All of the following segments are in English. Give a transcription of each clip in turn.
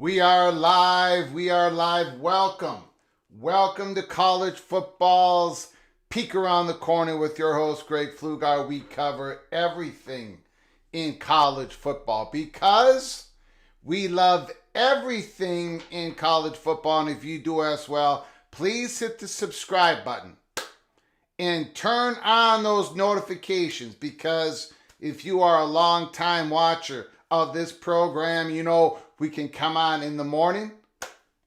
We are live. We are live. Welcome. Welcome to college football's Peek Around the Corner with your host, Greg Pflugar. We cover everything in college football because we love everything in college football. And if you do as well, please hit the subscribe button and turn on those notifications, because if you are a long time watcher of this program, you know we can come on in the morning,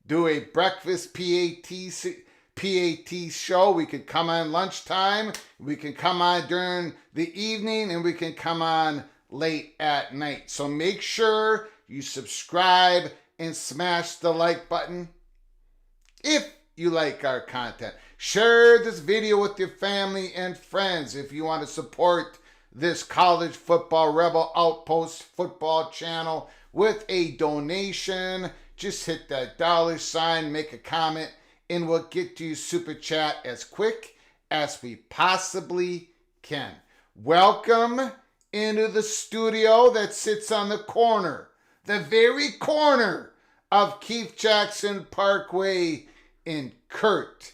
do a breakfast PAT show. We can come on lunchtime. We can come on during the evening, and we can come on late at night. So make sure you subscribe and smash the like button if you like our content. Share this video with your family and friends if you want to support this college football Rebel Outpost football channel with a donation. Just hit that $, make a comment, and we'll get to you super chat as quick as we possibly can. Welcome into the studio that sits on the corner, the very corner of Keith Jackson Parkway and Kurt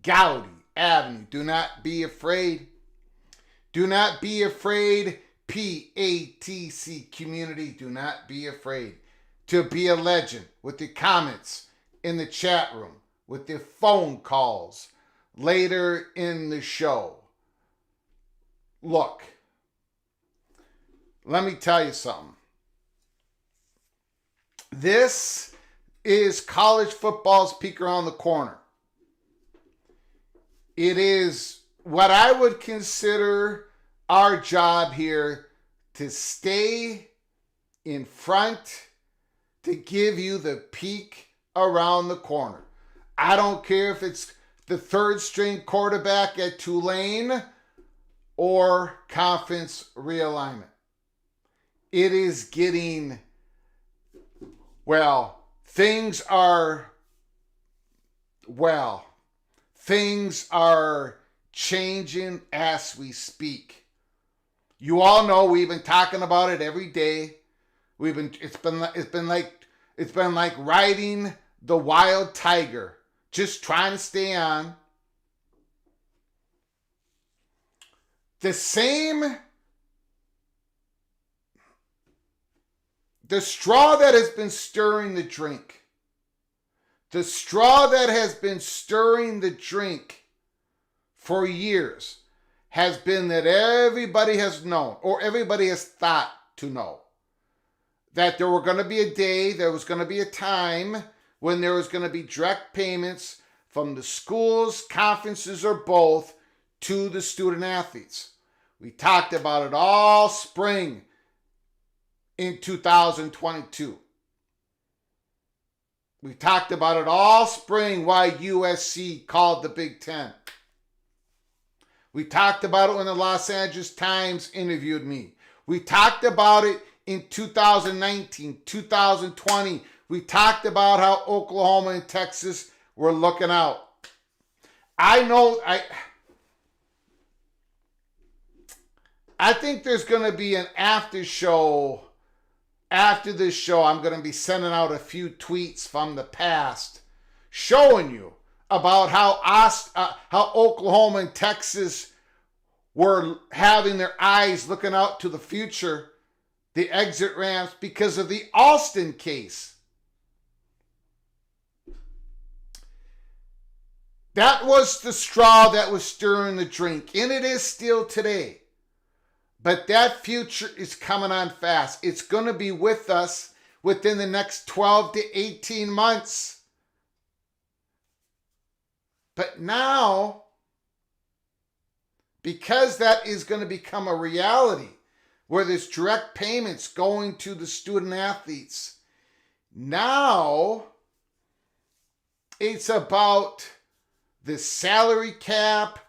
Gowdy Avenue. Do not be afraid. Do not be afraid, PATC community. Do not be afraid to be a legend with your comments in the chat room, with your phone calls later in the show. Look, let me tell you something. This is college football's Peek Around the Corner. It is what I would consider our job here to stay in front, to give you the peek around the corner. I don't care if it's the third string quarterback at Tulane or conference realignment. It is getting, things are changing as we speak. You all know we've been talking about it every day. It's been like riding the wild tiger, just trying to stay on. The straw that has been stirring the drink. The straw that has been stirring the drink for years has been that everybody has known, or everybody has thought to know, that there were going to be a day, there was going to be a time when there was going to be direct payments from the schools, conferences, or both to the student athletes. We talked about it all spring in 2022. We talked about it all spring why USC called the Big Ten. We talked about it when the Los Angeles Times interviewed me. We talked about it in 2019, 2020. We talked about how Oklahoma and Texas were looking out. I think there's going to be an after show. After this show, I'm going to be sending out a few tweets from the past showing you about how Oklahoma and Texas were having their eyes looking out to the future, the exit ramps, because of the Alston case. That was the straw that was stirring the drink, and it is still today. But that future is coming on fast. It's going to be with us within the next 12 to 18 months. But now, because that is going to become a reality, where there's direct payments going to the student athletes, now it's about the salary cap,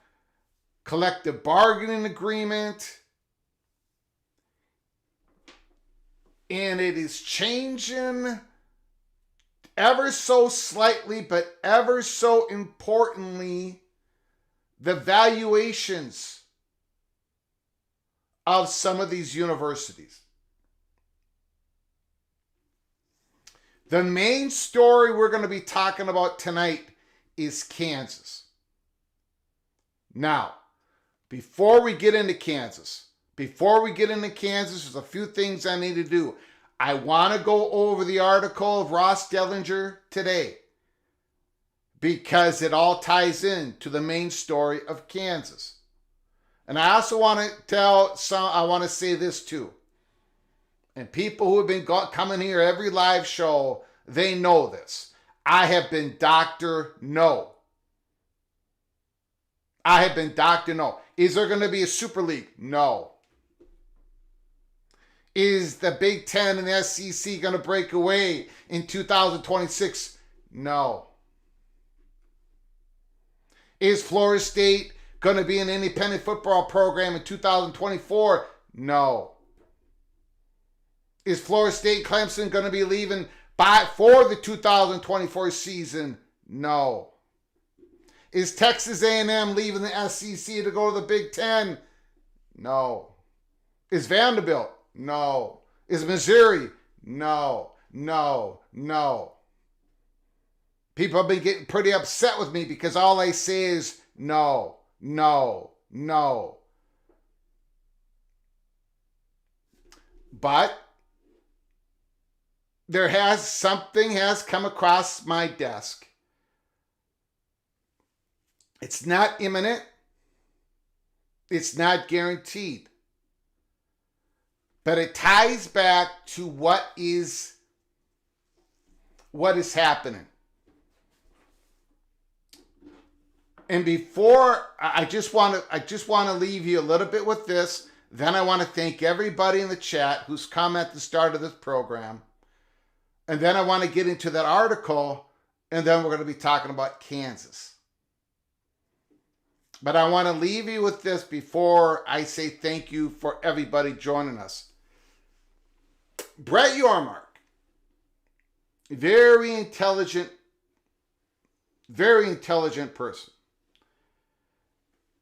collective bargaining agreement, and it is changing ever so slightly, but ever so importantly, the valuations of some of these universities. The main story we're going to be talking about tonight is Kansas. Now, before we get into Kansas, there's a few things I need to do. I want to go over the article of Ross Dellinger today because it all ties in to the main story of Kansas. And I also want to say this too. And people who have been coming here every live show, they know this. I have been Dr. No. Is there going to be a Super League? No. Is the Big Ten and the SEC going to break away in 2026? No. Is Florida State going to be an independent football program in 2024? No. Is Florida State Clemson going to be leaving for the 2024 season? No. Is Texas A&M leaving the SEC to go to the Big Ten? No. Is Vanderbilt? No. Is Missouri? No. People have been getting pretty upset with me because all I say is no. But something has come across my desk. It's not imminent. It's not guaranteed. But it ties back to what is happening. And before, I just want to leave you a little bit with this. Then I want to thank everybody in the chat who's come at the start of this program. And then I want to get into that article, and then we're going to be talking about Kansas. But I want to leave you with this before I say thank you for everybody joining us. Brett Yormark, very intelligent person.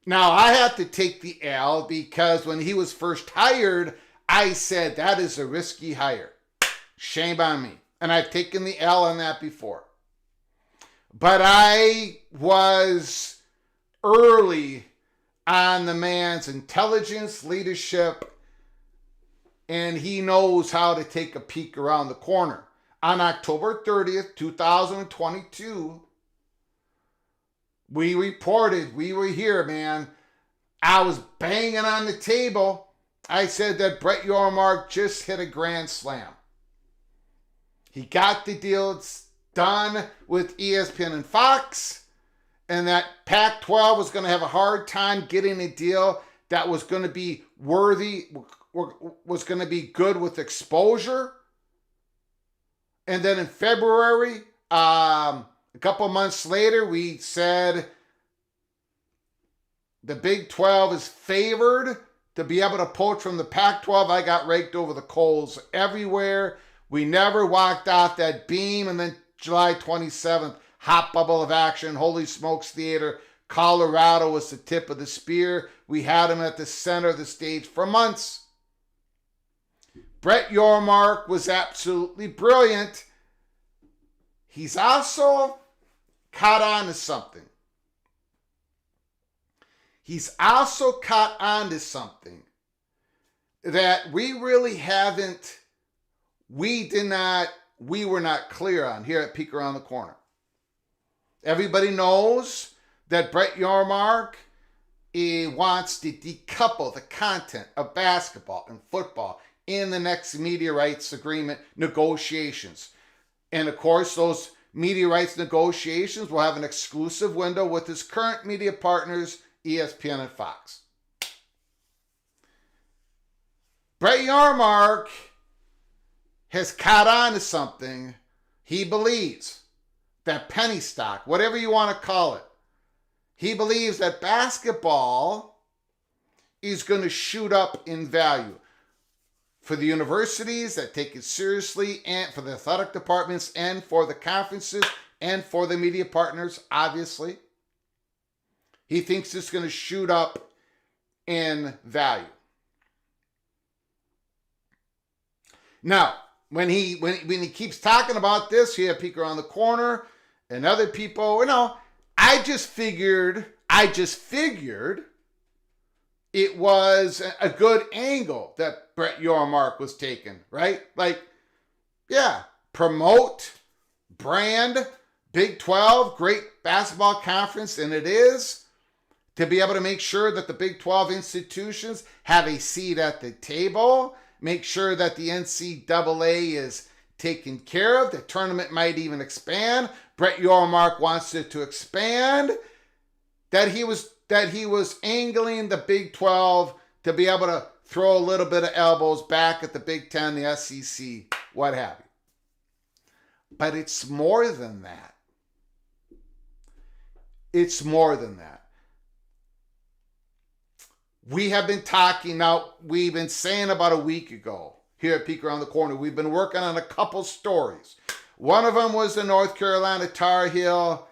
Now, I have to take the L because when he was first hired, I said that is a risky hire. Shame on me. And I've taken the L on that before. But I was early on the man's intelligence, leadership, and he knows how to take a peek around the corner. On October 30th, 2022, we reported, we were here, man. I was banging on the table. I said that Brett Yormark just hit a grand slam. He got the deal done with ESPN and Fox, and that Pac-12 was going to have a hard time getting a deal that was going to be worthy, was going to be good with exposure. And then in February, a couple months later, we said the Big 12 is favored to be able to poach from the Pac-12. I got raked over the coals everywhere. We never walked off that beam. And then July 27th, hot bubble of action, Holy Smokes Theater. Colorado was the tip of the spear. We had him at the center of the stage for months. Brett Yormark was absolutely brilliant. He's also caught on to something. He's also caught on to something that we really haven't, we were not clear on here at Peek Around the Corner. Everybody knows that Brett Yormark wants to decouple the content of basketball and football in the next media rights agreement negotiations. And of course, those media rights negotiations will have an exclusive window with his current media partners, ESPN and Fox. Brett Yormark has caught on to something. He believes that penny stock, whatever you want to call it, he believes that basketball is going to shoot up in value for the universities that take it seriously, and for the athletic departments, and for the conferences, and for the media partners, obviously. He thinks it's going to shoot up in value. Now, when he keeps talking about this here, Peek Around the Corner, and other people, I just figured it was a good angle that Brett Yormark was taking, right? Like, yeah, promote, brand, Big 12, great basketball conference, and it is, to be able to make sure that the Big 12 institutions have a seat at the table, make sure that the NCAA is taken care of, the tournament might even expand. Brett Yormark wants it to expand, that he was angling the Big 12 to be able to throw a little bit of elbows back at the Big 10, the SEC, what have you. But it's more than that. It's more than that. We have been talking now, we've been saying about a week ago here at Peek Around the Corner, we've been working on a couple stories. One of them was the North Carolina Tar Heel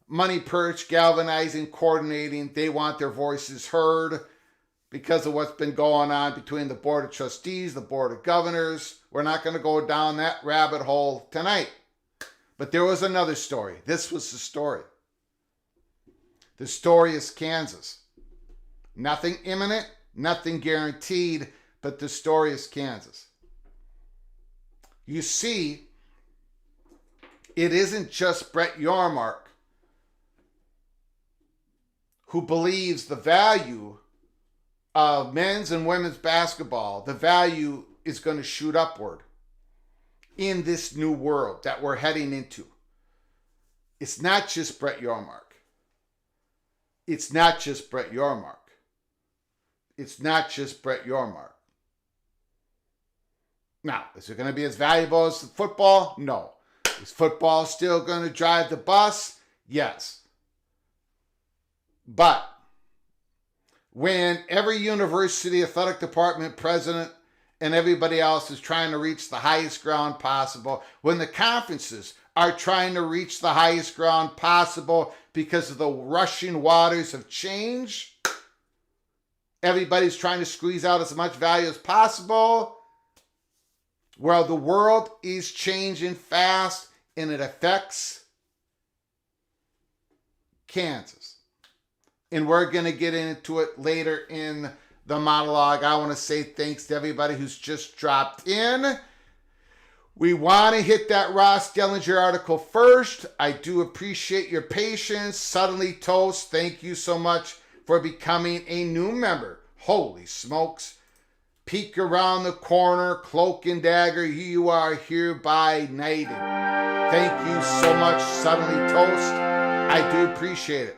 money perch, galvanizing, coordinating. They want their voices heard because of what's been going on between the Board of Trustees, the Board of Governors. We're not going to go down that rabbit hole tonight. But there was another story. This was the story. The story is Kansas. Nothing imminent, nothing guaranteed, but the story is Kansas. You see, it isn't just Brett Yormark who believes the value of men's and women's basketball, the value is going to shoot upward in this new world that we're heading into. It's not just Brett Yormark. It's not just Brett Yormark. It's not just Brett Yormark. Now, is it going to be as valuable as football? No. Is football still going to drive the bus? Yes. But when every university athletic department president and everybody else is trying to reach the highest ground possible, when the conferences are trying to reach the highest ground possible because of the rushing waters of change, everybody's trying to squeeze out as much value as possible. Well, the world is changing fast and it affects Kansas. And we're going to get into it later in the monologue. I want to say thanks to everybody who's just dropped in. We want to hit that Ross Dellinger article first. I do appreciate your patience. Suddenly Toast, thank you so much for becoming a new member. Holy smokes. Peek around the corner, Cloak and Dagger, you are hereby knighted. Thank you so much, Suddenly Toast. I do appreciate it.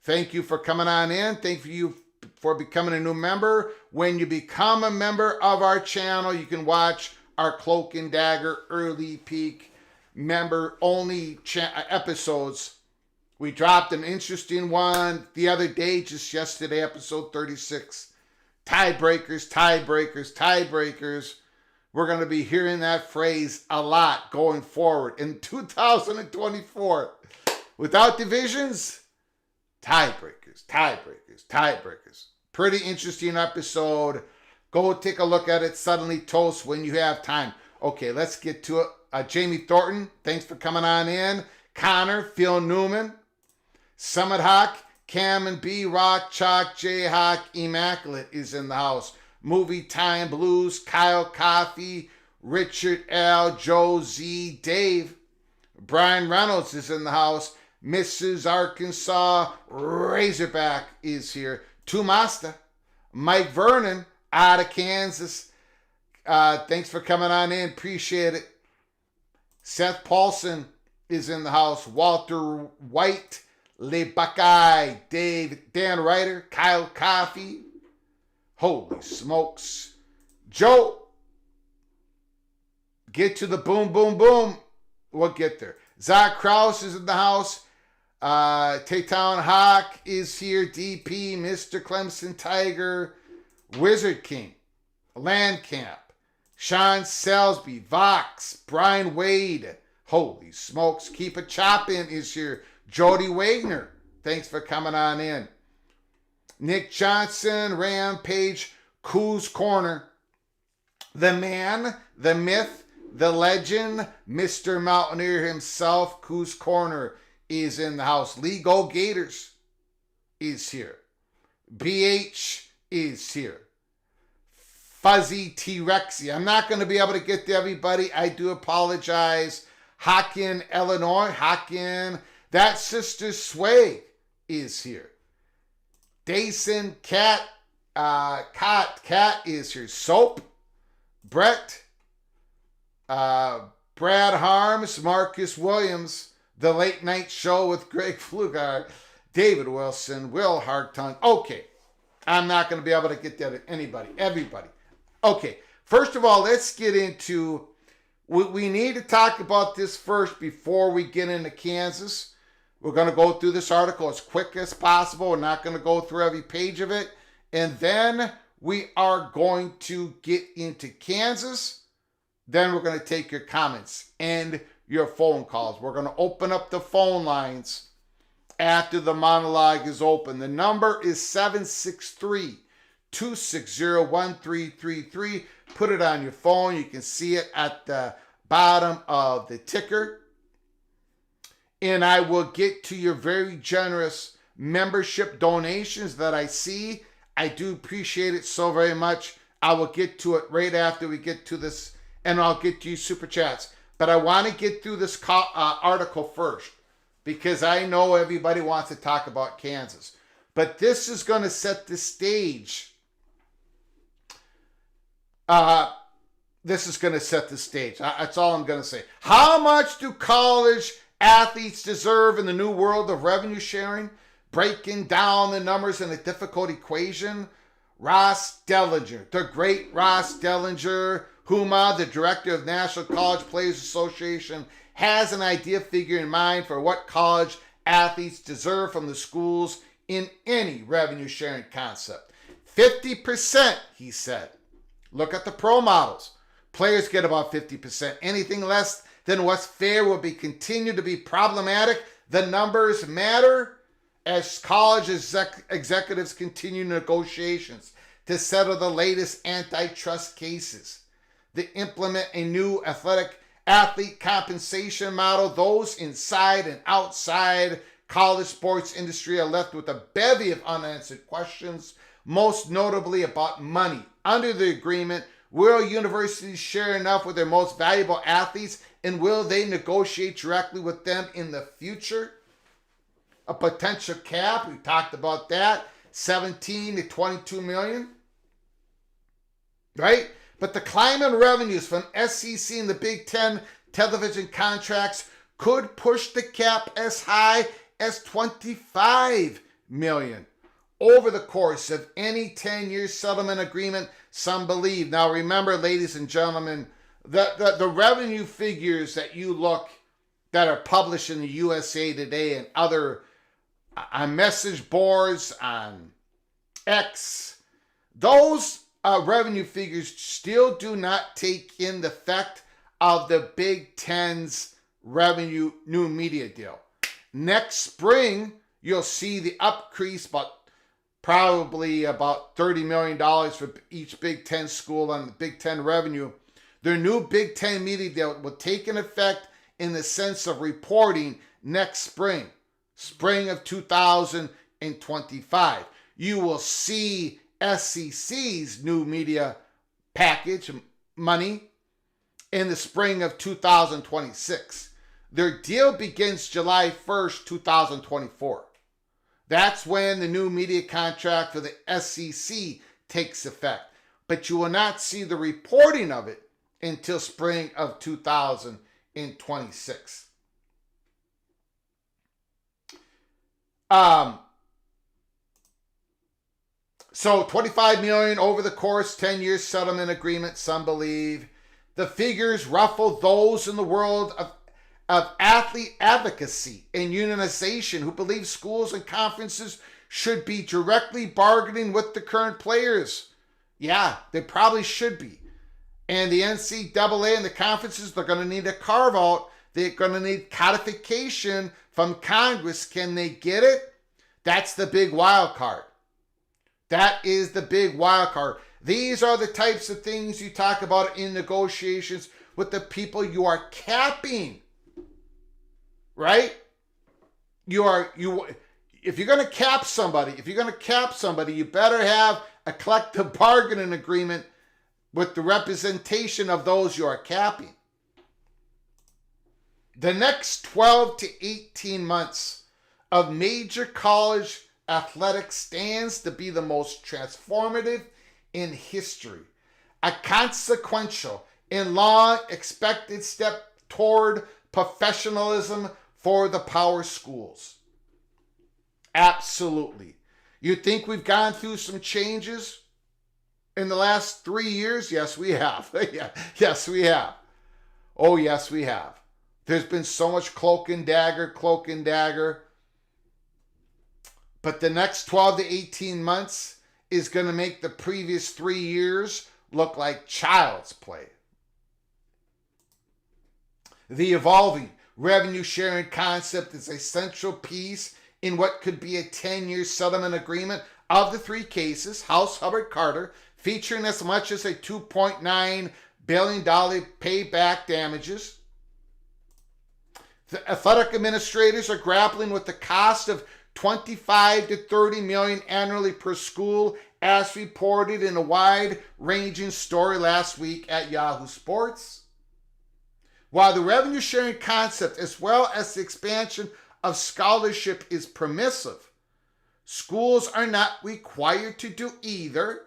Thank you for coming on in. Thank you for becoming a new member. When you become a member of our channel, you can watch our Cloak and Dagger early peak member only episodes. We dropped an interesting one the other day, just yesterday, episode 36. Tiebreakers, tiebreakers, tiebreakers. We're going to be hearing that phrase a lot going forward in 2024. Without divisions, tiebreakers, tiebreakers, tiebreakers. Pretty interesting episode. Go take a look at it. Suddenly Toast when you have time. Okay, let's get to it. Jamie Thornton, thanks for coming on in. Connor, Phil Newman, Summit Hawk, Cam and B, Rock, Chalk, J Hawk, Immaculate is in the house. Movie Time Blues, Kyle Coffee, Richard L, Joe Z, Dave. Brian Reynolds is in the house. Mrs. Arkansas Razorback is here. Tumasta. Mike Vernon out of Kansas. Thanks for coming on in. Appreciate it. Seth Paulson is in the house. Walter White, Le Buckeye, Dan Ryder, Kyle Coffee. Holy smokes. Joe, get to the boom, boom, boom. We'll get there. Zach Krause is in the house. Taytown Hawk is here. DP, Mr. Clemson Tiger, Wizard King, Landcamp, Sean Salisbury, Vox, Brian Wade. Holy smokes. Keep It Choppin' is here. Jody Wagner, thanks for coming on in. Nick Johnson, Rampage, Coos Corner. The man, the myth, the legend, Mr. Mountaineer himself, Coos Corner is in the house. Lee Go Gators is here. BH is here. Fuzzy T-Rexy. I'm not going to be able to get to everybody. I do apologize. Hockin, Illinois. Hockin. That Sister Sway is here. Dason Cat. Cat is here. Soap. Brett. Brad Harms. Marcus Williams. The Late Night Show with Greg Flugar. David Wilson. Will Hartung. Okay. I'm not going to be able to get that to anybody. Everybody. Okay. First of all, let's get into... We need to talk about this first before we get into Kansas. We're going to go through this article as quick as possible. We're not going to go through every page of it. And then we are going to get into Kansas. Then we're going to take your comments and your phone calls. We're going to open up the phone lines after the monologue is open. The number is 763-260-1333. Put it on your phone. You can see it at the bottom of the ticker. And I will get to your very generous membership donations that I see. I do appreciate it so very much. I will get to it right after we get to this, and I'll get to you super chats. But I want to get through this article first because I know everybody wants to talk about Kansas. But this is going to set the stage. This is going to set the stage. That's all I'm going to say. How much do college athletes deserve in the new world of revenue sharing? Breaking down the numbers in a difficult equation. Ross Dellinger, the great Ross Dellinger, Huma, the director of National College Players Association, has an idea figure in mind for what college athletes deserve from the schools in any revenue sharing concept. 50%, he said. Look at the pro models. Players get about 50%. Anything less than what's fair will be continue to be problematic. The numbers matter as college executives continue negotiations to settle the latest antitrust cases. They implement a new athlete compensation model. Those inside and outside college sports industry are left with a bevy of unanswered questions, most notably about money. Under the agreement, will universities share enough with their most valuable athletes, and will they negotiate directly with them in the future? A potential cap, we talked about that, 17 to 22 million, right? But the climate revenues from SEC and the Big Ten television contracts could push the cap as high as 25 million over the course of any 10-year settlement agreement, some believe. Now remember, ladies and gentlemen, the revenue figures that you look that are published in the USA Today and other on message boards, on X, those revenue figures still do not take in the effect of the Big Ten's revenue new media deal. Next spring, you'll see the increase probably about $30 million for each Big Ten school on the Big Ten revenue. Their new Big Ten media deal will take an effect in the sense of reporting next spring of 2025. You will see SEC's new media package money in the spring of 2026. Their deal begins July 1st, 2024. That's when the new media contract for the SEC takes effect. But you will not see the reporting of it until spring of 2026. So 25 million over the course, 10-year settlement agreement, some believe. The figures ruffle those in the world of athlete advocacy and unionization who believe schools and conferences should be directly bargaining with the current players. Yeah, they probably should be. And the NCAA and the conferences, they're going to need a carve out. They're going to need codification from Congress. Can they get it? That's the big wild card. That is the big wild card. These are the types of things you talk about in negotiations with the people you are capping. Right? If you're going to cap somebody, you better have a collective bargaining agreement with the representation of those you are capping. The next 12 to 18 months of major college athletics stands to be the most transformative in history. A consequential and long expected step toward professionalism for the power schools. Absolutely. You think we've gone through some changes in the last 3 years? Yes, we have. Yes, we have. Oh, yes, we have. There's been so much cloak and dagger. But the next 12 to 18 months is going to make the previous 3 years look like child's play. The evolving revenue sharing concept is a central piece in what could be a 10-year settlement agreement of the three cases, House Hubbard Carter, featuring as much as a $2.9 billion payback damages. The athletic administrators are grappling with the cost of 25 to 30 million annually per school, as reported in a wide-ranging story last week at Yahoo Sports. While the revenue sharing concept, as well as the expansion of scholarship, is permissive, schools are not required to do either.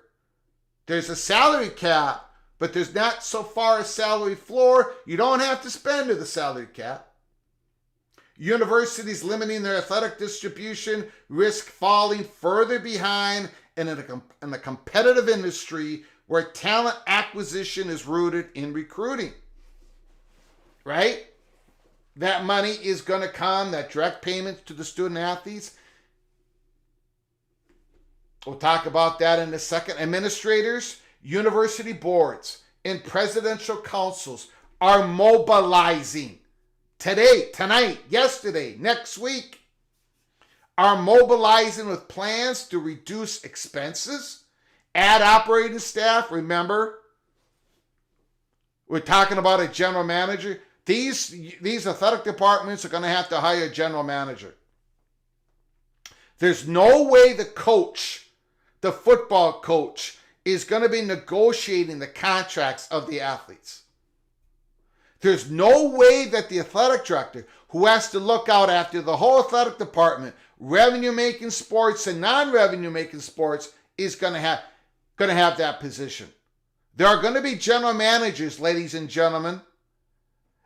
There's a salary cap, but there's not so far a salary floor. You don't have to spend to the salary cap. Universities limiting their athletic distribution risk falling further behind in a competitive industry where talent acquisition is rooted in recruiting. Right? That money is going to come, that direct payments to the student athletes. We'll talk about that in a second. Administrators, university boards, and presidential councils are mobilizing today, tonight, yesterday, next week, are mobilizing with plans to reduce expenses, add operating staff. Remember, we're talking about a general manager. These athletic departments are going to have to hire a general manager. There's no way the coach, the football coach, is going to be negotiating the contracts of the athletes. There's no way that the athletic director, who has to look out after the whole athletic department, revenue-making sports and non-revenue-making sports, is going to have that position. There are going to be general managers, ladies and gentlemen,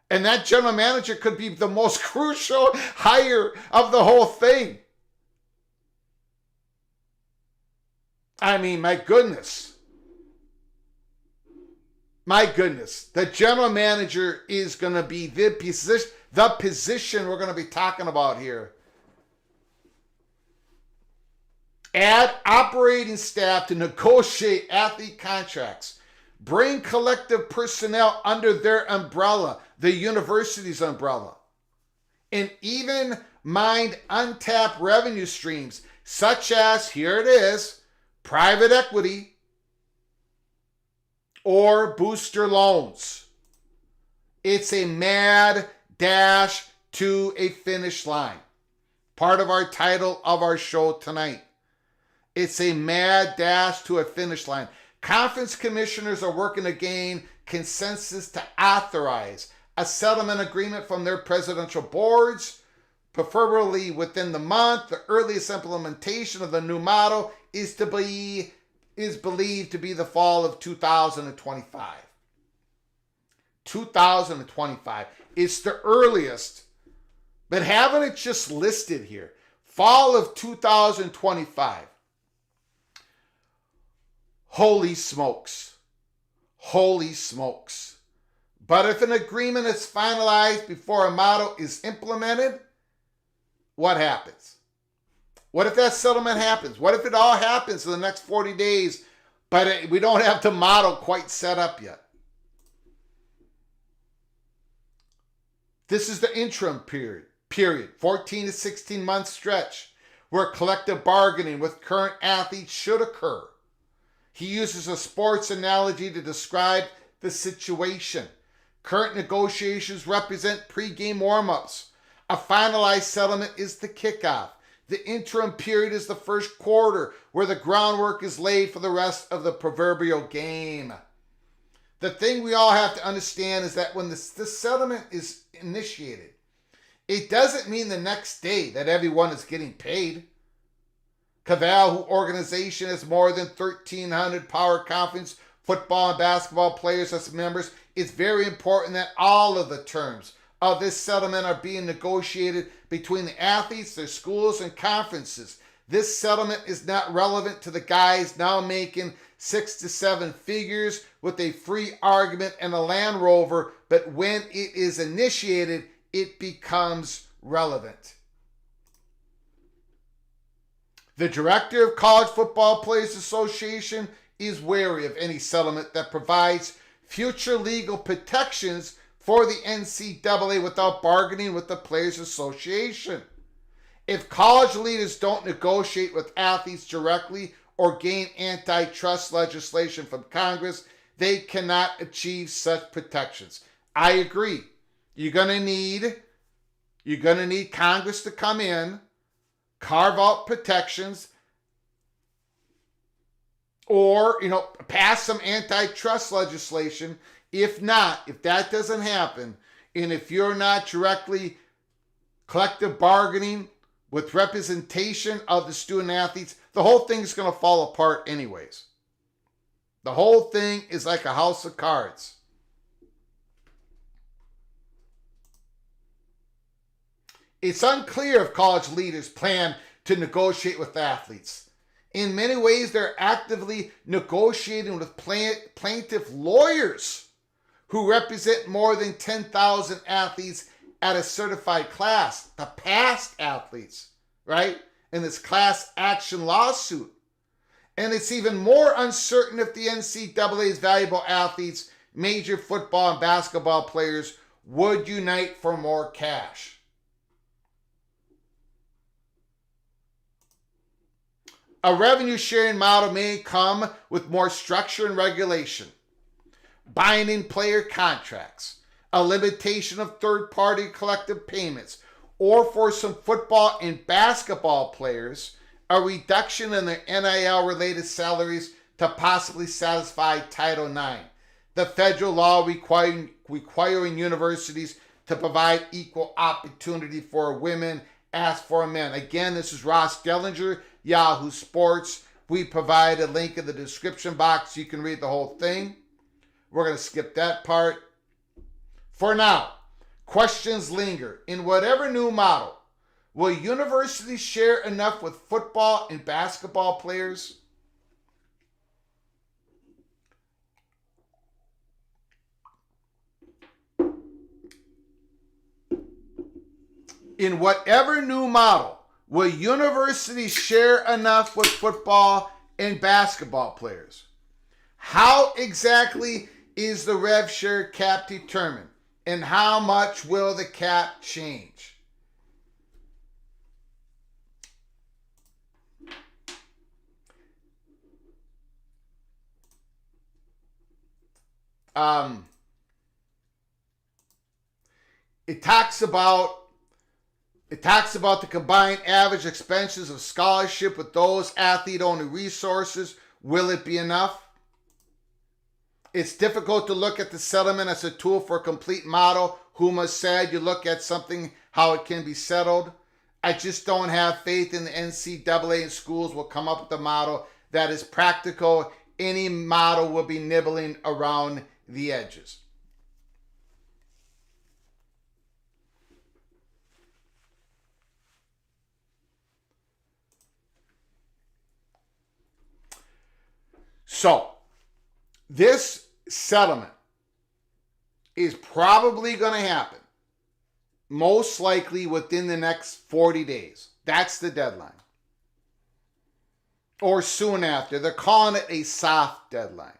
and that general manager could be the most crucial hire of the whole thing. I mean, my goodness. My goodness. The general manager is going to be the position we're going to be talking about here. Add operating staff to negotiate athlete contracts. Bring collective personnel under their umbrella, the university's umbrella. And even mind untapped revenue streams, such as, here it is, private equity or booster loans. It's a mad dash to a finish line. Part of our title of our show tonight. It's a mad dash to a finish line. Conference commissioners are working to gain consensus to authorize a settlement agreement from their presidential boards, preferably within the month. The earliest implementation of the new model is believed to be the fall of 2025. 2025. It's the earliest. But having it just listed here, fall of 2025. Holy smokes. Holy smokes. But if an agreement is finalized before a model is implemented, what happens? What if that settlement happens? What if it all happens in the next 40 days, but we don't have the model quite set up yet? This is the interim period, 14 to 16 month stretch, where collective bargaining with current athletes should occur. He uses a sports analogy to describe the situation. Current negotiations represent pre-game warm-ups. A finalized settlement is the kickoff. The interim period is the first quarter, where the groundwork is laid for the rest of the proverbial game. The thing we all have to understand is that when this settlement is initiated, it doesn't mean the next day that everyone is getting paid. Cavall organization has more than 1,300 power conference football and basketball players as members. It's very important that all of the terms of this settlement are being negotiated between the athletes, their schools, and conferences. This settlement is not relevant to the guys now making 6 to 7 figures with a free argument and a Land Rover, but when it is initiated, it becomes relevant. The director of College Football Players Association is wary of any settlement that provides future legal protections for the NCAA without bargaining with the Players Association. If college leaders don't negotiate with athletes directly or gain antitrust legislation from Congress, they cannot achieve such protections. I agree. You're gonna need Congress to come in, carve out protections, or pass some antitrust legislation. If that doesn't happen, and if you're not directly collective bargaining with representation of the student athletes, the whole thing is going to fall apart anyways. The whole thing is like a house of cards. It's unclear if college leaders plan to negotiate with athletes. In many ways, they're actively negotiating with plaintiff lawyers who represent more than 10,000 athletes at a certified class, the past athletes, right? In this class action lawsuit. And it's even more uncertain if the NCAA's valuable athletes, major football and basketball players, would unite for more cash. A revenue sharing model may come with more structure and regulation, binding player contracts, a limitation of third-party collective payments, or for some football and basketball players, a reduction in their NIL-related salaries to possibly satisfy Title IX, the federal law requiring universities to provide equal opportunity for women as for men. Again, this is Ross Dellinger, Yahoo Sports. We provide a link in the description box so you can read the whole thing. We're going to skip that part. For now, questions linger. In whatever new model, will universities share enough with football and basketball players? In whatever new model, will universities share enough with football and basketball players? How exactly is the rev share cap determined? And how much will the cap change? It talks about the combined average expenses of scholarship with those athlete-only resources. Will it be enough? It's difficult to look at the settlement as a tool for a complete model. Huma said you look at something, how it can be settled. I just don't have faith in the NCAA and schools will come up with a model that is practical. Any model will be nibbling around the edges. So, this settlement is probably going to happen most likely within the next 40 days. That's the deadline. Or soon after. They're calling it a soft deadline.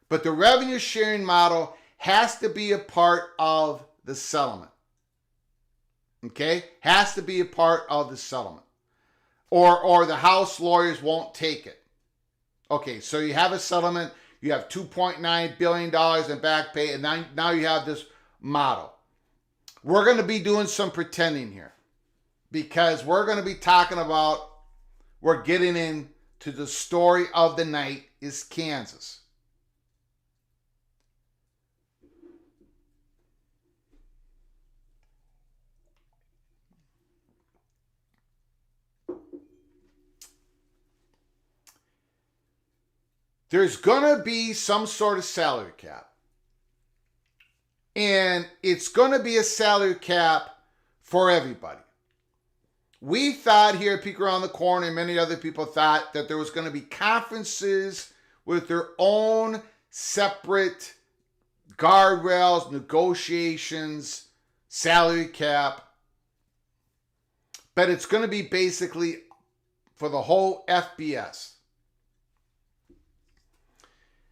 But the revenue sharing model has to be a part of the settlement. Okay? Has to be a part of the settlement. Or the House lawyers won't take it. Okay, so you have a settlement, you have $2.9 billion in back pay, and now you have this model. We're going to be doing some pretending here because we're going to be talking about, we're getting into the story of the night is Kansas. There's going to be some sort of salary cap. And it's going to be a salary cap for everybody. We thought here at Peek Around the Corner, and many other people thought that there was going to be conferences with their own separate guardrails, negotiations, salary cap. But it's going to be basically for the whole FBS.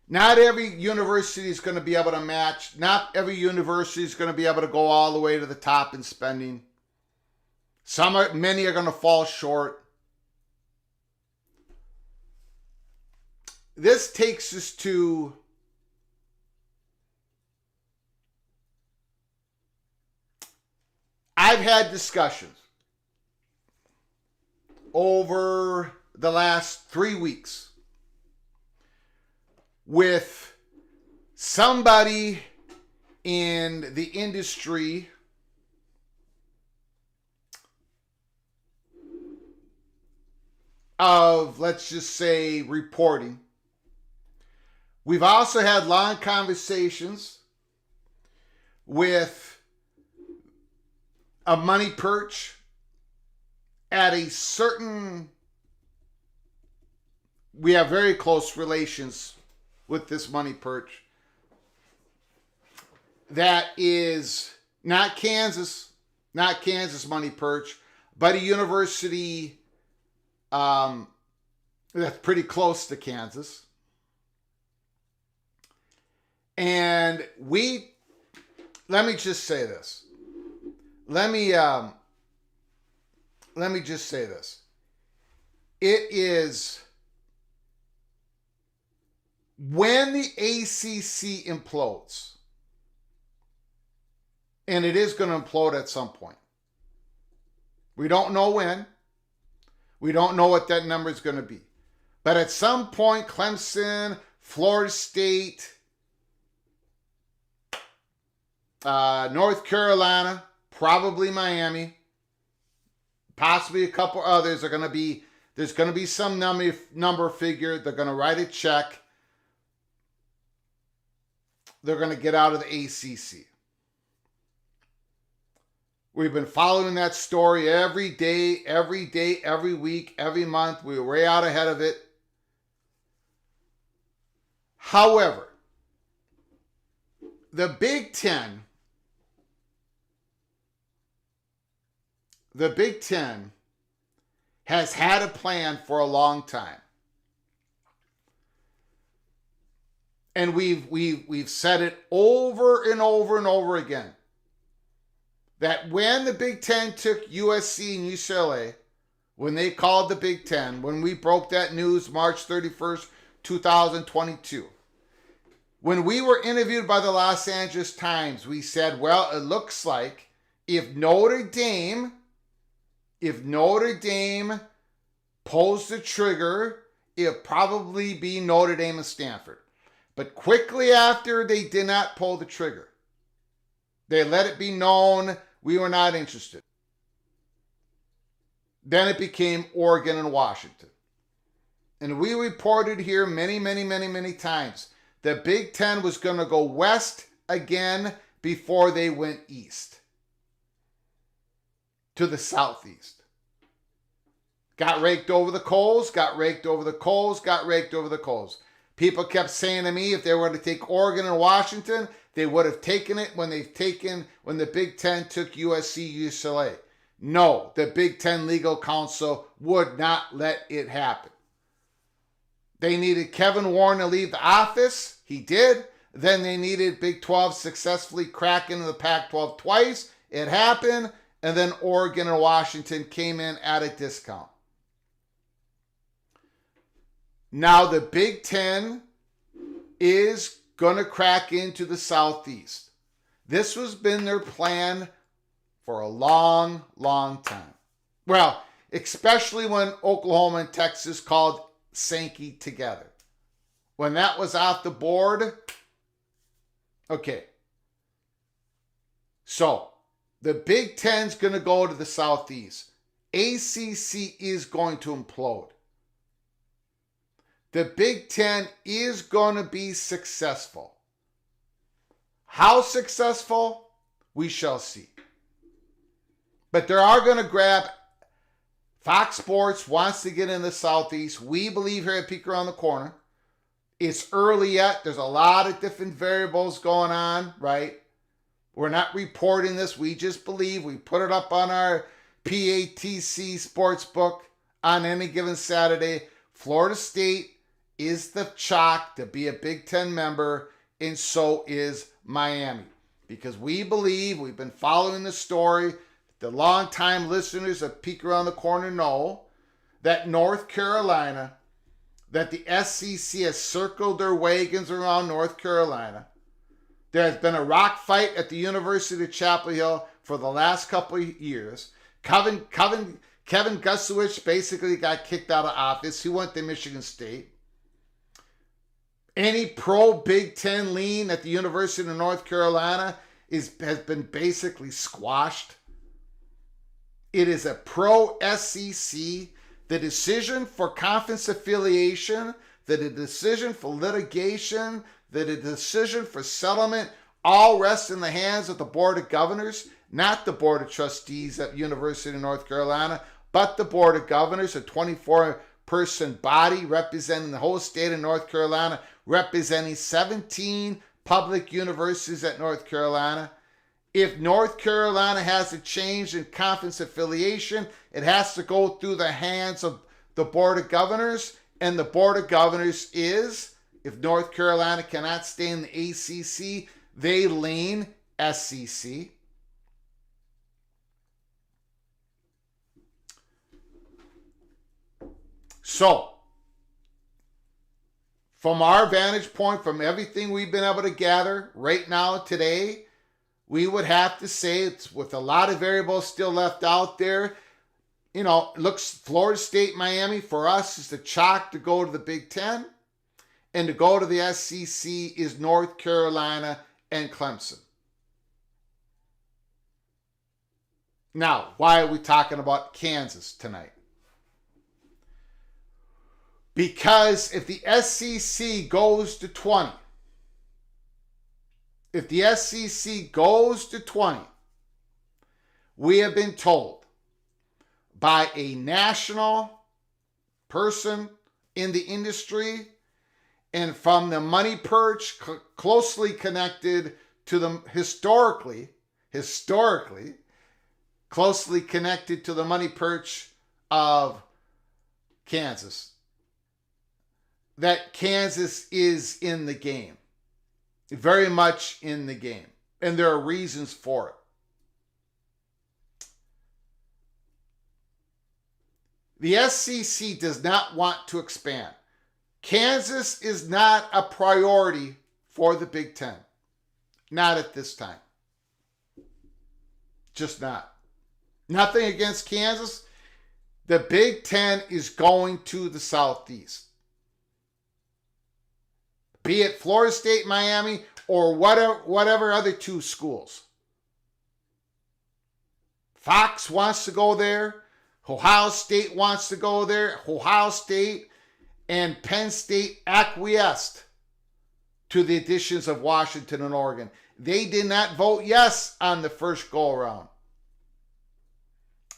Not every university is going to be able to match. Not every university is going to be able to go all the way to the top in spending. Many are going to fall short. This takes us to I've had discussions over the last 3 weeks with somebody in the industry of, let's just say, reporting. We've also had long conversations with a money perch at a certain, we have very close relations with this money perch that is not Kansas money perch, but a university That's pretty close to Kansas. And let me just say this. Let me just say this. It is when the ACC implodes, and it is going to implode at some point. We don't know when. We don't know what that number is going to be. But at some point, Clemson, Florida State, North Carolina, probably Miami, possibly a couple others are going to be, there's going to be some number figure. They're going to write a check. They're going to get out of the ACC. We've been following that story every day, every week, every month. We were way out ahead of it. However, the Big Ten has had a plan for a long time. And we've said it over and over and over again. That when the Big Ten took USC and UCLA, when they called the Big Ten, when we broke that news March 31st, 2022, when we were interviewed by the Los Angeles Times, we said, well, it looks like if Notre Dame pulls the trigger, it'll probably be Notre Dame and Stanford. But quickly after they did not pull the trigger, they let it be known we were not interested. Then it became Oregon and Washington. And we reported here many times the Big Ten was going to go west again before they went east to the southeast. Got raked over the coals. People kept saying to me if they were to take Oregon and Washington, they would have taken it when the Big Ten took USC, UCLA. No, the Big Ten legal counsel would not let it happen. They needed Kevin Warren to leave the office. He did. Then they needed Big 12 successfully crack into the Pac-12 twice. It happened. And then Oregon and Washington came in at a discount. Now the Big Ten is going to crack into the Southeast. This has been their plan for a long time. Well, especially when Oklahoma and Texas called Sankey together. When that was off the board, okay. So, the Big Ten's going to go to the Southeast. ACC is going to implode. The Big Ten is going to be successful. How successful? We shall see. But they are going to grab. Fox Sports wants to get in the Southeast. We believe here at Peek Around the Corner. It's early yet. There's a lot of different variables going on, right? We're not reporting this. We just believe. We put it up on our PATC Sportsbook on any given Saturday. Florida State is the chalk to be a Big Ten member, and so is Miami. Because we believe, we've been following the story, the longtime listeners of Peek Around the Corner know that North Carolina, that the SEC has circled their wagons around North Carolina. There has been a rock fight at the University of Chapel Hill for the last couple of years. Kevin Gusowich basically got kicked out of office. He went to Michigan State. Any pro-Big Ten lean at the University of North Carolina has been basically squashed. It is a pro-SEC. The decision for conference affiliation, the decision for litigation, the decision for settlement, all rest in the hands of the Board of Governors, not the Board of Trustees at University of North Carolina, but the Board of Governors, a 24-person body representing the whole state of North Carolina, representing 17 public universities at North Carolina. If North Carolina has a change in conference affiliation, it has to go through the hands of the Board of Governors. and the Board of Governors is, if North Carolina cannot stay in the ACC, they lean SEC. So, from our vantage point, from everything we've been able to gather right now today, we would have to say, it's with a lot of variables still left out there, you know, looks Florida State, Miami for us is the chalk to go to the Big Ten, and to go to the SEC is North Carolina and Clemson. Now, why are we talking about Kansas tonight? Because if the SEC goes to 20, we have been told by a national person in the industry and from the money perch closely connected to them historically closely connected to the money perch of Kansas, that Kansas is in the game, very much in the game, and there are reasons for it. The SEC does not want to expand. Kansas is not a priority for the Big Ten. Not at this time. Just not. Nothing against Kansas. The Big Ten is going to the Southeast. Be it Florida State, Miami, or whatever other two schools. Fox wants to go there. Ohio State wants to go there. Ohio State and Penn State acquiesced to the additions of Washington and Oregon. They did not vote yes on the first go-around.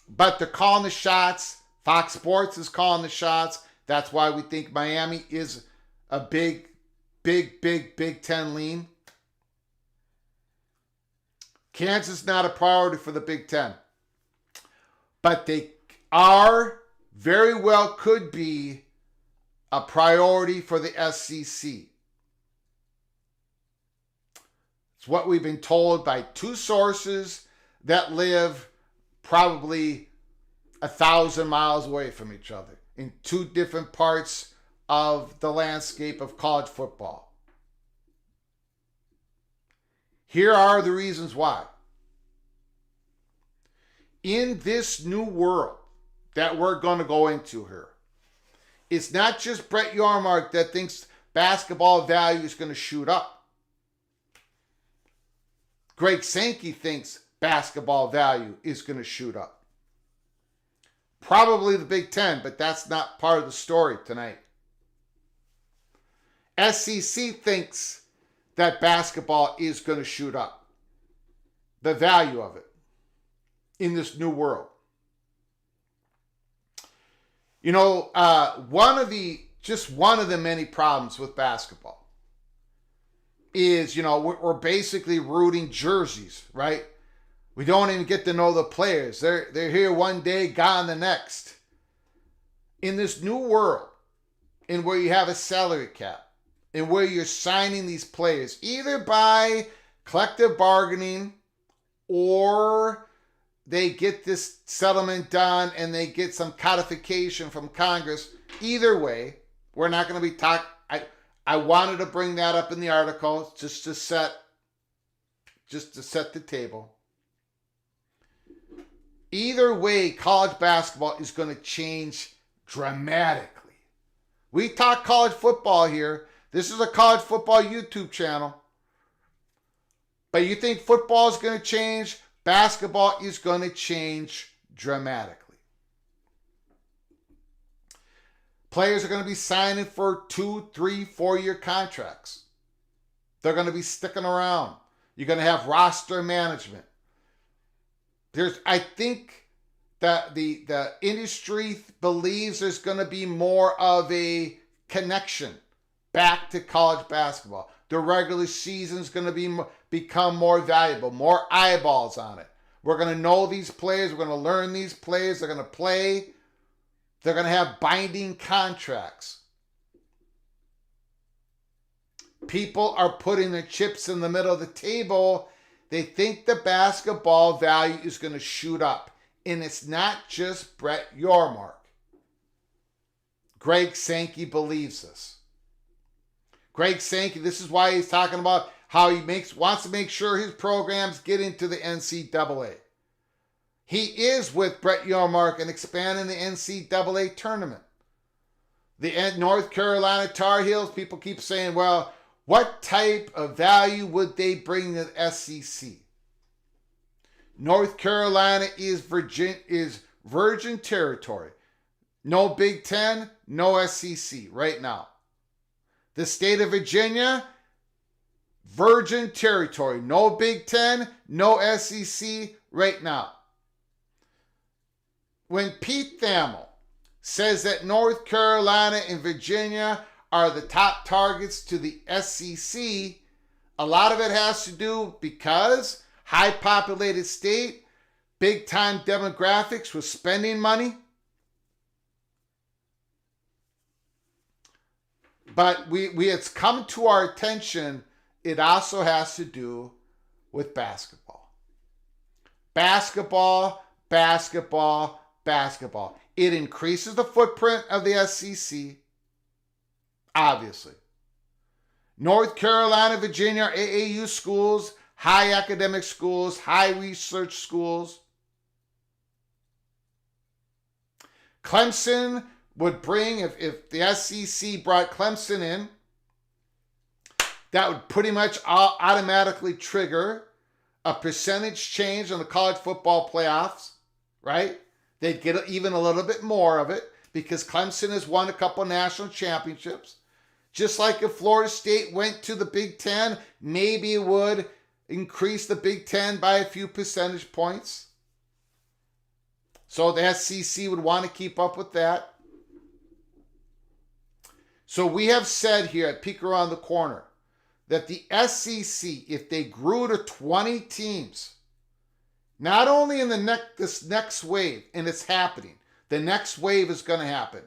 But they're calling the shots. Fox Sports is calling the shots. That's why we think Miami is a big Big Ten lean. Kansas is not a priority for the Big Ten. But they are, very well could be, a priority for the SEC. It's what we've been told by two sources that live probably 1,000 miles away from each other in two different parts of the landscape of college football. Here are the reasons why. In this new world that we're going to go into here, it's not just Brett Yormark that thinks basketball value is going to shoot up. Greg Sankey thinks basketball value is going to shoot up. Probably the Big Ten, but that's not part of the story tonight. SEC thinks that basketball is going to shoot up. The value of it in this new world. You know, one of the many problems with basketball is, you know, we're basically rooting jerseys, right? We don't even get to know the players. They're here one day, gone the next. In this new world, in where you have a salary cap, and where you're signing these players, either by collective bargaining or they get this settlement done and they get some codification from Congress. Either way, we're not going to be talking. I wanted to bring that up in the article just to set the table. Either way, college basketball is going to change dramatically. We talk college football here. This is a college football YouTube channel. But you think football is going to change? Basketball is going to change dramatically. Players are going to be signing for 2, 3, 4-year contracts. They're going to be sticking around. You're going to have roster management. I think that the industry believes there's going to be more of a connection back to college basketball. The regular season is going to become more valuable, more eyeballs on it. We're going to know these players. We're going to learn these players. They're going to play. They're going to have binding contracts. people are putting their chips in the middle of the table, they think the basketball value is going to shoot up. And it's not just Brett Yormark. Greg Sankey believes this. Greg Sankey, this is why he's talking about how he wants to make sure his programs get into the NCAA. He is with Brett Yormark and expanding the NCAA tournament. The North Carolina Tar Heels, people keep saying, well, what type of value would they bring to the SEC? North Carolina is virgin territory. No Big Ten, no SEC right now. The state of Virginia, virgin territory. No Big Ten, no SEC right now. When Pete Thamel says that North Carolina and Virginia are the top targets to the SEC, a lot of it has to do because high populated state, big time demographics with spending money. But it's come to our attention, it also has to do with basketball. Basketball. It increases the footprint of the SEC, obviously. North Carolina, Virginia are AAU schools, high academic schools, high research schools. Clemson would bring, if the SEC brought Clemson in, that would pretty much automatically trigger a percentage change in the college football playoffs, right? They'd get even a little bit more of it because Clemson has won a couple national championships. Just like if Florida State went to the Big Ten, maybe it would increase the Big Ten by a few percentage points. So the SEC would want to keep up with that. So we have said here at Peek Around the Corner that the SEC, if they grew to 20 teams, not only in this next wave, and it's happening, the next wave is going to happen.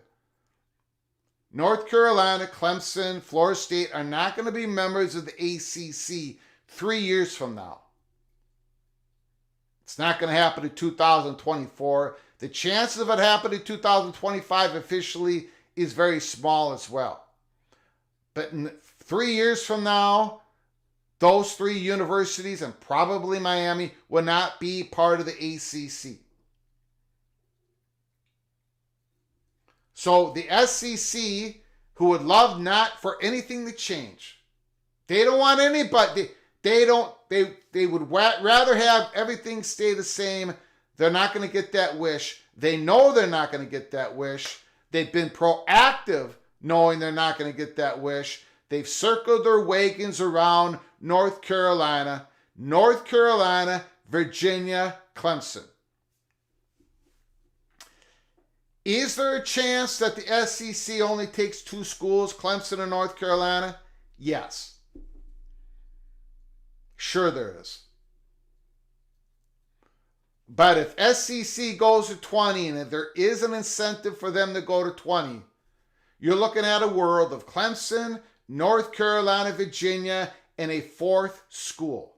North Carolina, Clemson, Florida State are not going to be members of the ACC 3 years from now. It's not going to happen in 2024. The chances of it happening in 2025 officially is very small as well. But in 3 years from now, those three universities and probably Miami will not be part of the ACC. So the SEC, who would love not for anything to change, they don't want anybody. They would rather have everything stay the same. They're not going to get that wish. They know they're not going to get that wish. They've been proactive knowing they're not going to get that wish. They've circled their wagons around North Carolina, Virginia, Clemson. Is there a chance that the SEC only takes two schools, Clemson and North Carolina? Yes. Sure there is. But if SEC goes to 20, and if there is an incentive for them to go to 20, you're looking at a world of Clemson, North Carolina, Virginia, and a fourth school.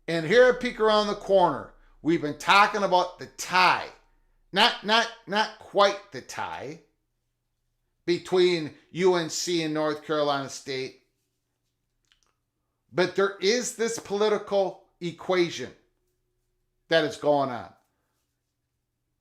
And here at Peek Around the Corner, we've been talking about the tie. Not quite the tie between UNC and North Carolina State. But there is this political equation that is going on.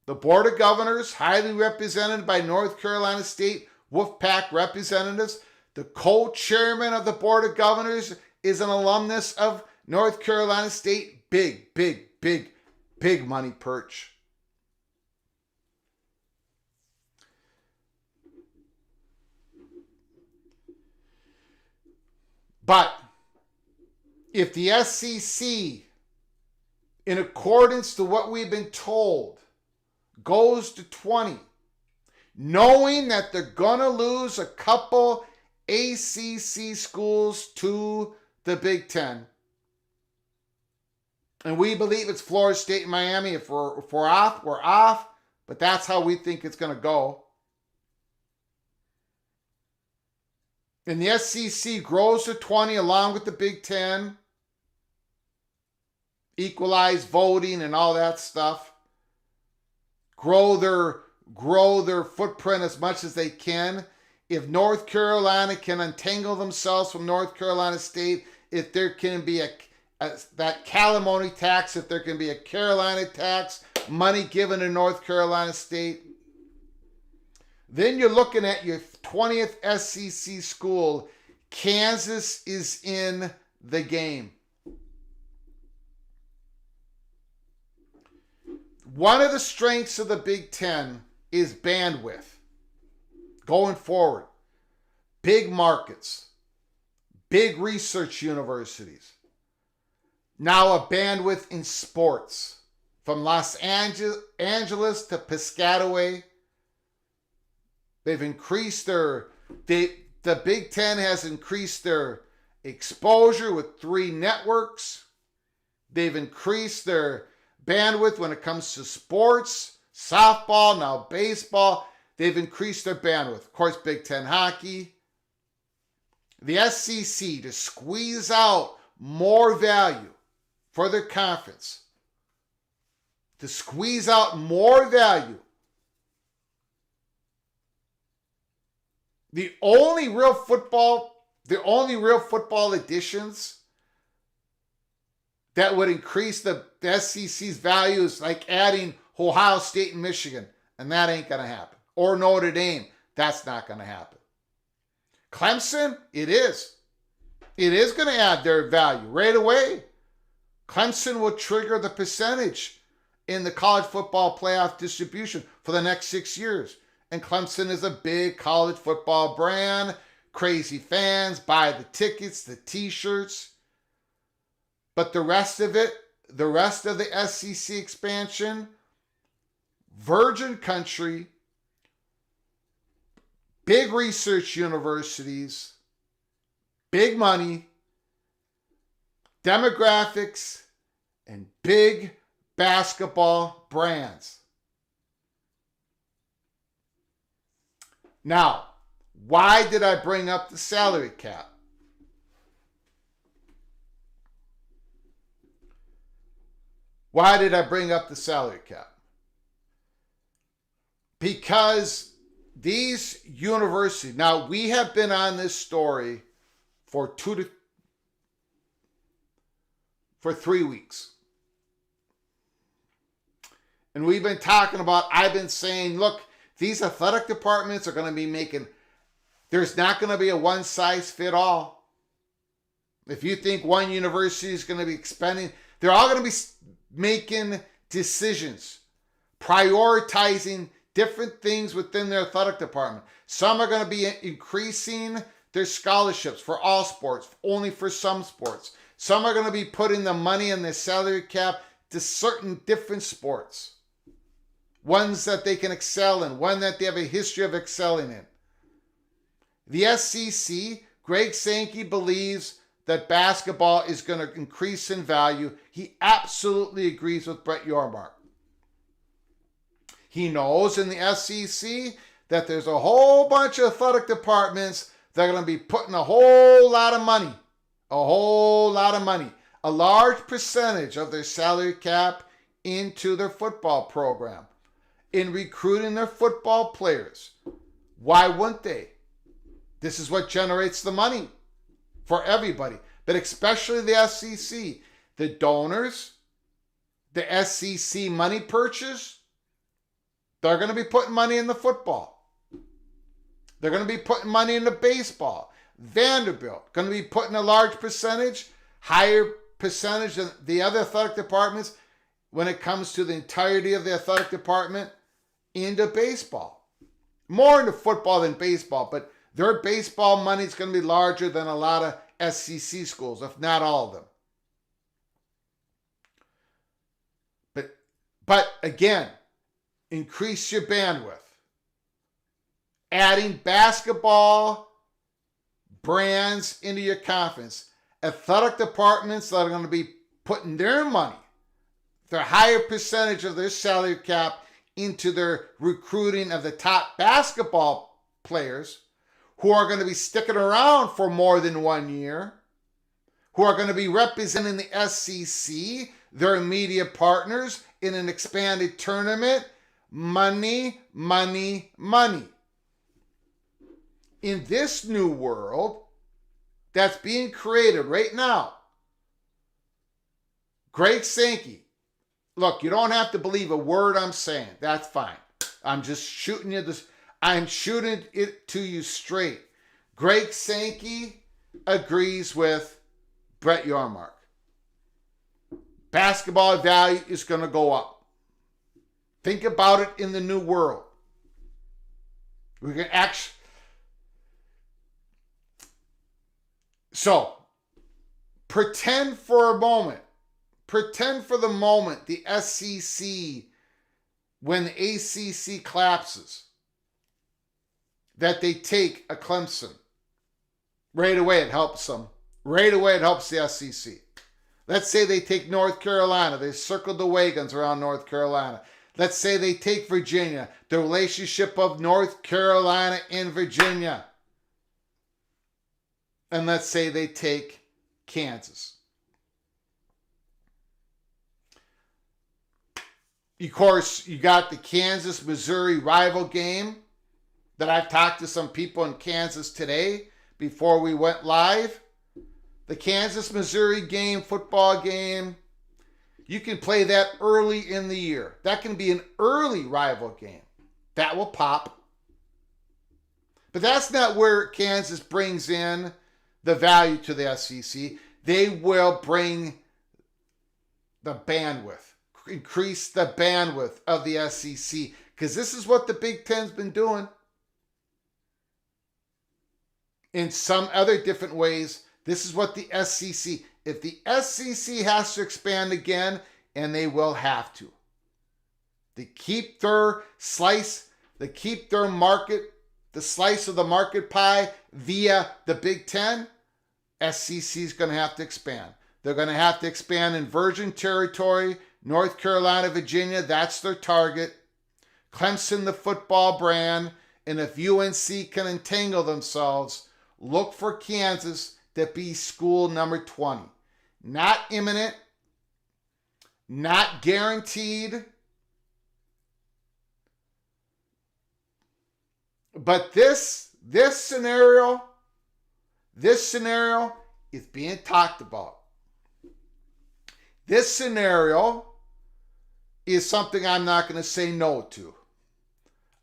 The Board of Governors, highly represented by North Carolina State Wolfpack representatives. The co-chairman of the Board of Governors is an alumnus of North Carolina State. Big money perch. But if the SEC, in accordance to what we've been told, goes to 20, knowing that they're going to lose a couple ACC schools to the Big Ten, and we believe it's Florida State and Miami. If we're off, we're off, but that's how we think it's going to go. And the SEC grows to 20 along with the Big Ten, equalize voting and all that stuff, grow their footprint as much as they can. If North Carolina can untangle themselves from North Carolina State, if there can be that calamity tax, if there can be a Carolina tax, money given to North Carolina State, then you're looking at your 20th SEC school. Kansas is in the game. One of the strengths of the Big Ten is bandwidth. Going forward, big markets, big research universities. Now a bandwidth in sports. From Los Angeles to Piscataway, they've increased the Big Ten has increased their exposure with 3 networks. They've increased their bandwidth when it comes to sports, softball, now baseball. They've increased their bandwidth. Of course, Big Ten hockey. The SEC to squeeze out more value for their conference. To squeeze out more value. The only real football additions that would increase the SEC's value is like adding Ohio State and Michigan, and that ain't going to happen. Or Notre Dame, that's not going to happen. Clemson, it is. It is going to add their value right away. Clemson will trigger the percentage in the college football playoff distribution for the next 6 years. And Clemson is a big college football brand. Crazy fans buy the tickets, the t-shirts. But the rest of it, the rest of the SEC expansion, virgin country, big research universities, big money, demographics, and big basketball brands. Now, why did I bring up the salary cap? Why did I bring up the salary cap? Because these universities, now we have been on this story for 3 weeks. And we've been talking about, I've been saying, look, these athletic departments are going to be making, there's not going to be a one size fit all. If you think one university is going to be expending, they're all going to be making decisions, prioritizing different things within their athletic department. Some are going to be increasing their scholarships for all sports, only for some sports. Some are going to be putting the money in their salary cap to certain different sports. Ones that they can excel in, one that they have a history of excelling in. The SEC, Greg Sankey believes that basketball is going to increase in value. He absolutely agrees with Brett Yormark. He knows in the SEC that there's a whole bunch of athletic departments that are going to be putting a whole lot of money, a large percentage of their salary cap into their football program, in recruiting their football players. Why wouldn't they? This is what generates the money for everybody, but especially the SEC. The donors, the SEC money purchase, they're going to be putting money in the football. They're going to be putting money into baseball. Vanderbilt, going to be putting a large percentage, higher percentage than the other athletic departments when it comes to the entirety of the athletic department into baseball. More into football than baseball, but their baseball money is going to be larger than a lot of SEC schools, if not all of them. But again, increase your bandwidth. Adding basketball brands into your conference. Athletic departments that are going to be putting their money, their higher percentage of their salary cap into their recruiting of the top basketball players, who are going to be sticking around for more than 1 year, who are going to be representing the SEC, their media partners in an expanded tournament. Money, money, money. In this new world that's being created right now, Greg Sankey, look, you don't have to believe a word I'm saying. That's fine. I'm just shooting you this. I'm shooting it to you straight. Greg Sankey agrees with Brett Yormark. Basketball value is going to go up. Think about it in the new world. We can actually. So, pretend for the moment the SEC, when the ACC collapses, that they take a Clemson. Right away it helps them. Right away it helps the SEC. Let's say they take North Carolina. They circled the wagons around North Carolina. Let's say they take Virginia. The relationship of North Carolina and Virginia. And let's say they take Kansas. Of course, you got the Kansas-Missouri rival game that I've talked to some people in Kansas today before we went live. The Kansas-Missouri game, football game, you can play that early in the year. That can be an early rival game. That will pop. But that's not where Kansas brings in the value to the SEC. They will bring the bandwidth, increase the bandwidth of the SEC, because this is what the Big Ten's been doing. In some other different ways, this is what the SEC, if the SEC has to expand again, and they will have to keep their slice, they keep their market, the slice of the market pie via the Big Ten, SEC is going to have to expand. They're going to have to expand in virgin territory, North Carolina, Virginia, that's their target. Clemson, the football brand, and if UNC can entangle themselves, look for Kansas to be school number 20. Not imminent, not guaranteed, but this scenario is being talked about. This scenario is something I'm not going to say no to.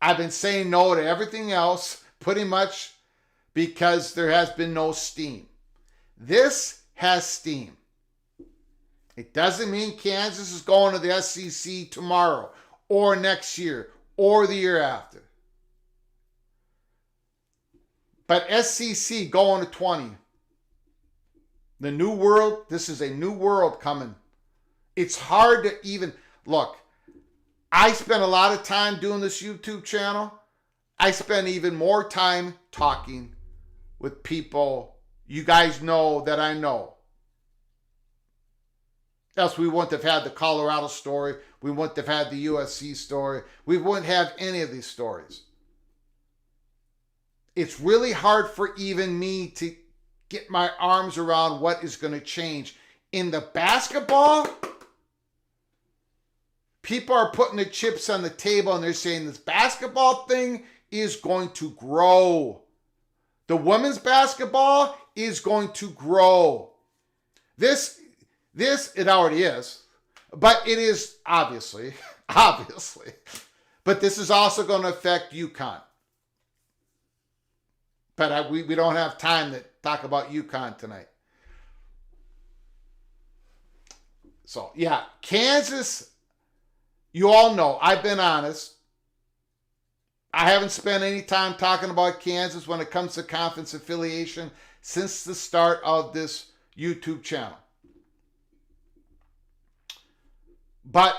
I've been saying no to everything else pretty much because there has been no steam. This has steam. It doesn't mean Kansas is going to the SEC tomorrow or next year or the year after. But SEC going to 20. The new world, this is a new world coming. It's hard to even, look, I spent a lot of time doing this YouTube channel. I spend even more time talking with people you guys know that I know. Else we wouldn't have had the Colorado story. We wouldn't have had the USC story. We wouldn't have any of these stories. It's really hard for even me to get my arms around what is going to change. In the basketball, people are putting the chips on the table and they're saying this basketball thing is going to grow. The women's basketball is going to grow. This it already is, but it is obviously. But this is also going to affect UConn. But we don't have time to talk about UConn tonight. So, yeah, Kansas, you all know, I've been honest. I haven't spent any time talking about Kansas when it comes to conference affiliation since the start of this YouTube channel. But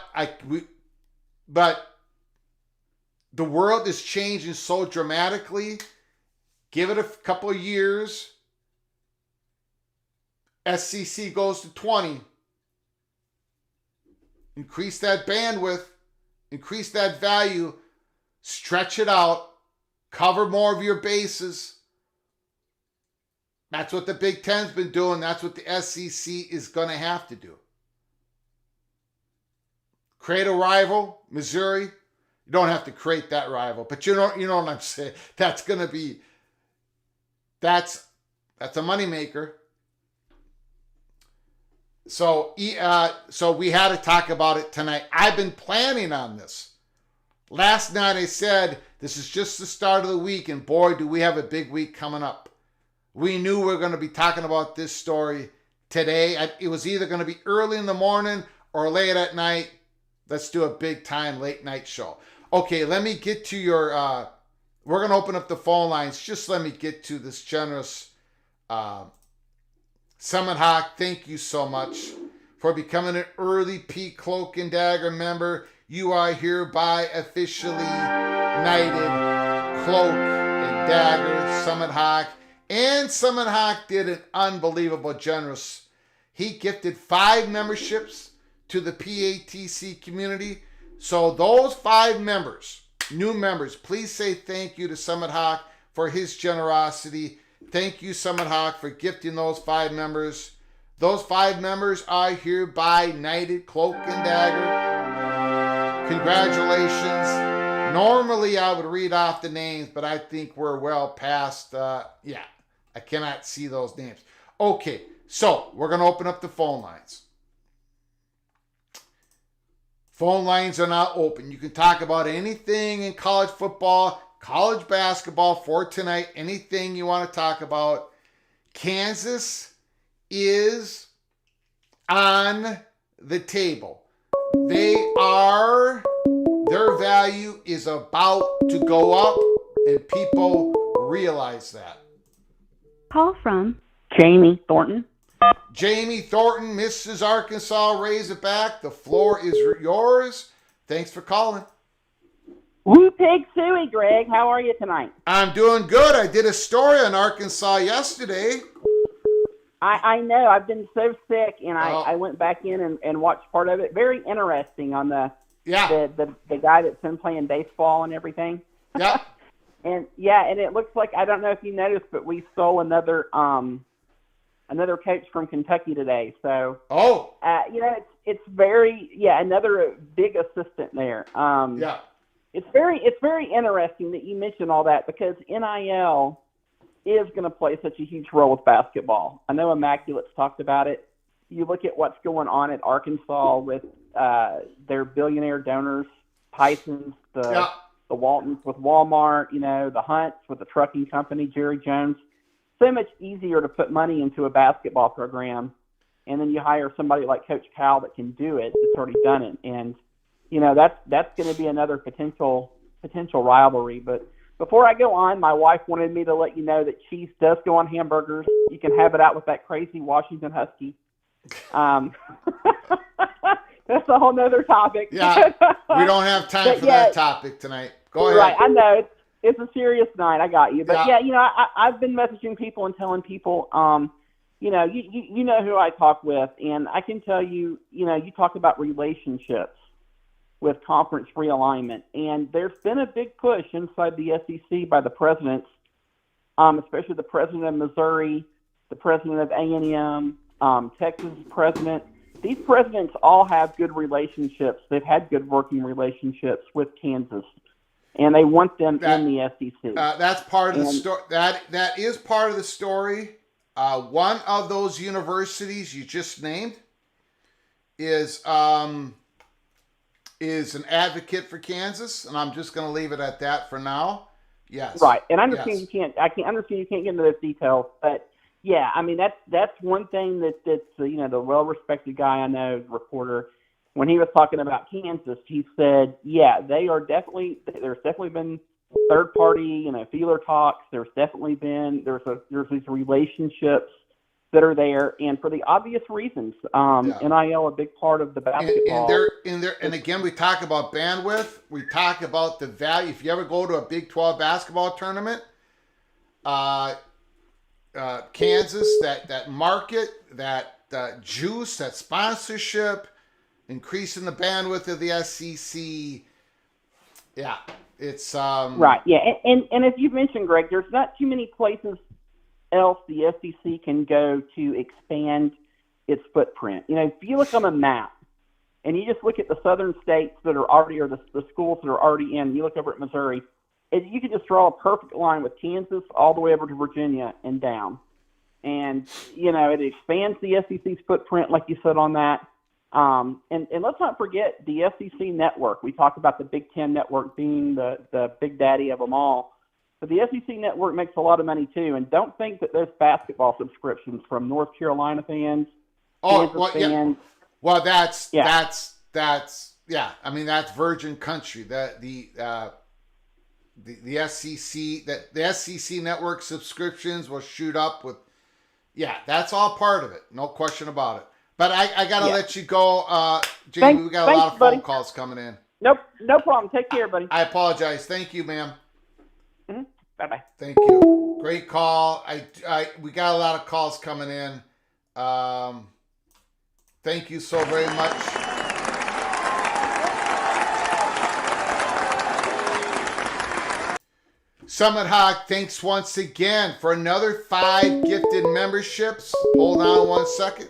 the world is changing so dramatically. Give it a couple of years. SEC goes to 20. Increase that bandwidth. Increase that value. Stretch it out. Cover more of your bases. That's what the Big Ten's been doing. That's what the SEC is going to have to do. Create a rival, Missouri. You don't have to create that rival, but you know what I'm saying. That's going to be that's a moneymaker. So we had to talk about it tonight. I've been planning on this. Last night I said this is just the start of the week, and boy, do we have a big week coming up. We knew we were going to be talking about this story today. It was either going to be early in the morning or late at night. Let's do a big time late night show. Okay, let me get to your, we're going to open up the phone lines. Just let me get to this generous Summit Hawk. Thank you so much for becoming an early Peak Cloak and Dagger member. You are hereby officially knighted Cloak and Dagger Summit Hawk. And Summit Hawk did an unbelievable generous. He gifted 5 memberships to the PATC community. So those 5 members, new members, please say thank you to Summit Hawk for his generosity. Thank you, Summit Hawk, for gifting those 5 members. Those 5 members are hereby knighted Cloak and Dagger. Congratulations. Normally I would read off the names, but I think we're well past, I cannot see those names. Okay, so we're going to open up the phone lines. Phone lines are now open. You can talk about anything in college football, college basketball for tonight, anything you want to talk about. Kansas is on the table. Their value is about to go up, and people realize that. Call from Jamie Thornton. Jamie Thornton, Mrs. Arkansas Razorback. The floor is yours. Thanks for calling. Woo pig suey, Greg. How are you tonight? I'm doing good. I did a story on Arkansas yesterday. I know. I've been so sick, and I went back in and watched part of it. Very interesting on the guy that's been playing baseball and everything. Yeah. And it looks like, I don't know if you noticed, but we stole another coach from Kentucky today. So, it's very, another big assistant there. It's very interesting that you mentioned all that, because NIL is going to play such a huge role with basketball. I know Immaculate's talked about it. You look at what's going on at Arkansas with their billionaire donors, Tyson's, the Waltons with Walmart, the Hunts with the trucking company, Jerry Jones. So much easier to put money into a basketball program, and then you hire somebody like Coach Cal that can do it, that's already done it. And, that's going to be another potential rivalry. But before I go on, my wife wanted me to let you know that cheese does go on hamburgers. You can have it out with that crazy Washington Husky. That's a whole nother topic. Yeah, we don't have time for that topic tonight. Go ahead. Right, I know. It's a serious night. I got you. But, I've been messaging people and telling people, you know who I talk with, and I can tell you, you talk about relationships with conference realignment, and there's been a big push inside the SEC by the presidents, especially the president of Missouri, the president of A&M, Texas president. These presidents all have good relationships. They've had good working relationships with Kansas, and they want them in the SEC. That's part of the story. That is part of the story. One of those universities you just named is an advocate for Kansas, and I'm just going to leave it at that for now. Yes. Right, and I understand I can understand you can't get into those details, but yeah, I mean that's one thing that's the well-respected guy I know, reporter, when he was talking about Kansas, he said, there's definitely been third-party, feeler talks. There's definitely been there's these relationships that are there, and for the obvious reasons, NIL a big part of the basketball. And again, we talk about bandwidth. We talk about the value. If you ever go to a Big 12 basketball tournament, Kansas, that market, that juice, that sponsorship, increasing the bandwidth of the SEC. Yeah, it's right. Yeah, and as you mentioned, Greg, there's not too many places else the SEC can go to expand its footprint. You know, if you look on a map and you just look at the southern states that are already, or the schools that are already in, you look over at Missouri, you can just draw a perfect line with Kansas all the way over to Virginia and down. And, you know, it expands the SEC's footprint, like you said on that. And let's not forget the SEC network. We talk about the Big Ten network being the big daddy of them all. But the SEC network makes a lot of money too. And don't think that there's basketball subscriptions from North Carolina fans, Kansas fans. Yeah. Well, that's I mean, that's Virgin Country. The SEC, the SEC network subscriptions will shoot up with. Yeah, that's all part of it. No question about it. But I got to let you go, Jamie. We got a lot of phone calls coming in. Nope, no problem. Take care, buddy. I apologize. Thank you, ma'am. Mm-hmm. Bye-bye. Thank you. Great call. We got a lot of calls coming in. Thank you so very much. Summit Hawk, thanks once again for another 5 gifted memberships. Hold on one second.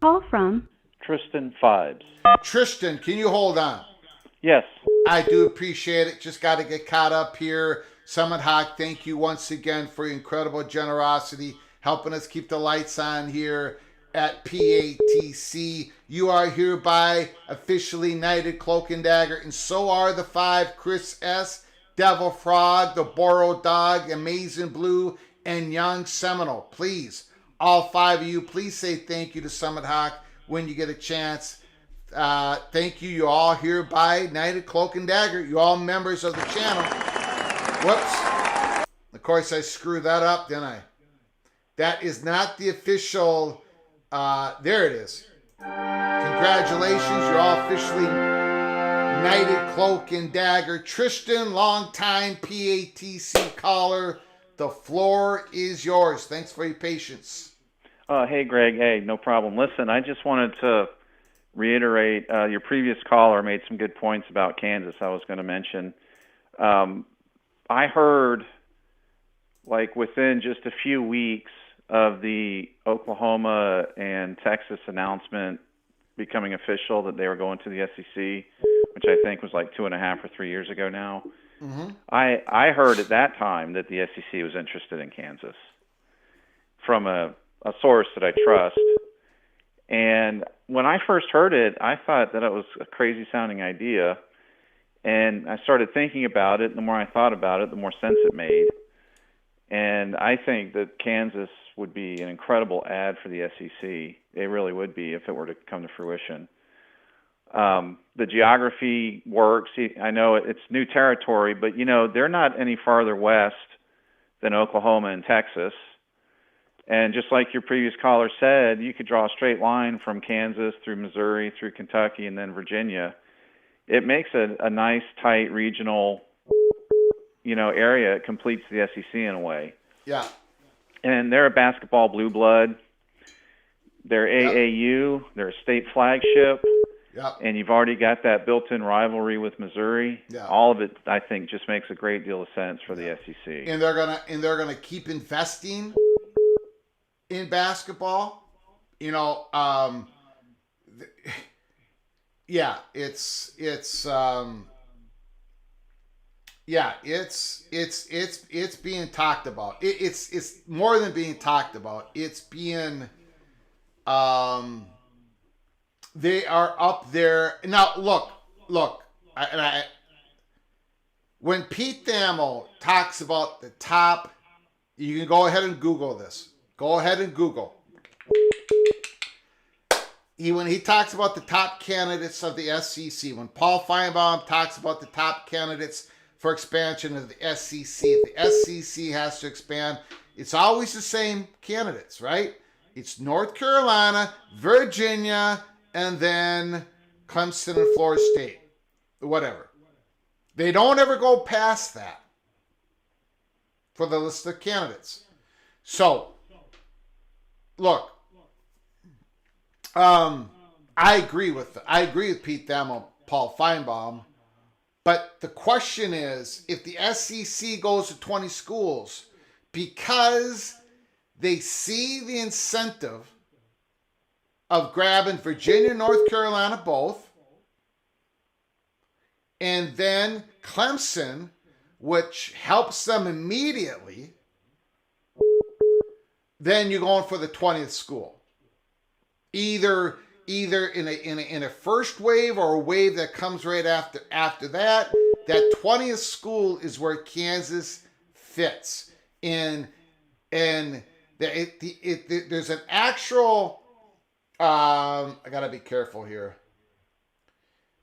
Call from Tristan Fibes. Tristan, can you hold on? Yes. I do appreciate it. Just got to get caught up here. Summit Hawk, thank you once again for your incredible generosity, helping us keep the lights on here at PATC. You are hereby officially knighted Cloak and Dagger, and so are the 5, Chris S., Devil Frog, the Boro Dog, Amazing Blue, and Young Seminole. Please, all 5 of you, please say thank you to Summit Hawk when you get a chance. Thank you. You all hereby knighted Cloak and Dagger. You all members of the channel. Whoops. Of course, I screwed that up, didn't I? That is not the official. There it is. Congratulations. You're all officially knighted Cloak and Dagger. Tristan, longtime PATC caller. The floor is yours. Thanks for your patience. Hey, Greg. Hey, no problem. Listen, I just wanted to reiterate, your previous caller made some good points about Kansas I was going to mention. I heard, like, within just a few weeks of the Oklahoma and Texas announcement becoming official that they were going to the SEC, which I think was like 2.5 or 3 years ago now, I heard at that time that the SEC was interested in Kansas from a source that I trust. And when I first heard it, I thought that it was a crazy sounding idea. And I started thinking about it. And the more I thought about it, the more sense it made. And I think that Kansas would be an incredible ad for the SEC. It really would be if it were to come to fruition. The geography works. I know it's new territory, but, you know, they're not any farther west than Oklahoma and Texas. And just like your previous caller said, you could draw a straight line from Kansas through Missouri, through Kentucky, and then Virginia. It makes a nice, tight regional, you know, area. It completes the SEC in a way. Yeah. And they're a basketball blue blood. They're AAU. They're a state flagship. Yep. And you've already got that built-in rivalry with Missouri. Yeah. All of it, I think, just makes a great deal of sense for the SEC. And they're gonna keep investing in basketball. You know, yeah, it's being talked about. It's more than being talked about. It's being they are up there now. Look. When Pete Thamel talks about the top, you can go ahead and Google this. Go ahead and Google. When he talks about the top candidates of the SEC, when Paul Feinbaum talks about the top candidates for expansion of the SEC, if the SEC has to expand, it's always the same candidates, right? It's North Carolina, Virginia, and then Clemson and Florida State. Whatever. They don't ever go past that for the list of candidates. So, look, I agree with Pete Thamel, Paul Feinbaum. But the question is, if the SEC goes to 20 schools, because they see the incentive of grabbing Virginia and North Carolina both, and then Clemson, which helps them immediately, then you're going for the 20th school. Either in a first wave or a wave that comes right after that. That 20th school is where Kansas fits in, and there's an actual. I gotta be careful here.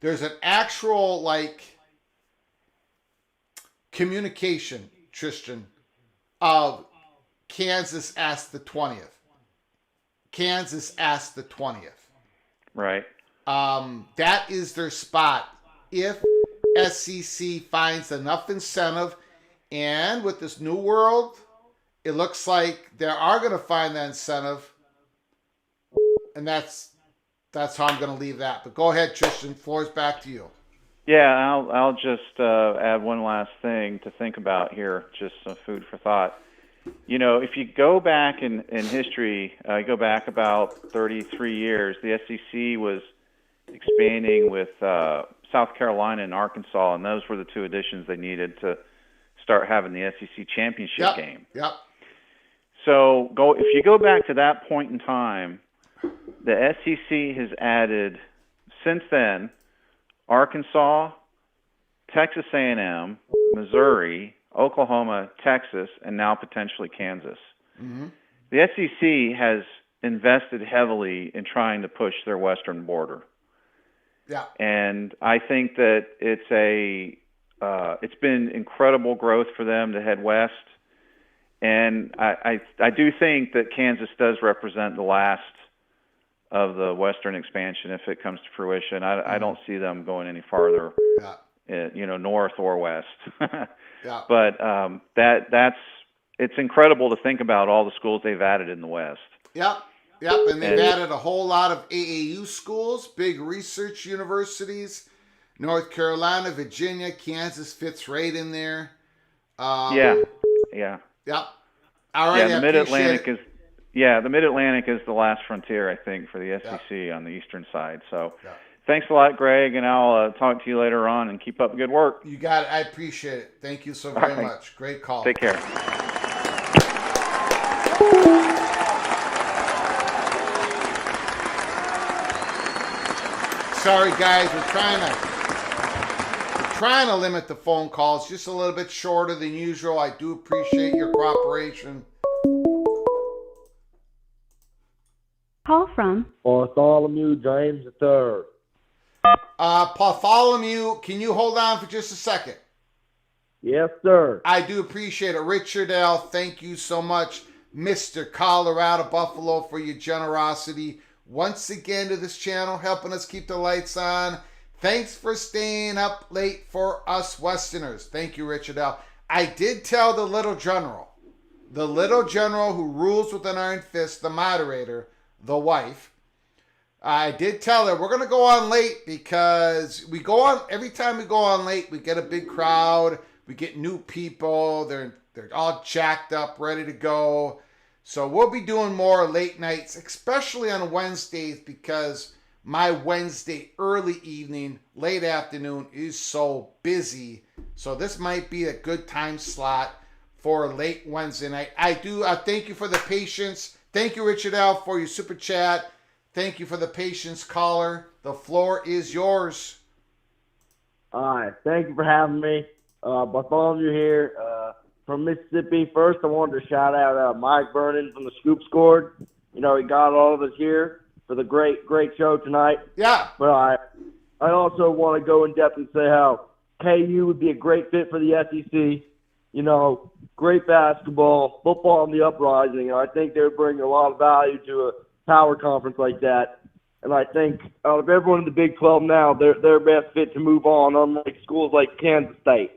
There's an actual communication, Tristan, of Kansas asked the 20th. Kansas asked the 20th. Right. That is their spot. If SEC finds enough incentive, and with this new world, it looks like they are going to find that incentive, and that's how I'm going to leave that. But go ahead, Tristan. Floor's back to you. Yeah, I'll just add one last thing to think about here, just some food for thought. If you go back in history, go back about 33 years, the SEC was expanding with South Carolina and Arkansas, and those were the two additions they needed to start having the SEC championship game. Yep. So if you go back to that point in time, the SEC has added, since then, Arkansas, Texas A&M, Missouri, Oklahoma, Texas, and now potentially Kansas. Mm-hmm. The SEC has invested heavily in trying to push their western border. Yeah. And I think that it's been incredible growth for them to head west. And I do think that Kansas does represent the last of the western expansion if it comes to fruition. I don't see them going any farther, north or west. Yeah. But it's incredible to think about all the schools they've added in the West. Yep. And they've added a whole lot of AAU schools, big research universities. North Carolina, Virginia, Kansas fits right in there. Yeah. Yep. All right. Yeah, the Mid-Atlantic is the last frontier, I think, for the SEC on the eastern side. So. Yeah. Thanks a lot, Greg, and I'll talk to you later on, and keep up the good work. You got it. I appreciate it. Thank you so very much. Great call. Take care. Sorry, guys. We're trying to limit the phone calls just a little bit shorter than usual. I do appreciate your cooperation. Call from Bartholomew James III. Bartholomew, can you hold on for just a second? Yes, sir. I do appreciate it. Richard L., thank you so much. Mr. Colorado Buffalo, for your generosity once again to this channel, helping us keep the lights on. Thanks for staying up late for us Westerners. Thank you, Richard L. I did tell the little general who rules with an iron fist, the moderator, the wife, I did tell her we're going to go on late because we go on, every time we go on late, we get a big crowd. We get new people. They're all jacked up, ready to go. So we'll be doing more late nights, especially on Wednesdays, because my Wednesday early evening, late afternoon is so busy. So this might be a good time slot for late Wednesday night. I thank you for the patience. Thank you, Richard L., for your super chat. Thank you for the patience, caller. The floor is yours. All right. Thank you for having me. Bartholomew here from Mississippi. First, I wanted to shout out Mike Vernon from the Scoop Scored. He got all of us here for the great show tonight. Yeah. But I also want to go in depth and say how KU would be a great fit for the SEC. Great basketball, football on the uprising. I think they would bring a lot of value to a power conference like that. And I think out of everyone in the Big 12 now, they're best fit to move on, unlike schools like Kansas State.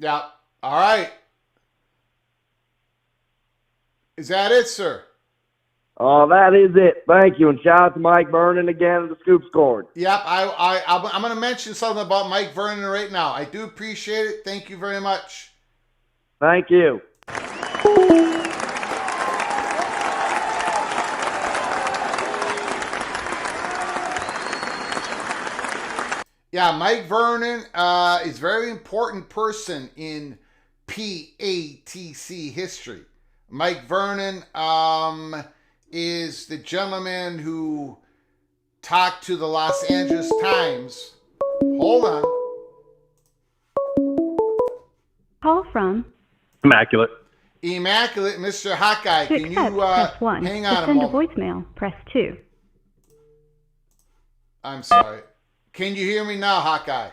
Yeah. All right. Is that it, sir? Oh, that is it. Thank you. And shout out to Mike Vernon again at the Scoop Scored. Yep, I'm going to mention something about Mike Vernon right now. I do appreciate it. Thank you very much. Thank you. Yeah, Mike Vernon is a very important person in PATC history. Mike Vernon is the gentleman who talked to the Los Angeles Times. Hold on. Call from Immaculate. Immaculate, Mr. Hawkeye. To Can accept, you press 1. hang To on a send a moment? voicemail, press 2. I'm sorry. Can you hear me now, Hawkeye?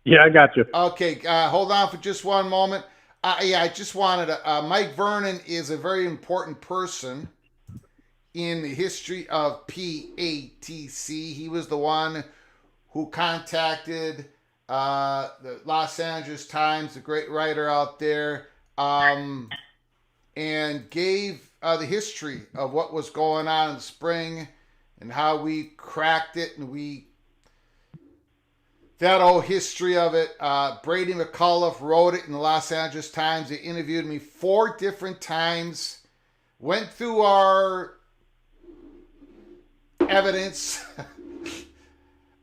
Yeah, I got you. Okay, hold on for just one moment. I just wanted to. Mike Vernon is a very important person in the history of PATC. He was the one who contacted the Los Angeles Times, a great writer out there, and gave the history of what was going on in the spring and how we cracked it, and that whole history of it. Brady McCullough wrote it in the Los Angeles Times. They interviewed me 4 different times, went through our evidence.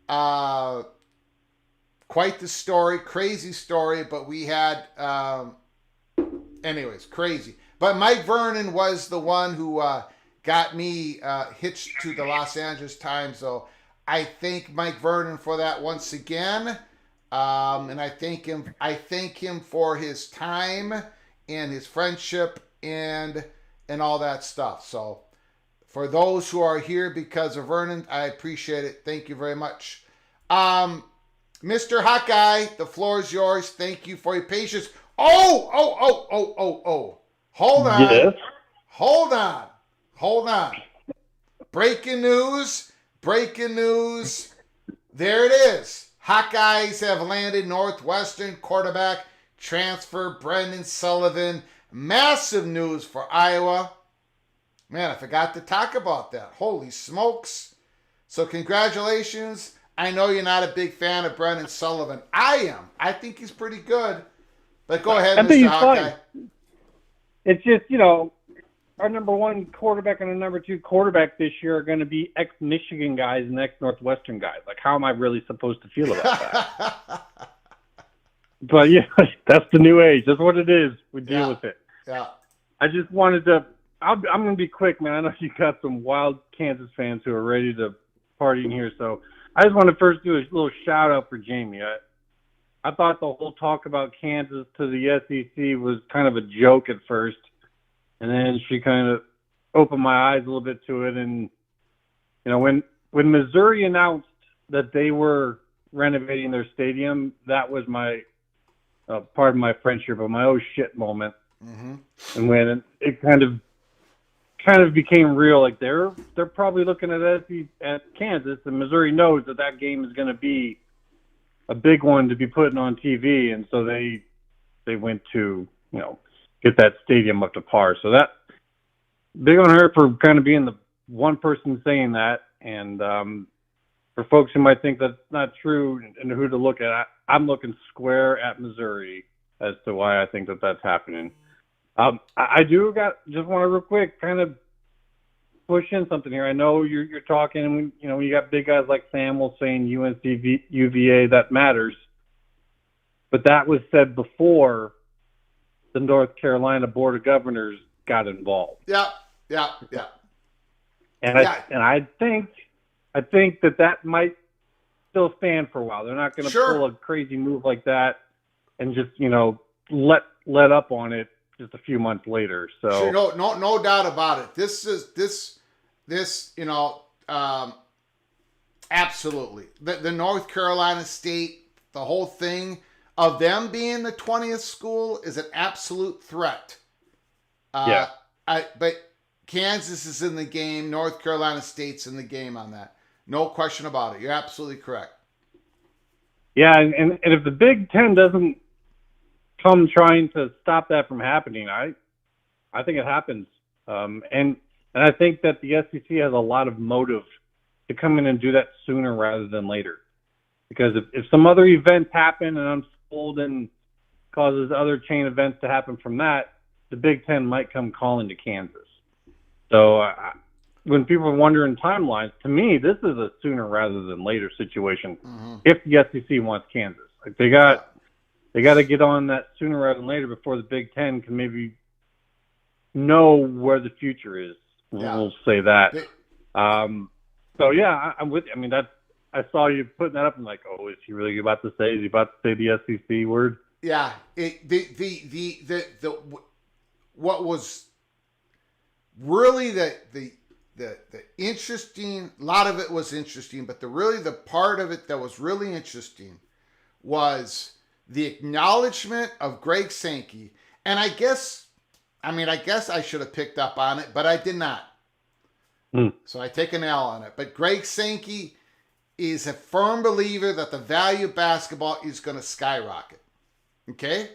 Quite the story, crazy story, but we had, anyways, crazy. But Mike Vernon was the one who got me hitched to the Los Angeles Times, so I thank Mike Vernon for that once again, and I thank him for his time and his friendship and all that stuff. So for those who are here because of Vernon, I appreciate it. Thank you very much. Mr. Hawkeye, the floor is yours. Thank you for your patience. Oh. Hold on. Yes. Hold on. Breaking news. There it is. Hawkeyes have landed Northwestern quarterback transfer Brendan Sullivan. Massive news for Iowa. Man, I forgot to talk about that. Holy smokes. So congratulations. I know you're not a big fan of Brendan Sullivan. I am. I think he's pretty good. But go ahead, Mr. Hawkeye. Fine. It's just, our number 1 quarterback and our number 2 quarterback this year are going to be ex-Michigan guys and ex-Northwestern guys. Like, how am I really supposed to feel about that? But, yeah, that's the new age. That's what it is. We deal with it. Yeah. I just wanted to – I'm going to be quick, man. I know you got some wild Kansas fans who are ready to party in here. So I just want to first do a little shout-out for Jamie. I thought the whole talk about Kansas to the SEC was kind of a joke at first. And then she kind of opened my eyes a little bit to it. And, when Missouri announced that they were renovating their stadium, that was my, pardon my French here, but my oh shit moment. Mm-hmm. And when it kind of became real, like they're probably looking at Kansas, and Missouri knows that game is going to be a big one to be putting on TV. And so they went to, get that stadium up to par. So that big on her for kind of being the one person saying that. And for folks who might think that's not true and who to look at, I'm looking square at Missouri as to why I think that's happening. I just want to real quick kind of push in something here. I know you're talking, and you got big guys like Samuel saying UNC UVA, that matters. But that was said before the North Carolina Board of Governors got involved. Yeah. And I think that might still stand for a while. They're not going to pull a crazy move like that and just let up on it just a few months later. So sure, no doubt about it. This absolutely the North Carolina State, the whole thing of them being the 20th school is an absolute threat. But Kansas is in the game. North Carolina State's in the game on that. No question about it. You're absolutely correct. Yeah, and if the Big Ten doesn't come trying to stop that from happening, I think it happens. And And I think that the SEC has a lot of motive to come in and do that sooner rather than later. Because if some other events happen and unfold and causes other chain events to happen from that, the Big Ten might come calling to Kansas. So when people are wondering timelines, to me, this is a sooner rather than later situation. If the SEC wants Kansas, like they got to get on that sooner rather than later before the Big Ten can maybe know where the future is. We'll say that. So yeah, I'm with you. I mean, I saw you putting that up and like, oh, is he really about to say? Is he about to say the SEC word? Yeah. What was really the interesting, a lot of it was interesting, but the part of it that was really interesting was the acknowledgement of Greg Sankey. And I guess I should have picked up on it, but I did not. So I take an L on it. But Greg Sankey is a firm believer that the value of basketball is going to skyrocket. Okay?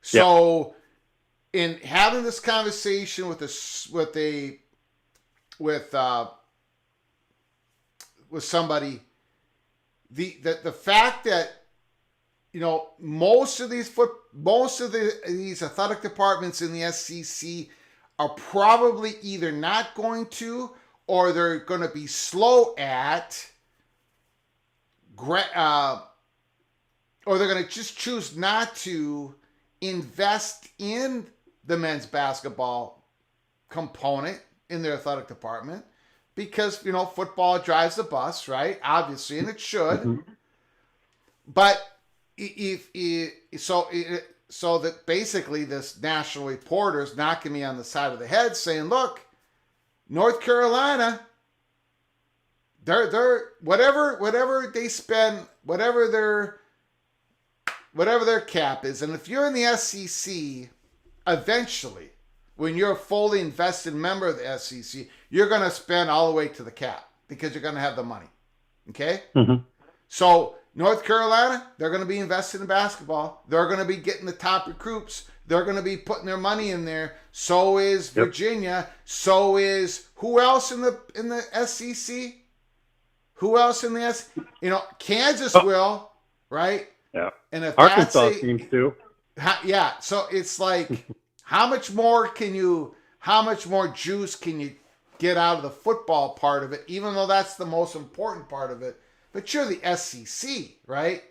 So in having this conversation with somebody, the fact that most of these athletic departments in the SEC are probably either not going to, or they're going to be slow at, or they're going to just choose not to invest in the men's basketball component in their athletic department because, football drives the bus, right? Obviously, and it should. But so that basically this national reporter is knocking me on the side of the head saying, look, North Carolina, they're whatever they spend, whatever their cap is, and if you're in the SEC, eventually, when you're a fully invested member of the SEC, you're going to spend all the way to the cap because you're going to have the money. Okay? So North Carolina, they're going to be invested in basketball. They're going to be getting the top recruits. They're going to be putting their money in there. So is Virginia. So is who else in the SEC? Who else in the SEC? Kansas will, right? Yeah. And if Arkansas seems to. Yeah. So it's like, how much more juice can you get out of the football part of it? Even though that's the most important part of it. But you're the SEC, right?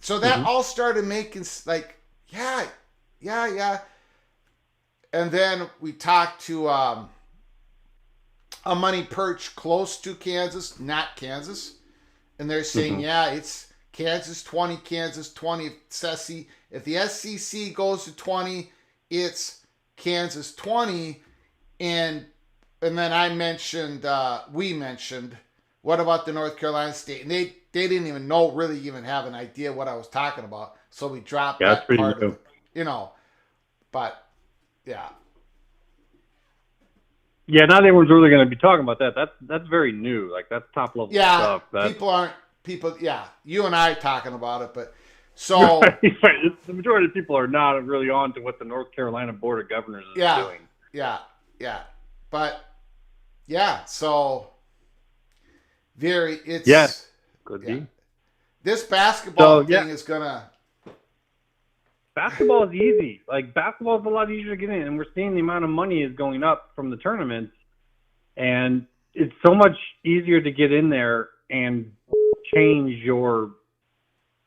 So that all started making like, yeah. And then we talked to a money perch close to Kansas, not Kansas. And they're saying, it's Kansas 20, Kansas 20. If the SEC goes to 20, it's Kansas 20. And then we mentioned, what about the North Carolina State? And they didn't even really even have an idea what I was talking about. So we dropped that part of it, But, yeah. Yeah, not everyone's really going to be talking about that. That's very new. Like, that's top level stuff. You and I are talking about it, but so. The majority of people are not really on to what the North Carolina Board of Governors is doing. Yeah. But, so. Could be. This basketball thing is gonna. Basketball is easy. Like, basketball is a lot easier to get in, and we're seeing the amount of money is going up from the tournaments, and it's so much easier to get in there and change your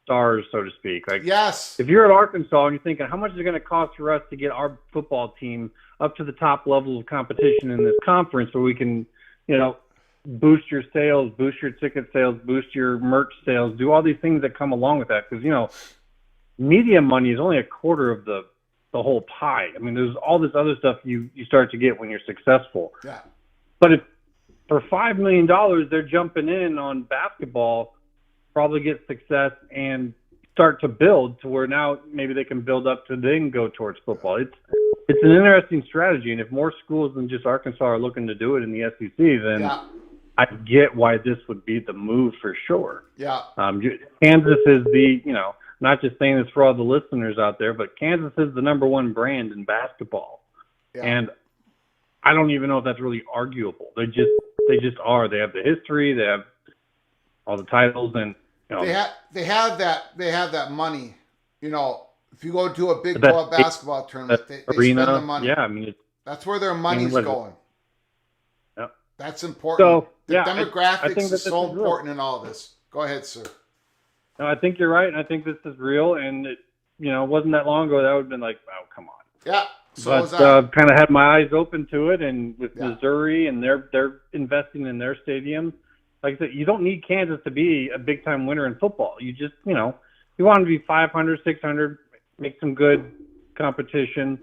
stars, so to speak. Like, if you're at Arkansas and you're thinking, how much is it going to cost for us to get our football team up to the top level of competition in this conference, where we can, boost your sales, boost your ticket sales, boost your merch sales, do all these things that come along with that. Because, media money is only a quarter of the whole pie. I mean, there's all this other stuff you start to get when you're successful. Yeah. But if for $5 million, they're jumping in on basketball, probably get success and start to build to where now maybe they can build up to then go towards football. It's an interesting strategy. And if more schools than just Arkansas are looking to do it in the SEC, then I get why this would be the move for sure. Yeah. Kansas is not just saying this for all the listeners out there, but Kansas is the number one brand in basketball. Yeah. And I don't even know if that's really arguable. They just are. They have the history. They have all the titles, and they have that money. You know, if you go to a Big 12 basketball tournament, they spend the money. Yeah, I mean, that's where their money's going. Yep. That's important. So, the demographics I think is so important in all this. Go ahead, sir. No, I think you're right, and I think this is real. And it wasn't that long ago that would have been like, oh, come on. Yeah. So but kind of had my eyes open to it, and with Missouri, and they're investing in their stadiums. Like I said, you don't need Kansas to be a big time winner in football. You just, you want them to be 500, 600, make some good competition.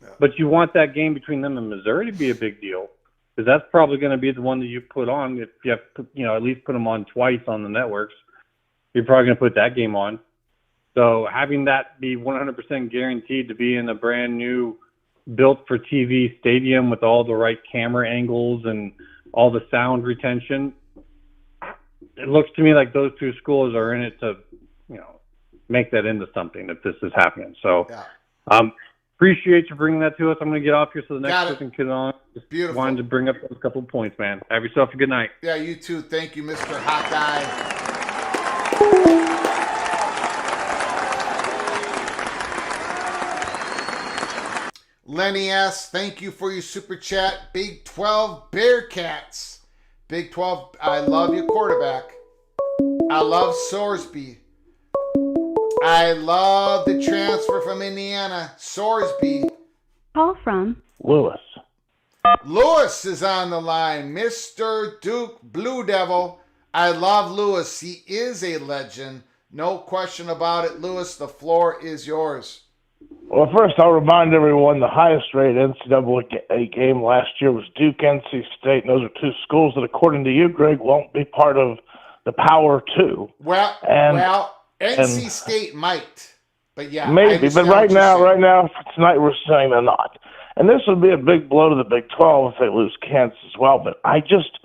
Yeah. But you want that game between them and Missouri to be a big deal, because that's probably going to be the one that you put on if you have to, at least put them on twice on the networks. You're probably going to put that game on. So having that be 100% guaranteed to be in a brand new, built for TV stadium with all the right camera angles and all the sound retention, it looks to me like those two schools are in it to, make that into something if this is happening. So, appreciate you bringing that to us. I'm going to get off here so the next person can get on. Just beautiful. Wanted to bring up those couple of points, man. Have yourself a good night. Yeah, you too. Thank you, Mr. Hot Guy. Lenny S., thank you for your super chat. Big 12 Bearcats. Big 12, I love your quarterback. I love Sorsby. I love the transfer from Indiana. Sorsby. Call from Lewis. Lewis is on the line. Mr. Duke Blue Devil. I love Lewis. He is a legend. No question about it. Lewis, the floor is yours. Well, first, I'll remind everyone the highest-rated NCAA game last year was Duke-NC State, and those are two schools that, according to you, Greg, won't be part of the Power Two. Well, NC State might, but yeah, maybe. But right now, tonight we're saying they're not, and this would be a big blow to the Big 12 if they lose Kansas as well. But I just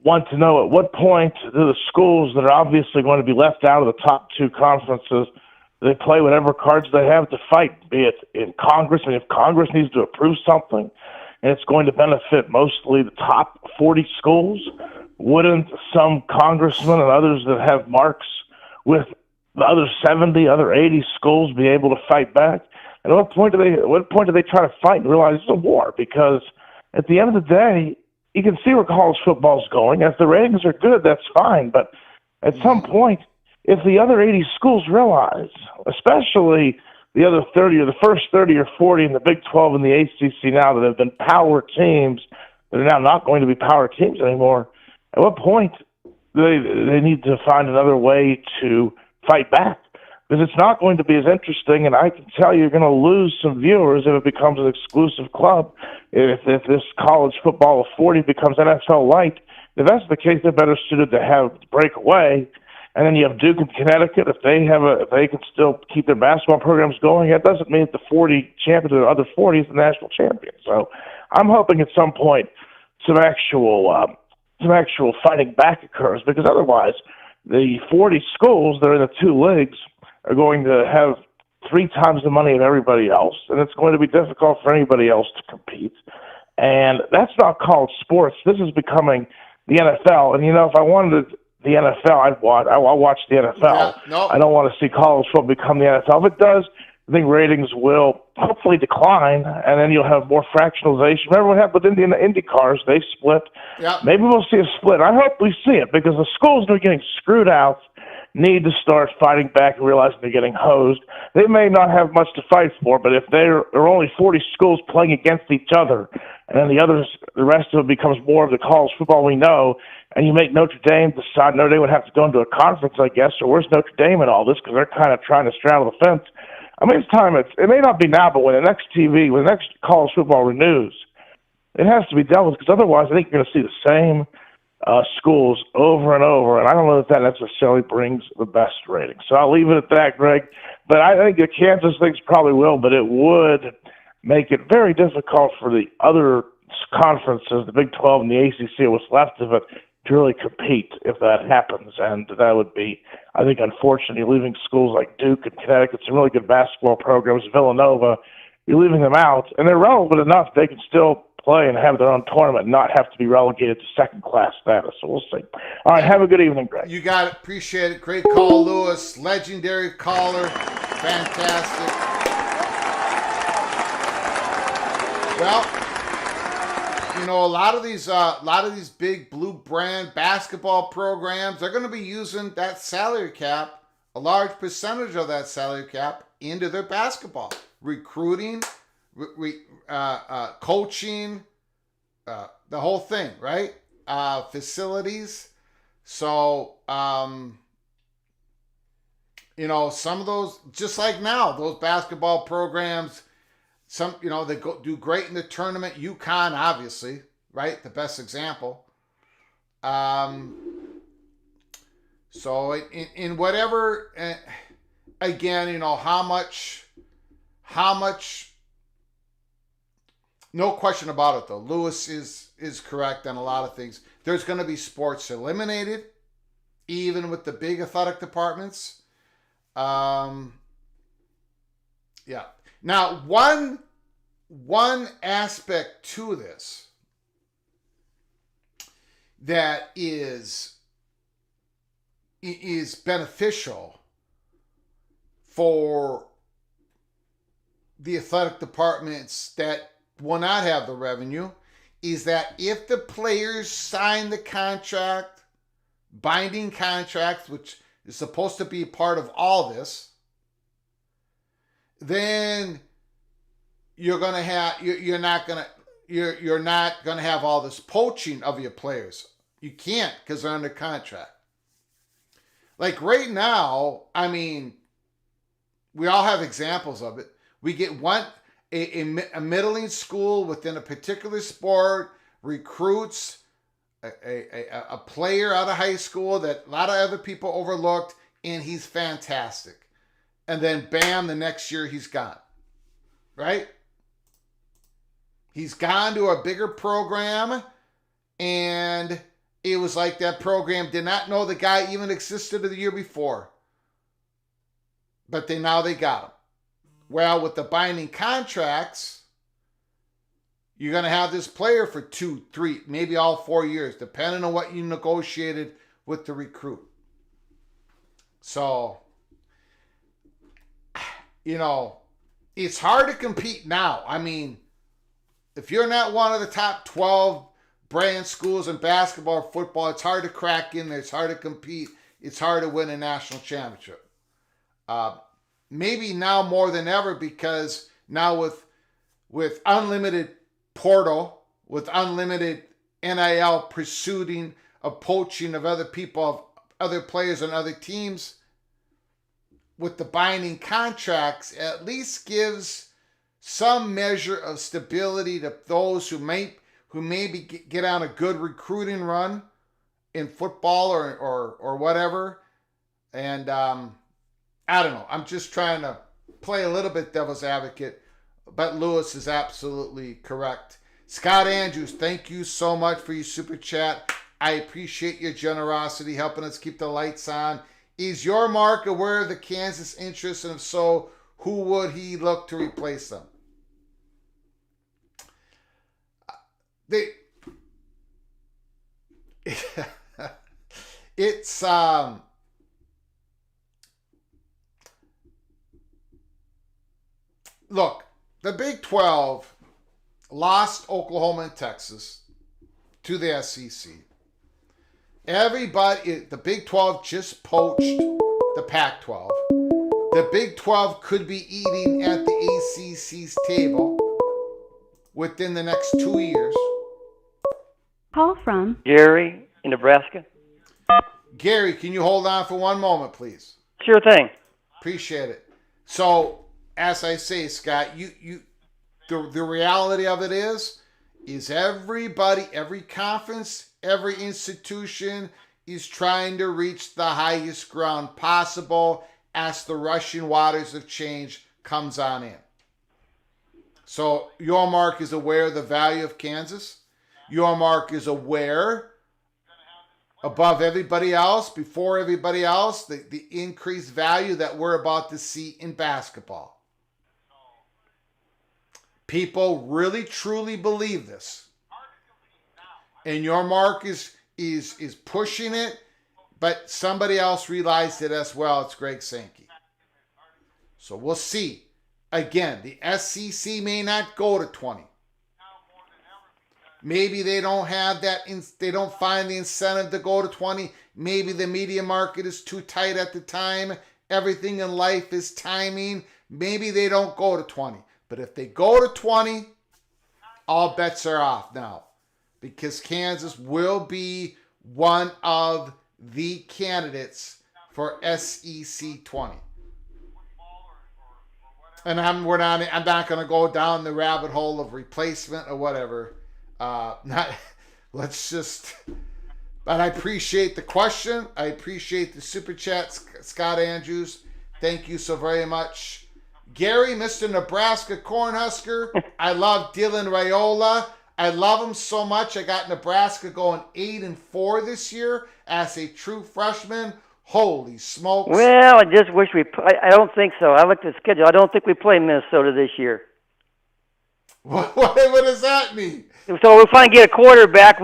want to know at what point do the schools that are obviously going to be left out of the top two conferences, they play whatever cards they have to fight, be it in Congress. And if Congress needs to approve something and it's going to benefit mostly the top 40 schools, wouldn't some congressmen and others that have marks with the other 70, other 80 schools be able to fight back? And at what point do they try to fight and realize it's a war? Because at the end of the day, you can see where college football is going. If the ratings are good, that's fine. But at some point, if the other 80 schools realize, especially the other 30 or the first 30 or 40 in the Big 12 and the ACC now that have been power teams that are now not going to be power teams anymore, at what point do they need to find another way to fight back? Because it's not going to be as interesting, and I can tell you're going to lose some viewers if it becomes an exclusive club. If this college football of 40 becomes NFL light, if that's the case, they're better suited to have break away. And then you have Duke and Connecticut. If they can still keep their basketball programs going, that doesn't mean that the 40 champions or the other 40 is the national champion. So I'm hoping at some point some actual fighting back occurs, because otherwise the 40 schools that are in the two leagues are going to have 3 times the money of everybody else, and it's going to be difficult for anybody else to compete. And that's not college sports. This is becoming the NFL. And, if I wanted the NFL, I'll watch the NFL. Yeah, no. I don't want to see college football become the NFL. If it does, I think ratings will hopefully decline, and then you'll have more fractionalization. Remember what happened with the Indy cars? They split. Yeah. Maybe we'll see a split. I hope we see it, because the schools that are getting screwed out need to start fighting back and realizing they're getting hosed. They may not have much to fight for, but if there are only 40 schools playing against each other, and then the rest of it becomes more of the college football we know, and you make Notre Dame decide Notre Dame would have to go into a conference, I guess, or where's Notre Dame in all this, because they're kind of trying to straddle the fence. I mean, it's time. It may not be now, but when the next college football renews, it has to be dealt with, because otherwise I think you're going to see the same schools over and over, and I don't know if that necessarily brings the best ratings. So I'll leave it at that, Greg. But I think the Kansas things probably will, but it would make it very difficult for the other conferences, the Big 12 and the ACC, what's left of it, to really compete if that happens. And that would be, I think, unfortunate. You're leaving schools like Duke and Connecticut, some really good basketball programs, Villanova, you're leaving them out, and they're relevant enough. They can still play and have their own tournament and not have to be relegated to second-class status. So we'll see. All right, have a good evening, Greg. You got it. Appreciate it. Great call, Lewis. Legendary caller. Fantastic. Well, you know, a lot of these big blue brand basketball programs, they're going to be using that salary cap, a large percentage of that salary cap, into their basketball recruiting, coaching, the whole thing, right? Facilities. So, you know, some of those, just like now, those basketball programs, some, you know, they do great in the tournament. UConn, obviously, right? The best example. So in whatever, again, you know, how much, no question about it though. Lewis is correct on a lot of things. There's going to be sports eliminated, even with the big athletic departments. Yeah. Now, one aspect to this that is beneficial for the athletic departments that will not have the revenue is that if the players sign the contract, binding contracts, which is supposed to be part of all this, then you're not gonna have all this poaching of your players. You can't, because they're under contract. Like right now, I mean, we all have examples of it. We get a middling school within a particular sport recruits a player out of high school that a lot of other people overlooked, and he's fantastic. And then bam, the next year he's gone. Right? He's gone to a bigger program, and it was like that program did not know the guy even existed the year before. But now they got him. Well, with the binding contracts, you're going to have this player for 2, 3, maybe all 4 years, depending on what you negotiated with the recruit. So, you know, it's hard to compete now. I mean, if you're not one of the top 12 brand schools in basketball or football, it's hard to crack in there. It's hard to compete. It's hard to win a national championship. Maybe now more than ever, because now with unlimited portal, with unlimited NIL pursuing of poaching of other people, of other players and other teams, with the binding contracts, at least gives some measure of stability to those who maybe get on a good recruiting run in football or whatever. And I don't know. I'm just trying to play a little bit devil's advocate, but Lewis is absolutely correct. Scott Andrews, thank you so much for your super chat. I appreciate your generosity, helping us keep the lights on. Is your Mark aware of the Kansas interest? And if so, who would he look to replace them? It's look, the Big 12 lost Oklahoma and Texas to the SEC. Everybody, the Big 12 just poached the Pac-12. The Big 12 could be eating at the ACC's table within the next 2 years. Call from Gary in Nebraska. Gary, can you hold on for one moment, please? Sure thing. Appreciate it. So, as I say, Scott, the reality of it is everybody, every conference, every institution is trying to reach the highest ground possible as the rushing waters of change comes on in. So your Mark is aware of the value of Kansas. Your Mark is aware above everybody else, before everybody else, the increased value that we're about to see in basketball. People really truly believe this. And your mark is pushing it, but somebody else realized it as well. It's Greg Sankey. So we'll see. Again, the SEC may not go to 20. Maybe they don't have that. They don't find the incentive to go to 20. Maybe the media market is too tight at the time. Everything in life is timing. Maybe they don't go to 20. But if they go to 20, all bets are off now, because Kansas will be one of the candidates for SEC 20. And I'm not going to go down the rabbit hole of replacement or whatever. But I appreciate the question. I appreciate the super chat, Scott Andrews. Thank you so very much. Gary, Mr. Nebraska Cornhusker. I love Dylan Raiola. I love him so much. I got Nebraska going 8-4 this year as a true freshman. Holy smokes. Well, I just wish I don't think so. I looked at the schedule. I don't think we play Minnesota this year. What does that mean? So we finally get a quarterback.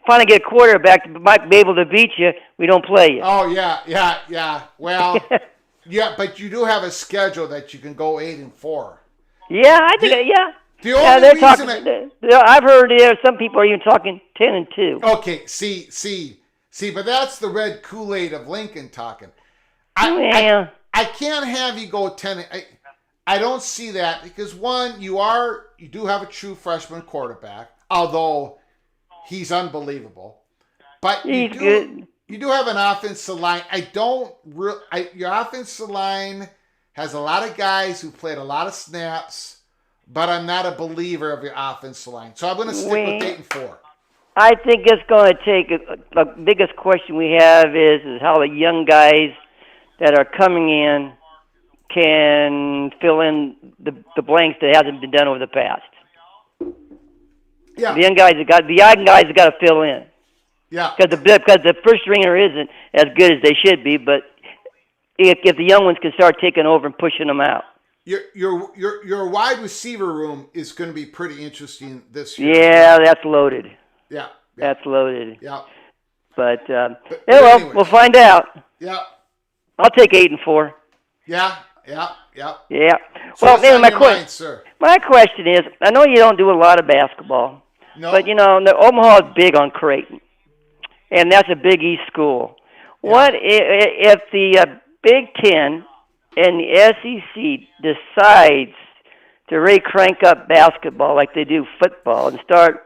Finally get a quarterback that might be able to beat you. We don't play you. Oh, yeah. Well, yeah, but you do have a schedule that you can go 8-4. Yeah, I think, yeah. The only reason I've heard some people are even talking 10-2. Okay, see, but that's the red Kool-Aid of Lincoln talking. Yeah. I can't have you go 10. I don't see that, because one, you do have a true freshman quarterback, although he's unbelievable. But he's good. You do have an offensive line. Your offensive line has a lot of guys who played a lot of snaps, but I'm not a believer of your offensive line. So I'm going to stick with 8-4. I think it's going to take the biggest question we have is how the young guys that are coming in can fill in the blanks that hasn't been done over the past. Yeah. The young guys have got to fill in. Yeah. Because the first stringer isn't as good as they should be, but if the young ones can start taking over and pushing them out. Your wide receiver room is going to be pretty interesting this year. Yeah, that's loaded. Yeah. That's loaded. Yeah. But we'll find out. Yeah. I'll take 8-4. Yeah. So well, anyway, my question is, I know you don't do a lot of basketball, but the Omaha is big on Creighton, and that's a Big East school. Yeah. What if the Big Ten and the SEC decides to really crank up basketball like they do football and start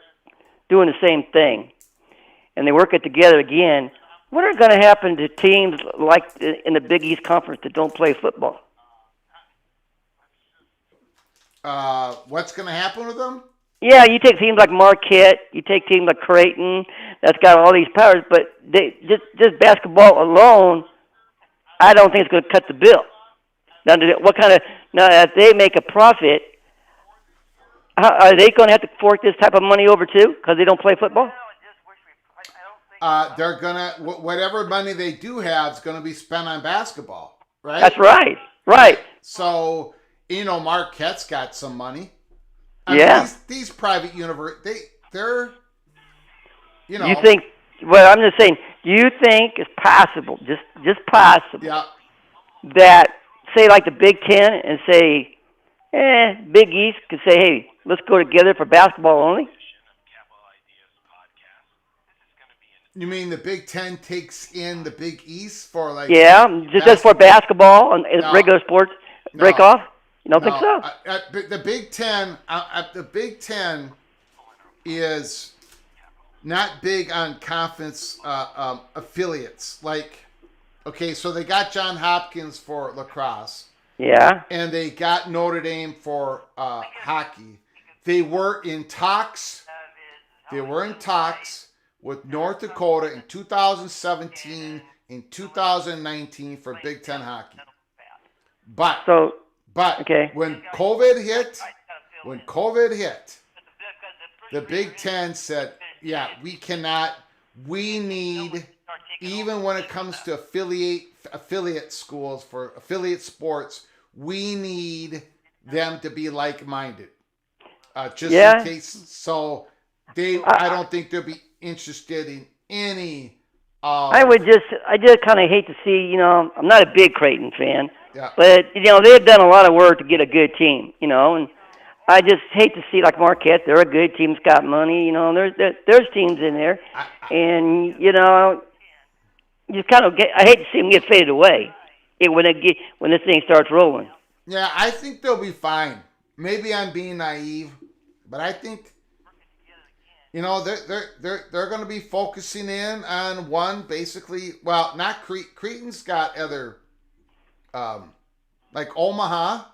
doing the same thing, and they work it together again? What are going to happen to teams like in the Big East Conference that don't play football? What's going to happen with them? Yeah, you take teams like Marquette, you take teams like Creighton, that's got all these powers, but just basketball alone, I don't think it's going to cut the bill. Now, if they make a profit, are they going to have to fork this type of money over too because they don't play football? They're gonna whatever money they do have is gonna be spent on basketball, right? That's right. So Marquette's got some money. These private universities, they're You think? Well, I'm just saying. You think it's possible, just possible, that say like the Big Ten and say, Big East could say, hey, let's go together for basketball only. You mean the Big Ten takes in the Big East for like? Yeah, just for basketball and regular sports break off. You don't think so? The Big Ten is not big on conference affiliates. Like, okay, so they got Johns Hopkins for lacrosse. Yeah. And they got Notre Dame for hockey. They were in talks. With North Dakota in 2017 and 2019 for Big Ten hockey. But when COVID hit, the Big Ten said, we cannot, we need, even when it comes to affiliate schools for affiliate sports, we need them to be like-minded. just in case. So I don't think they'll be interested in any. I just kind of hate to see, I'm not a big Creighton fan, yeah. but, they've done a lot of work to get a good team, and I just hate to see, like Marquette, they're a good team, it's got money, there's teams in there, and, you kind of I hate to see them get faded away when this thing starts rolling. Yeah, I think they'll be fine. Maybe I'm being naive, but I think they're going to be focusing in on one basically. Well, not Creighton's got other, like Omaha.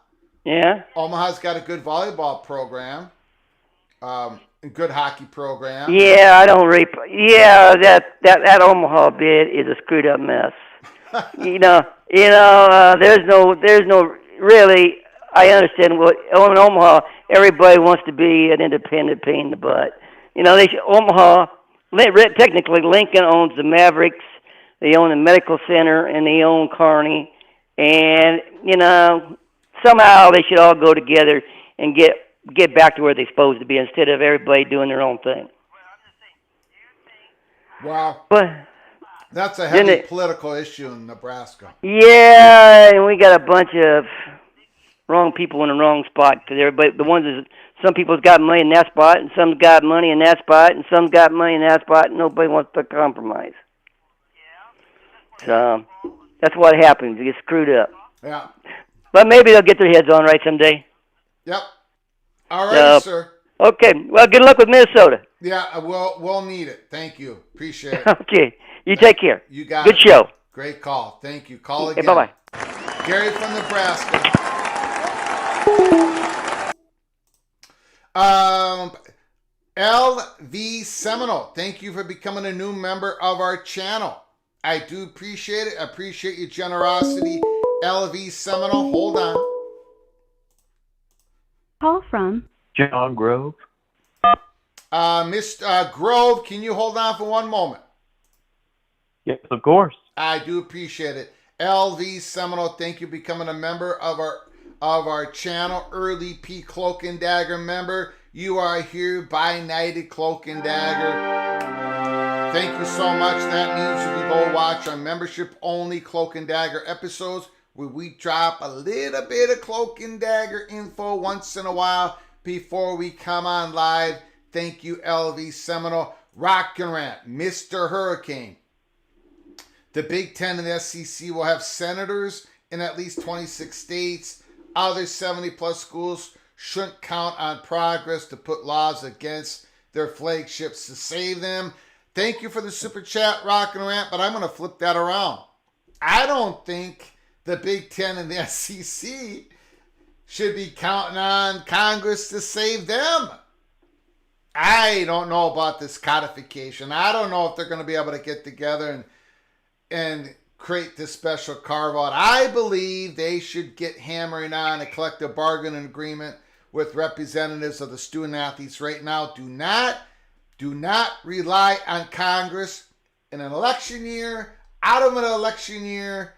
Yeah. Omaha's got a good volleyball program, a good hockey program. Yeah, I don't really. Yeah, that Omaha bid is a screwed up mess. There's no really. I understand what in Omaha. Everybody wants to be an independent pain in the butt. Omaha, technically Lincoln owns the Mavericks, they own the Medical Center, and they own Kearney. And, somehow they should all go together and get back to where they're supposed to be instead of everybody doing their own thing. Wow. But that's a heavy political issue in Nebraska. Yeah, and we got a bunch of wrong people in the wrong spot because everybody, some people's got money in that spot, and some's got money in that spot, and some's got money in that spot, and nobody wants to compromise. So that's what happens. You get screwed up. Yeah. But maybe they'll get their heads on right someday. Yep. All right, sir. Okay. Well, good luck with Minnesota. Yeah, we'll need it. Thank you. Appreciate it. Okay. You take care. You got Good show. Great call. Thank you. Call again. Bye-bye. Gary from Nebraska. LV Seminole, thank you for becoming a new member of our channel. I do appreciate it. I appreciate your generosity. LV Seminole, hold on. Call from John Grove. Mr. Grove, can you hold on for one moment? Yes, of course. I do appreciate it. LV Seminole, thank you for becoming a member of our channel. Early P Cloak and Dagger member. You are hereby knighted, Cloak and Dagger. Thank you so much. That means you can go watch our membership-only Cloak and Dagger episodes where we drop a little bit of Cloak and Dagger info once in a while before we come on live. Thank you, LV Seminole. Rock and Rant, Mr. Hurricane. The Big Ten and the SEC will have senators in at least 26 states. Other 70-plus schools shouldn't count on progress to put laws against their flagships to save them. Thank you for the super chat, Rock and Rant, but I'm going to flip that around. I don't think the Big Ten and the SEC should be counting on Congress to save them. I don't know about this codification. I don't know if they're going to be able to get together and create this special carve-out. I believe they should get hammering on a collective bargaining agreement with representatives of the student athletes right now. Do not rely on Congress in an election year, out of an election year.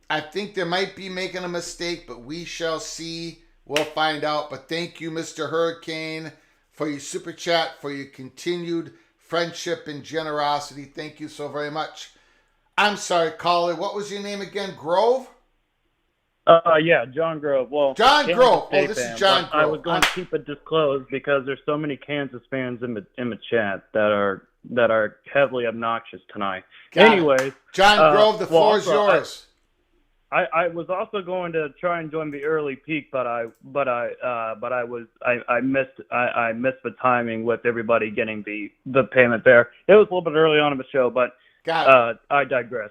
I think they might be making a mistake, but we shall see. We'll find out. But thank you, Mr. Hurricane, for your super chat, for your continued friendship and generosity. Thank you so very much. I'm sorry, caller. What was your name again? Grove? Yeah, John Grove. Well, John Kansas Grove. State This fan, is John Grove. I was going to keep it disclosed because there's so many Kansas fans in the chat that are heavily obnoxious tonight. Anyways, John Grove, the floor is yours. I was also going to try and join the early peak, but I missed the timing with everybody getting the payment there. It was a little bit early on in the show, but I digress.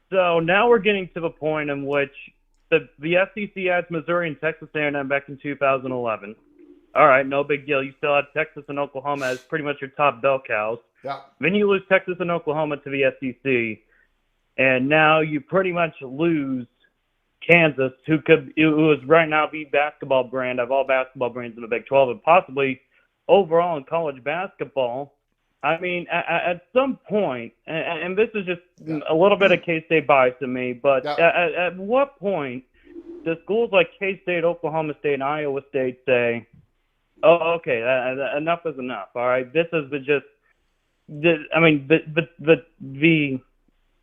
So now we're getting to the point in which the SEC adds Missouri and Texas A&M back in 2011. All right, no big deal. You still have Texas and Oklahoma as pretty much your top bell cows. Yeah. Then you lose Texas and Oklahoma to the SEC, and now you pretty much lose Kansas, who is right now the basketball brand of all basketball brands in the Big 12, and possibly overall in college basketball. I mean, at some point, and this is just a little bit of K-State bias to me, but at what point the schools like K-State, Oklahoma State, and Iowa State say, "Oh, okay, enough is enough. All right, this is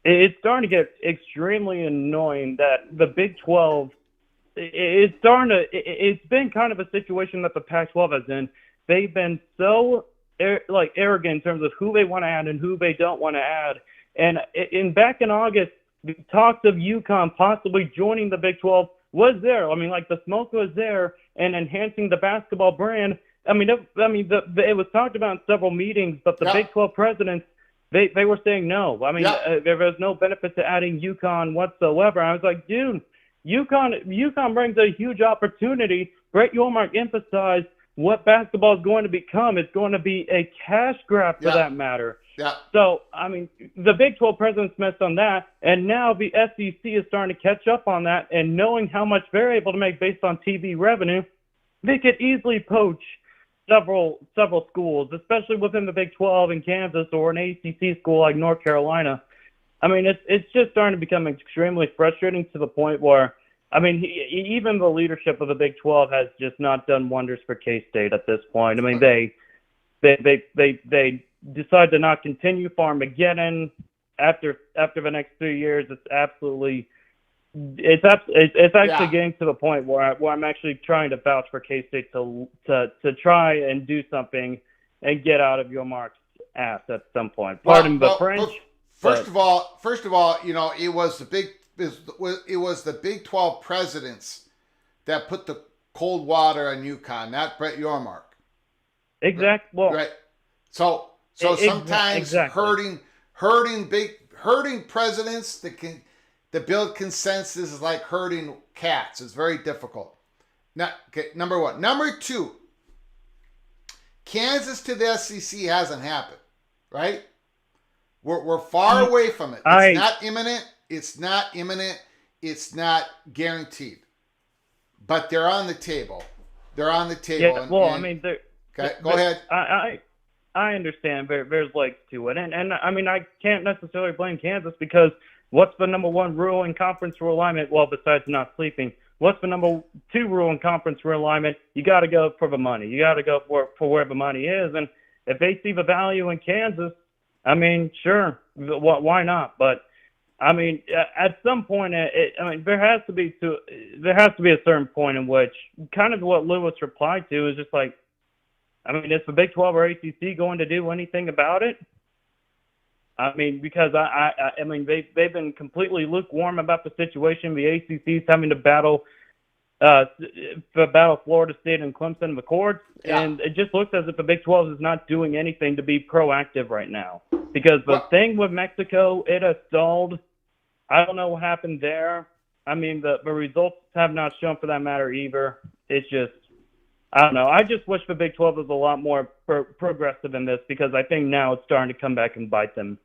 it's starting to get extremely annoying that the Big 12 it's been kind of a situation that the Pac-12 has in. They've been so arrogant in terms of who they want to add and who they don't want to add. And back in August, the talks of UConn possibly joining the Big 12 was there. I mean, like the smoke was there, and enhancing the basketball brand. I mean, it was talked about in several meetings, but the Big 12 presidents, they were saying no. I mean, there was no benefit to adding UConn whatsoever. I was like, dude, UConn brings a huge opportunity. Brett Yormark emphasized what basketball is going to become. It's going to be a cash grab for that matter. Yeah. So, I mean, the Big 12 presidents missed on that, and now the SEC is starting to catch up on that, and knowing how much they're able to make based on TV revenue, they could easily poach several schools, especially within the Big 12 in Kansas or an ACC school like North Carolina. I mean, it's just starting to become extremely frustrating to the point where, I mean, even the leadership of the Big 12 has just not done wonders for K-State at this point. I mean, they decide to not continue Farmageddon after the next 3 years. It's actually getting to the point where I'm actually trying to vouch for K-State to try and do something and get out of Yormark's ass at some point. Pardon the French. First of all, you know, it was the Big 12 presidents that put the cold water on UConn, not Brett Yormark. Exactly. Well, right. So sometimes hurting presidents that build consensus is like hurting cats. It's very difficult. Now, okay, number one. Number two, Kansas to the SEC hasn't happened, right? We're far away from it. It's not imminent. It's not imminent. It's not guaranteed. But they're on the table. They're on the table. Yeah, well, I mean, okay, go ahead. I understand there's legs to it. And I mean, I can't necessarily blame Kansas because what's the number one rule in conference realignment? Well, besides not sleeping, what's the number two rule in conference realignment? You got to go for the money. You got to go for where the money is. And if they see the value in Kansas, I mean, sure, why not? But I mean, at some point, there has to be a certain point in which kind of what Lewis replied to is just like, I mean, is the Big 12 or ACC going to do anything about it? I mean, because I mean, they've been completely lukewarm about the situation. The ACC's having to battle Florida State and Clemson in the courts, and it just looks as if the Big 12 is not doing anything to be proactive right now. Because the thing with Mexico, it has stalled. I don't know what happened there. I mean, the results have not shown for that matter either. It's just, I don't know. I just wish the Big 12 was a lot more progressive in this because I think now it's starting to come back and bite them.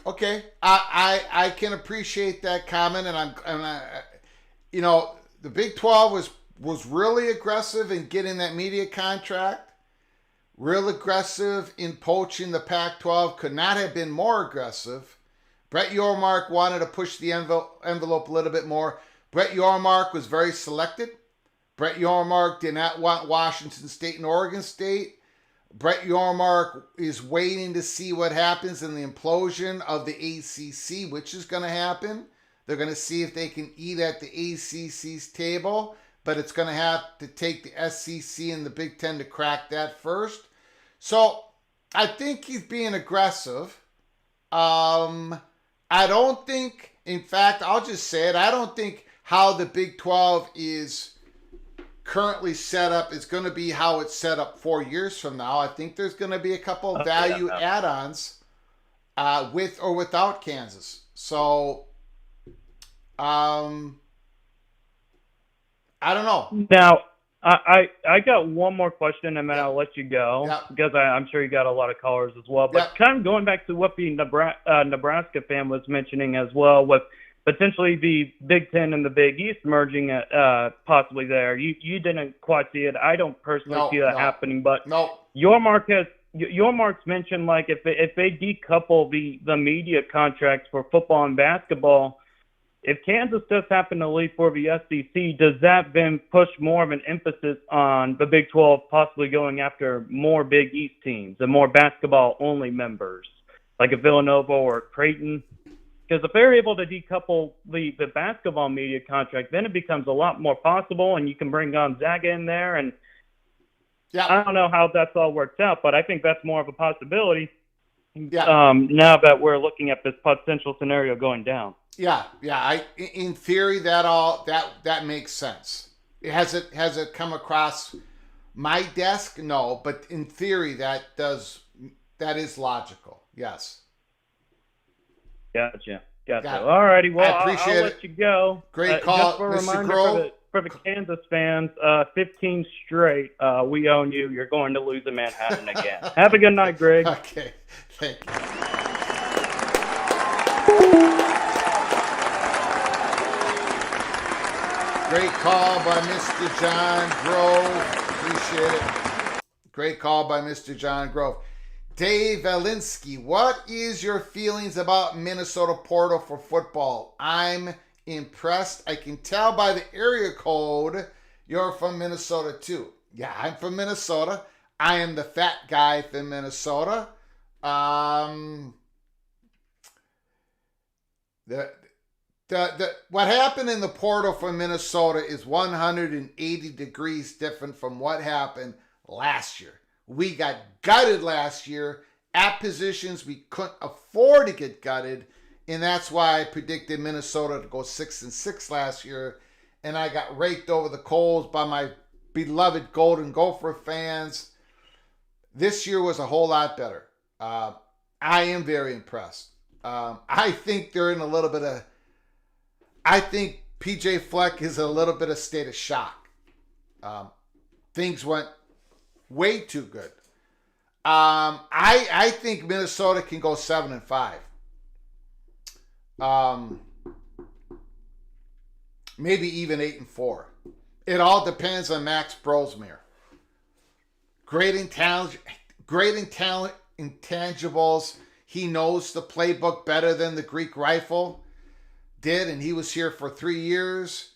Okay, I can appreciate that comment, and you know, the Big 12 was really aggressive in getting that media contract. Real aggressive in poaching the Pac-12. Could not have been more aggressive. Brett Yormark wanted to push the envelope a little bit more. Brett Yormark was very selected. Brett Yormark did not want Washington State and Oregon State. Brett Yormark is waiting to see what happens in the implosion of the ACC, which is going to happen. They're going to see if they can eat at the ACC's table, but it's going to have to take the SEC and the Big Ten to crack that first. So I think he's being aggressive. I don't think, in fact, I'll just say it, I don't think how the Big 12 is currently set up is going to be how it's set up 4 years from now. I think there's going to be a couple of value add-ons with or without Kansas. So, I don't know. Now, I got one more question, and then I'll let you go because I'm sure you got a lot of callers as well. But kind of going back to what the Nebraska fan was mentioning as well, with potentially the Big Ten and the Big East merging possibly there. You didn't quite see it. I don't personally see that happening. But Yormark's mentioned, like, if they decouple the media contracts for football and basketball, if Kansas does happen to leave for the SEC, does that then push more of an emphasis on the Big 12 possibly going after more Big East teams and more basketball-only members, like a Villanova or Creighton? Because if they're able to decouple the basketball media contract, then it becomes a lot more possible, and you can bring Gonzaga in there. And I don't know how that's all works out, but I think that's more of a possibility now that we're looking at this potential scenario going down. In theory, that makes sense. Has it come across my desk? No, but in theory, that is logical. Yes. Gotcha. All righty. Well, I'll let you go. Great call, just for a Mr. reminder Grove. for the Kansas fans, 15 straight. We own you. You're going to lose in Manhattan again. Have a good night, Greg. Okay. Thank you. Great call by Mr. John Grove. Appreciate it. Great call by Mr. John Grove. Dave Valinsky, what is your feelings about Minnesota portal for football? I'm impressed. I can tell by the area code you're from Minnesota too. Yeah, I'm from Minnesota. I am the fat guy from Minnesota. What happened in the portal for Minnesota is 180 degrees different from what happened last year. We got gutted last year at positions we couldn't afford to get gutted, and that's why I predicted Minnesota to go 6-6 last year, and I got raked over the coals by my beloved Golden Gopher fans. This year was a whole lot better. I am very impressed. I think they're in a little bit of... I think PJ Fleck is a little bit of state of shock. Things went way too good. I think Minnesota can go 7-5. Maybe even 8-4. It all depends on Max Brosmere. Great intangibles. He knows the playbook better than the Greek Rifle did, and he was here for 3 years.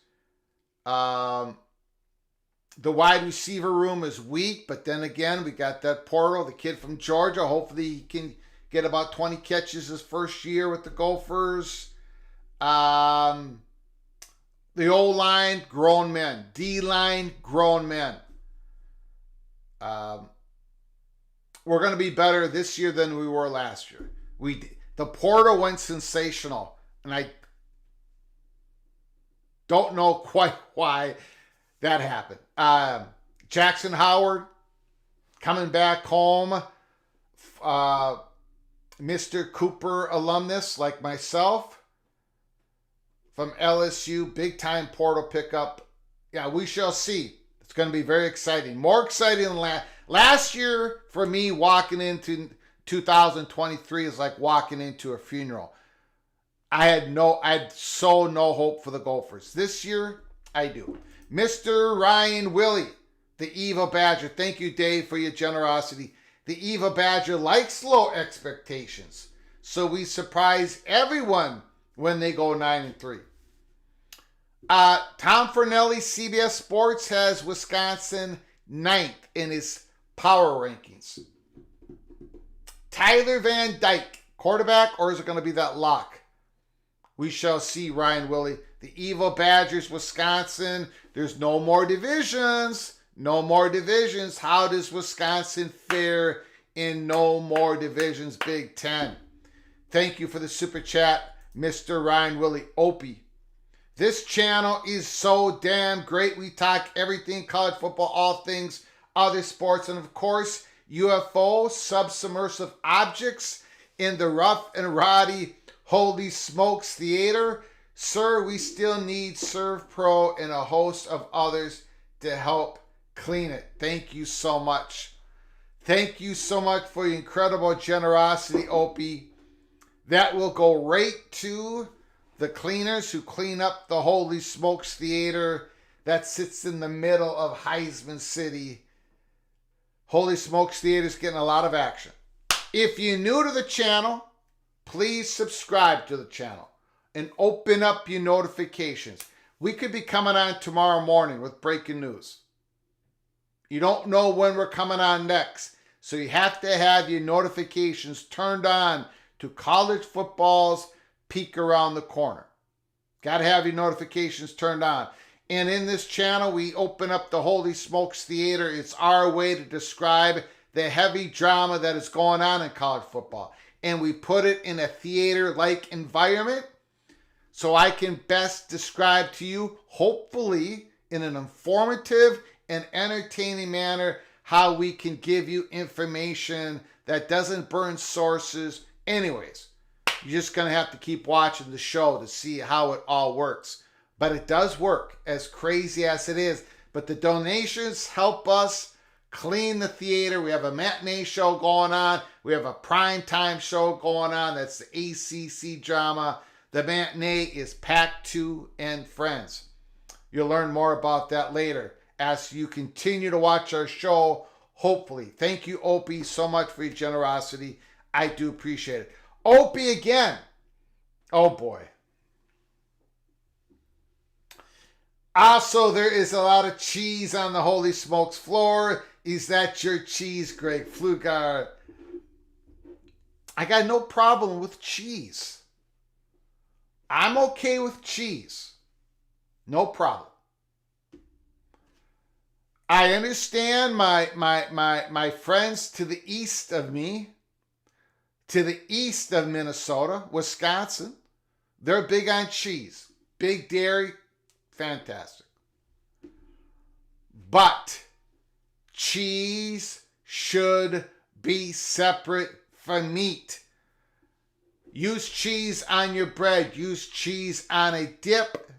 The wide receiver room is weak, but then again, we got that portal, the kid from Georgia. Hopefully he can get about 20 catches his first year with the Gophers. The O-line, grown men. D-line, grown men. We're going to be better this year than we were last year. The portal went sensational, and I don't know quite why that happened. Jackson Howard coming back home. Mr. Cooper alumnus like myself from LSU. Big time portal pickup. Yeah, we shall see. It's going to be very exciting. More exciting than last year for me. Walking into 2023 is like walking into a funeral. I had no hope for the Gophers. This year, I do. Mr. Ryan Willie, the Eva Badger. Thank you, Dave, for your generosity. The Eva Badger likes low expectations, so we surprise everyone when they go 9-3. Tom Fornelli, CBS Sports, has Wisconsin 9th in his power rankings. Tyler Van Dyke, quarterback, or is it going to be that lock? We shall see, Ryan Willie. The Evil Badgers, Wisconsin. There's no more divisions. No more divisions. How does Wisconsin fare in no more divisions Big Ten? Thank you for the super chat, Mr. Ryan Willie Opie. This channel is so damn great. We talk everything college football, all things, other sports, and of course, UFO, submersive objects in the rough and rowdy Holy Smokes Theater. Sir, we still need Serve Pro and a host of others to help clean it. Thank you so much. Thank you so much for your incredible generosity, Opie. That will go right to the cleaners who clean up the Holy Smokes Theater that sits in the middle of Heisman City. Holy Smokes Theater is getting a lot of action. If you're new to the channel, please subscribe to the channel. and open up your notifications. We could be coming on tomorrow morning with breaking news. You don't know when we're coming on next. So you have to have your notifications turned on to college football's peak around the corner. Got to have your notifications turned on. And in this channel, we open up the Holy Smokes Theater. It's our way to describe the heavy drama that is going on in college football. And we put it in a theater-like environment so I can best describe to you, hopefully in an informative and entertaining manner, how we can give you information that doesn't burn sources. Anyways, you're just going to have to keep watching the show to see how it all works. But it does work, as crazy as it is. But the donations help us clean the theater. We have a matinee show going on. We have a primetime show going on. That's the ACC drama. The matinee is Pack 2 and Friends. You'll learn more about that later as you continue to watch our show, hopefully. Thank you, Opie, so much for your generosity. I do appreciate it. Opie again. Oh, boy. Also, there is a lot of cheese on the Holy Smokes floor. Is that your cheese, Greg Flugard? I got no problem with cheese. I'm okay with cheese. No problem. I understand my friends to the east of me, to the east of Minnesota, Wisconsin. They're big on cheese. Big dairy, fantastic. But cheese should be separate from meat. Use cheese on your bread. Use cheese on a dip.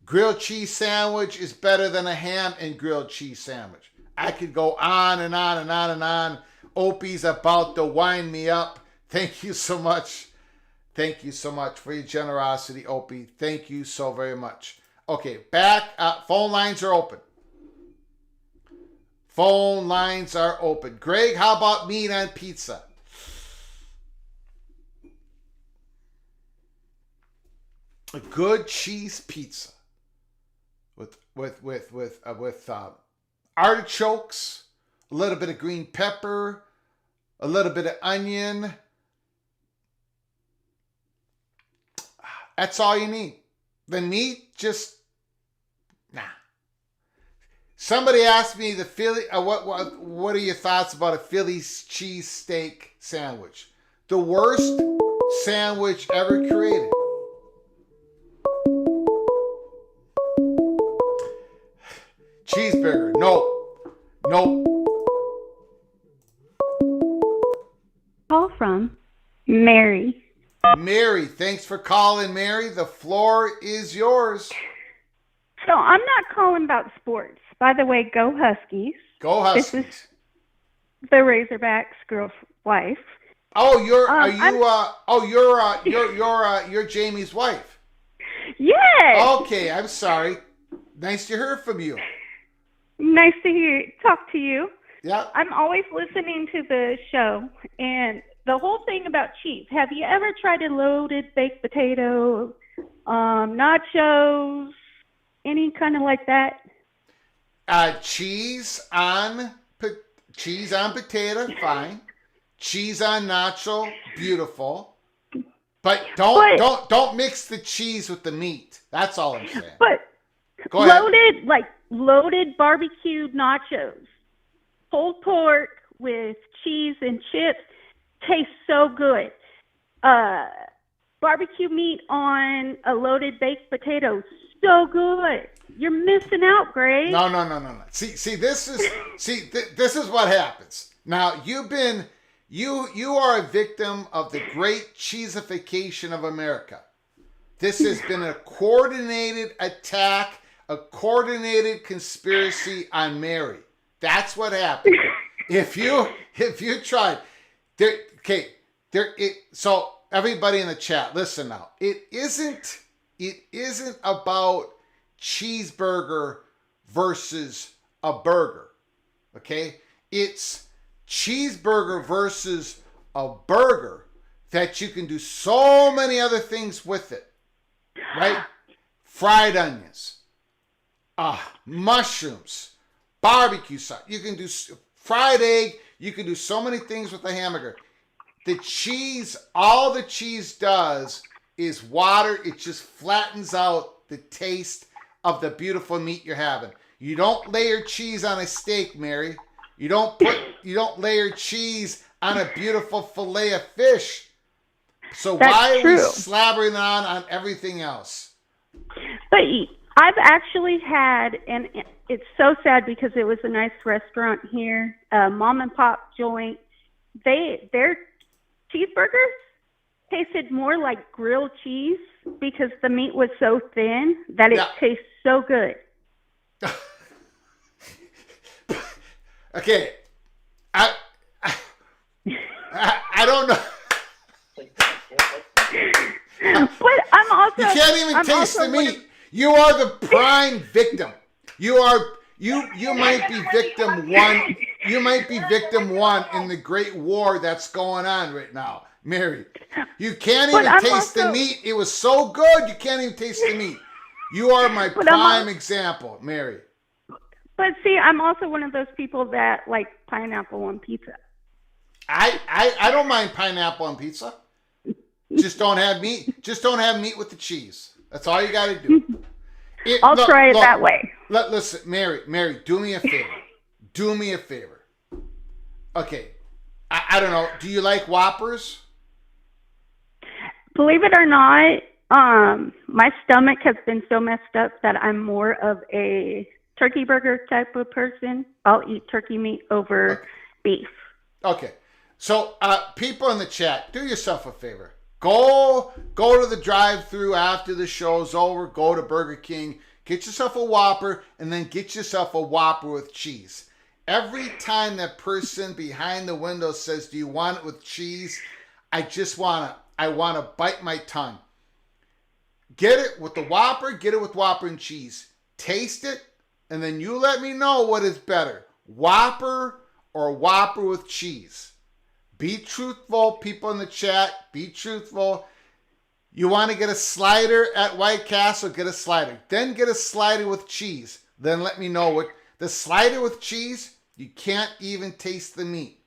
Grilled cheese sandwich is better than a ham and grilled cheese sandwich. I could go on and on and on and on. Opie's about to wind me up. Thank you so much. Thank you so much for your generosity, Opie. Thank you so very much. Okay, back. Phone lines are open. Phone lines are open. Greg, how about meat on pizza? A good cheese pizza with artichokes, a little bit of green pepper, a little bit of onion. That's all you need. The meat, just nah. Somebody asked me the Philly. What are your thoughts about a Philly cheese steak sandwich? The worst sandwich ever created. Cheeseburger. Nope. Call from Mary. Mary, thanks for calling, Mary. The floor is yours. So I'm not calling about sports. By the way, go Huskies. Go Huskies. This is the Razorbacks' girl's wife. Oh, you're Jamie's wife. Yes. Okay, I'm sorry. Nice to hear from you. Nice to talk to you. Yeah. I'm always listening to the show, and the whole thing about cheese. Have you ever tried a loaded baked potato, nachos, any kind of like that? Cheese on potato, fine. Cheese on nacho, beautiful. But don't mix the cheese with the meat. That's all I'm saying. But go ahead. Loaded barbecued nachos, pulled pork with cheese and chips, tastes so good. Barbecue meat on a loaded baked potato, so good. You're missing out, Greg. No. See, this is what happens. Now you are a victim of the great cheesification of America. This has been a coordinated attack, a coordinated conspiracy on Mary. That's what happened. If you tried, so everybody in the chat, listen now. It isn't about cheeseburger versus a burger. Okay? It's cheeseburger versus a burger that you can do so many other things with it, right? Fried onions, mushrooms, barbecue sauce. You can do fried egg. You can do so many things with a hamburger. The cheese, all the cheese does is water. It just flattens out the taste of the beautiful meat you're having. You don't layer cheese on a steak, Mary. You don't layer cheese on a beautiful fillet of fish. So why are we slathering on everything else? But I've actually had, and it's so sad because it was a nice restaurant here, a mom and pop joint. Their cheeseburgers tasted more like grilled cheese because the meat was so thin that it tastes so good. Okay, I don't know. But I'm also you can't even taste the meat. You are the prime victim. You might be victim one. You might be victim one in the great war that's going on right now, Mary. You can't even taste the meat. It was so good, you can't even taste the meat. You are my prime example, Mary. But see, I'm also one of those people that like pineapple on pizza. I don't mind pineapple on pizza. Just don't have meat. Just don't have meat with the cheese. That's all you got to do. I'll try it that way. Listen, Mary, do me a favor. Do me a favor. Okay. I don't know. Do you like Whoppers? Believe it or not, my stomach has been so messed up that I'm more of a turkey burger type of person. I'll eat turkey meat over beef. Okay. So, people in the chat, do yourself a favor. Go to the drive-thru after the show's over. Go to Burger King. Get yourself a Whopper, and then get yourself a Whopper with cheese. Every time that person behind the window says, "Do you want it with cheese?" I want to bite my tongue. Get it with the Whopper. Get it with Whopper and cheese. Taste it, and then you let me know what is better, Whopper or Whopper with cheese. Be truthful, people in the chat. Be truthful. You want to get a slider at White Castle, get a slider. Then get a slider with cheese. Then let me know what the slider with cheese, you can't even taste the meat.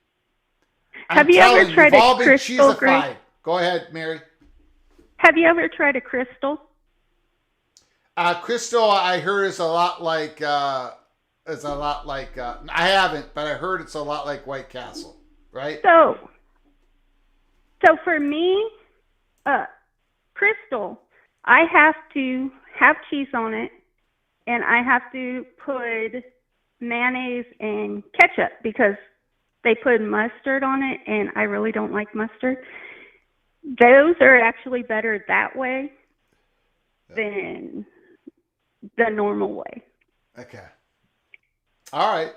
Have you ever tried a Crystal, Greg? Go ahead, Mary. Have you ever tried a Crystal? Crystal, I heard is a lot like I haven't, but I heard it's a lot like White Castle. Right? So for me, Crystal, I have to have cheese on it, and I have to put mayonnaise and ketchup because they put mustard on it, and I really don't like mustard. Those are actually better that way than the normal way. Okay. All right.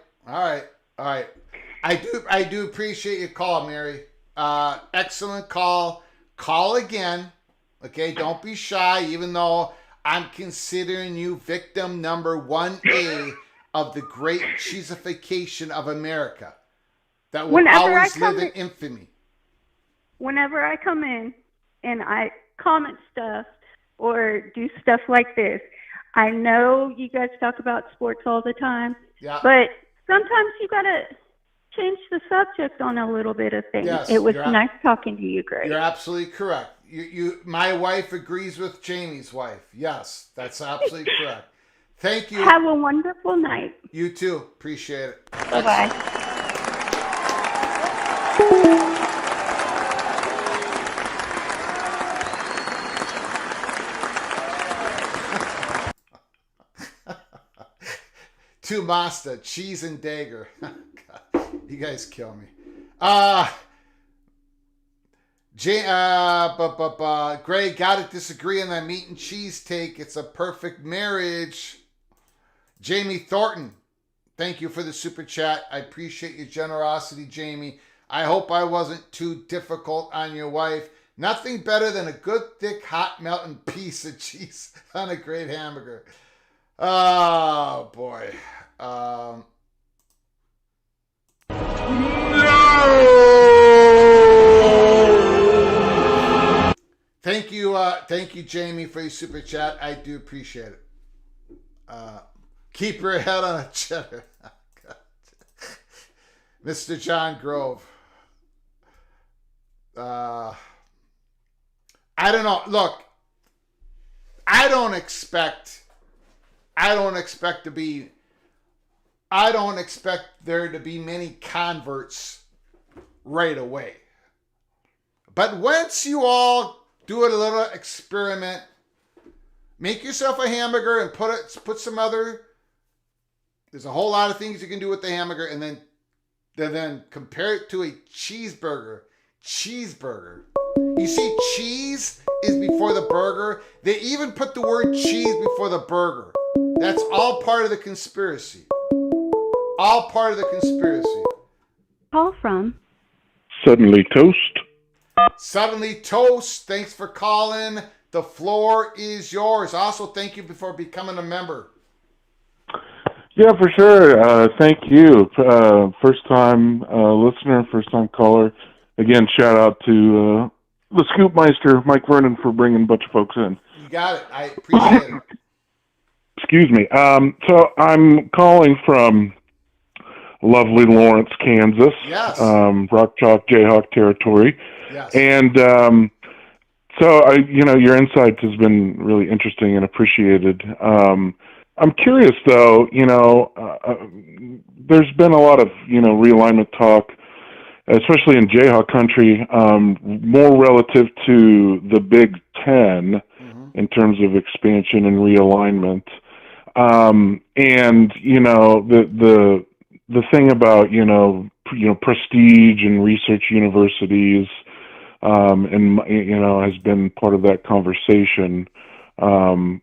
I do appreciate your call, Mary. Excellent call. Call again. Okay, don't be shy, even though I'm considering you victim number 1A of the great cheesification of America. That will always live in infamy. Whenever I come in and I comment stuff or do stuff like this, I know you guys talk about sports all the time, but sometimes you got to change the subject on a little bit of things. Yes, it was nice talking to you, Greg. You're absolutely correct. My wife agrees with Jamie's wife. Yes, that's absolutely correct. Thank you. Have a wonderful night. You too. Appreciate it. Bye-bye. To Masta, cheese and dagger. God, you guys kill me. Greg, gotta disagree on that meat and cheese take. It's a perfect marriage. Jamie Thornton, thank you for the super chat. I appreciate your generosity, Jamie. I hope I wasn't too difficult on your wife. Nothing better than a good, thick, hot, melting piece of cheese on a great hamburger. Oh, boy. Thank you, Jamie, for your super chat. I do appreciate it. Keep your head on a cheddar. Mr. John Grove. I don't know. Look, I don't expect there to be many converts right away. But once you all do a little experiment, make yourself a hamburger and put some other. There's a whole lot of things you can do with the hamburger, and then compare it to a cheeseburger. You see, cheese is before the burger. They even put the word cheese before the burger. That's all part of the conspiracy. All part of the conspiracy. Call from Suddenly Toast. Suddenly Toast, thanks for calling. The floor is yours. Also, thank you for becoming a member. Yeah, for sure. Thank you. First time listener, first time caller. Again, shout out to the Scoopmeister, Mike Vernon, for bringing a bunch of folks in. You got it. I appreciate it. Excuse me. So I'm calling from lovely Lawrence, Kansas. Yes. Rock Chalk Jayhawk territory. Yes. And so your insights has been really interesting and appreciated. I'm curious though, there's been a lot of, realignment talk, especially in Jayhawk country, more relative to the Big Ten in terms of expansion and realignment. And, the thing about, prestige and research universities, has been part of that conversation,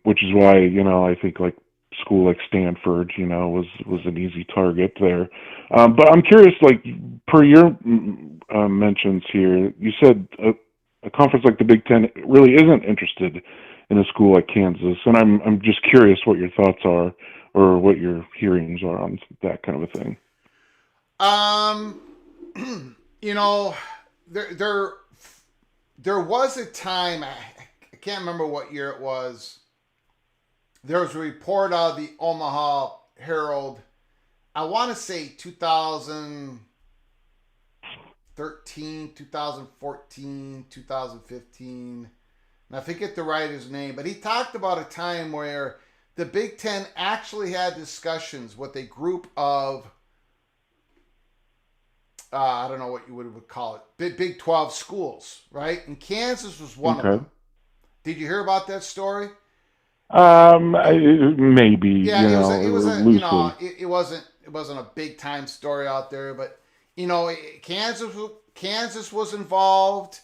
which is why, I think like school like Stanford, was an easy target there. But I'm curious, like per your mentions here, you said a conference like the Big Ten really isn't interested in a school like Kansas, and I'm just curious what your thoughts are or what your hearings are on that kind of a thing. There was a time, I can't remember what year it was. There was a report out of the Omaha Herald, I want to say 2013, 2014, 2015. And I forget the writer's name, but he talked about a time where the Big Ten actually had discussions with a group of, I don't know what you would call it, Big 12 schools, right? And Kansas was one of them. Did you hear about that story? Maybe. Yeah, it wasn't a big time story out there, but Kansas was involved.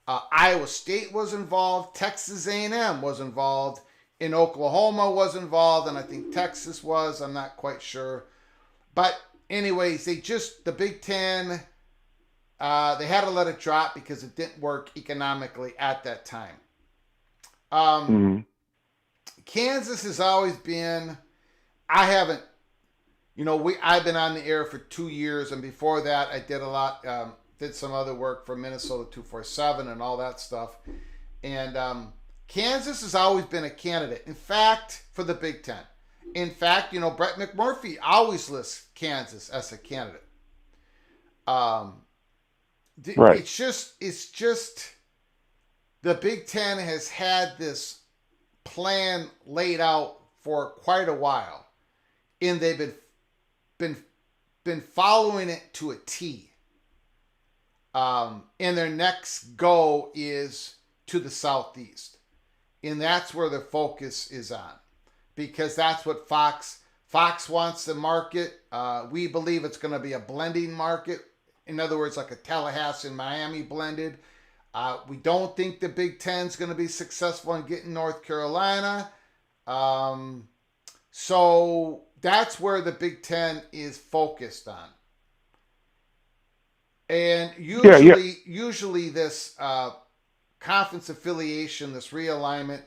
Iowa State was involved. Texas A&M was involved. In Oklahoma was involved, and I think Texas was. I'm not quite sure, but anyways, the Big Ten, they had to let it drop because it didn't work economically at that time. Kansas has always been, I've been on the air for 2 years, and before that I did some other work for Minnesota 247 and all that stuff. And Kansas has always been a candidate, in fact, for the Big Ten. In fact, Brett McMurphy always lists Kansas as a candidate. Right. It's just the Big Ten has had this plan laid out for quite a while, and they've been following it to a T. And their next go is to the Southeast, and that's where their focus is on, because that's what Fox wants to market. We believe it's going to be a blending market. In other words, like a Tallahassee and Miami blended. We don't think the Big Ten's going to be successful in getting North Carolina. So that's where the Big Ten is focused on. And usually this conference affiliation, this realignment,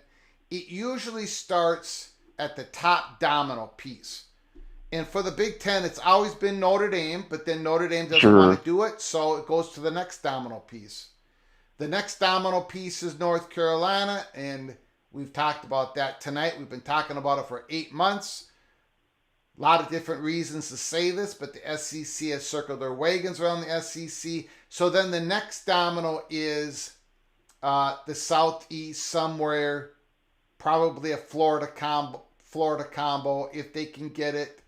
it usually starts at the top domino piece. And for the Big Ten, it's always been Notre Dame, but then Notre Dame doesn't want to do it, so it goes to the next domino piece. The next domino piece is North Carolina, and we've talked about that tonight. We've been talking about it for 8 months. A lot of different reasons to say this, but the SEC has circled their wagons around the SEC. So then the next domino is the Southeast somewhere, probably a Florida combo if they can get it.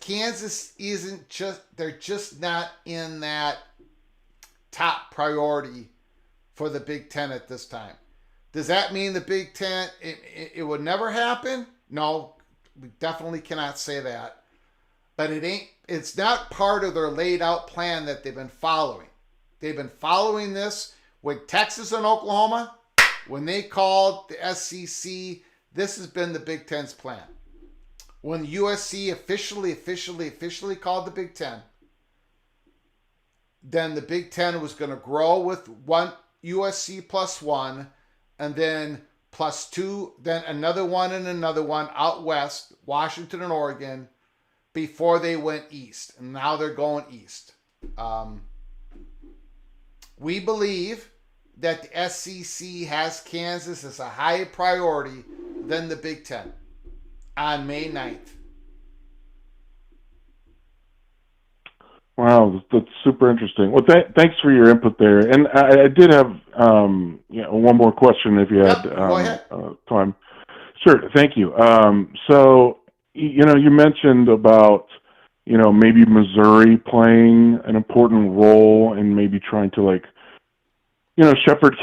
Kansas isn't just, they're just not in that top priority for the Big Ten at this time. Does that mean the Big Ten, it would never happen? No, we definitely cannot say that. But it's not part of their laid out plan that they've been following. They've been following this with Texas and Oklahoma. When they called the SEC, this has been the Big Ten's plan. When USC officially called the Big Ten, then the Big Ten was going to grow with one USC plus one, and then plus two, then another one and another one out west, Washington and Oregon, before they went east. And now they're going east. We believe that the SEC has Kansas as a higher priority than the Big Ten on May 9th. Wow, that's super interesting. Well, thanks for your input there. And I did have one more question if you had go ahead. time. Sure, thank you. So, you mentioned about, maybe Missouri playing an important role in maybe trying to shepherd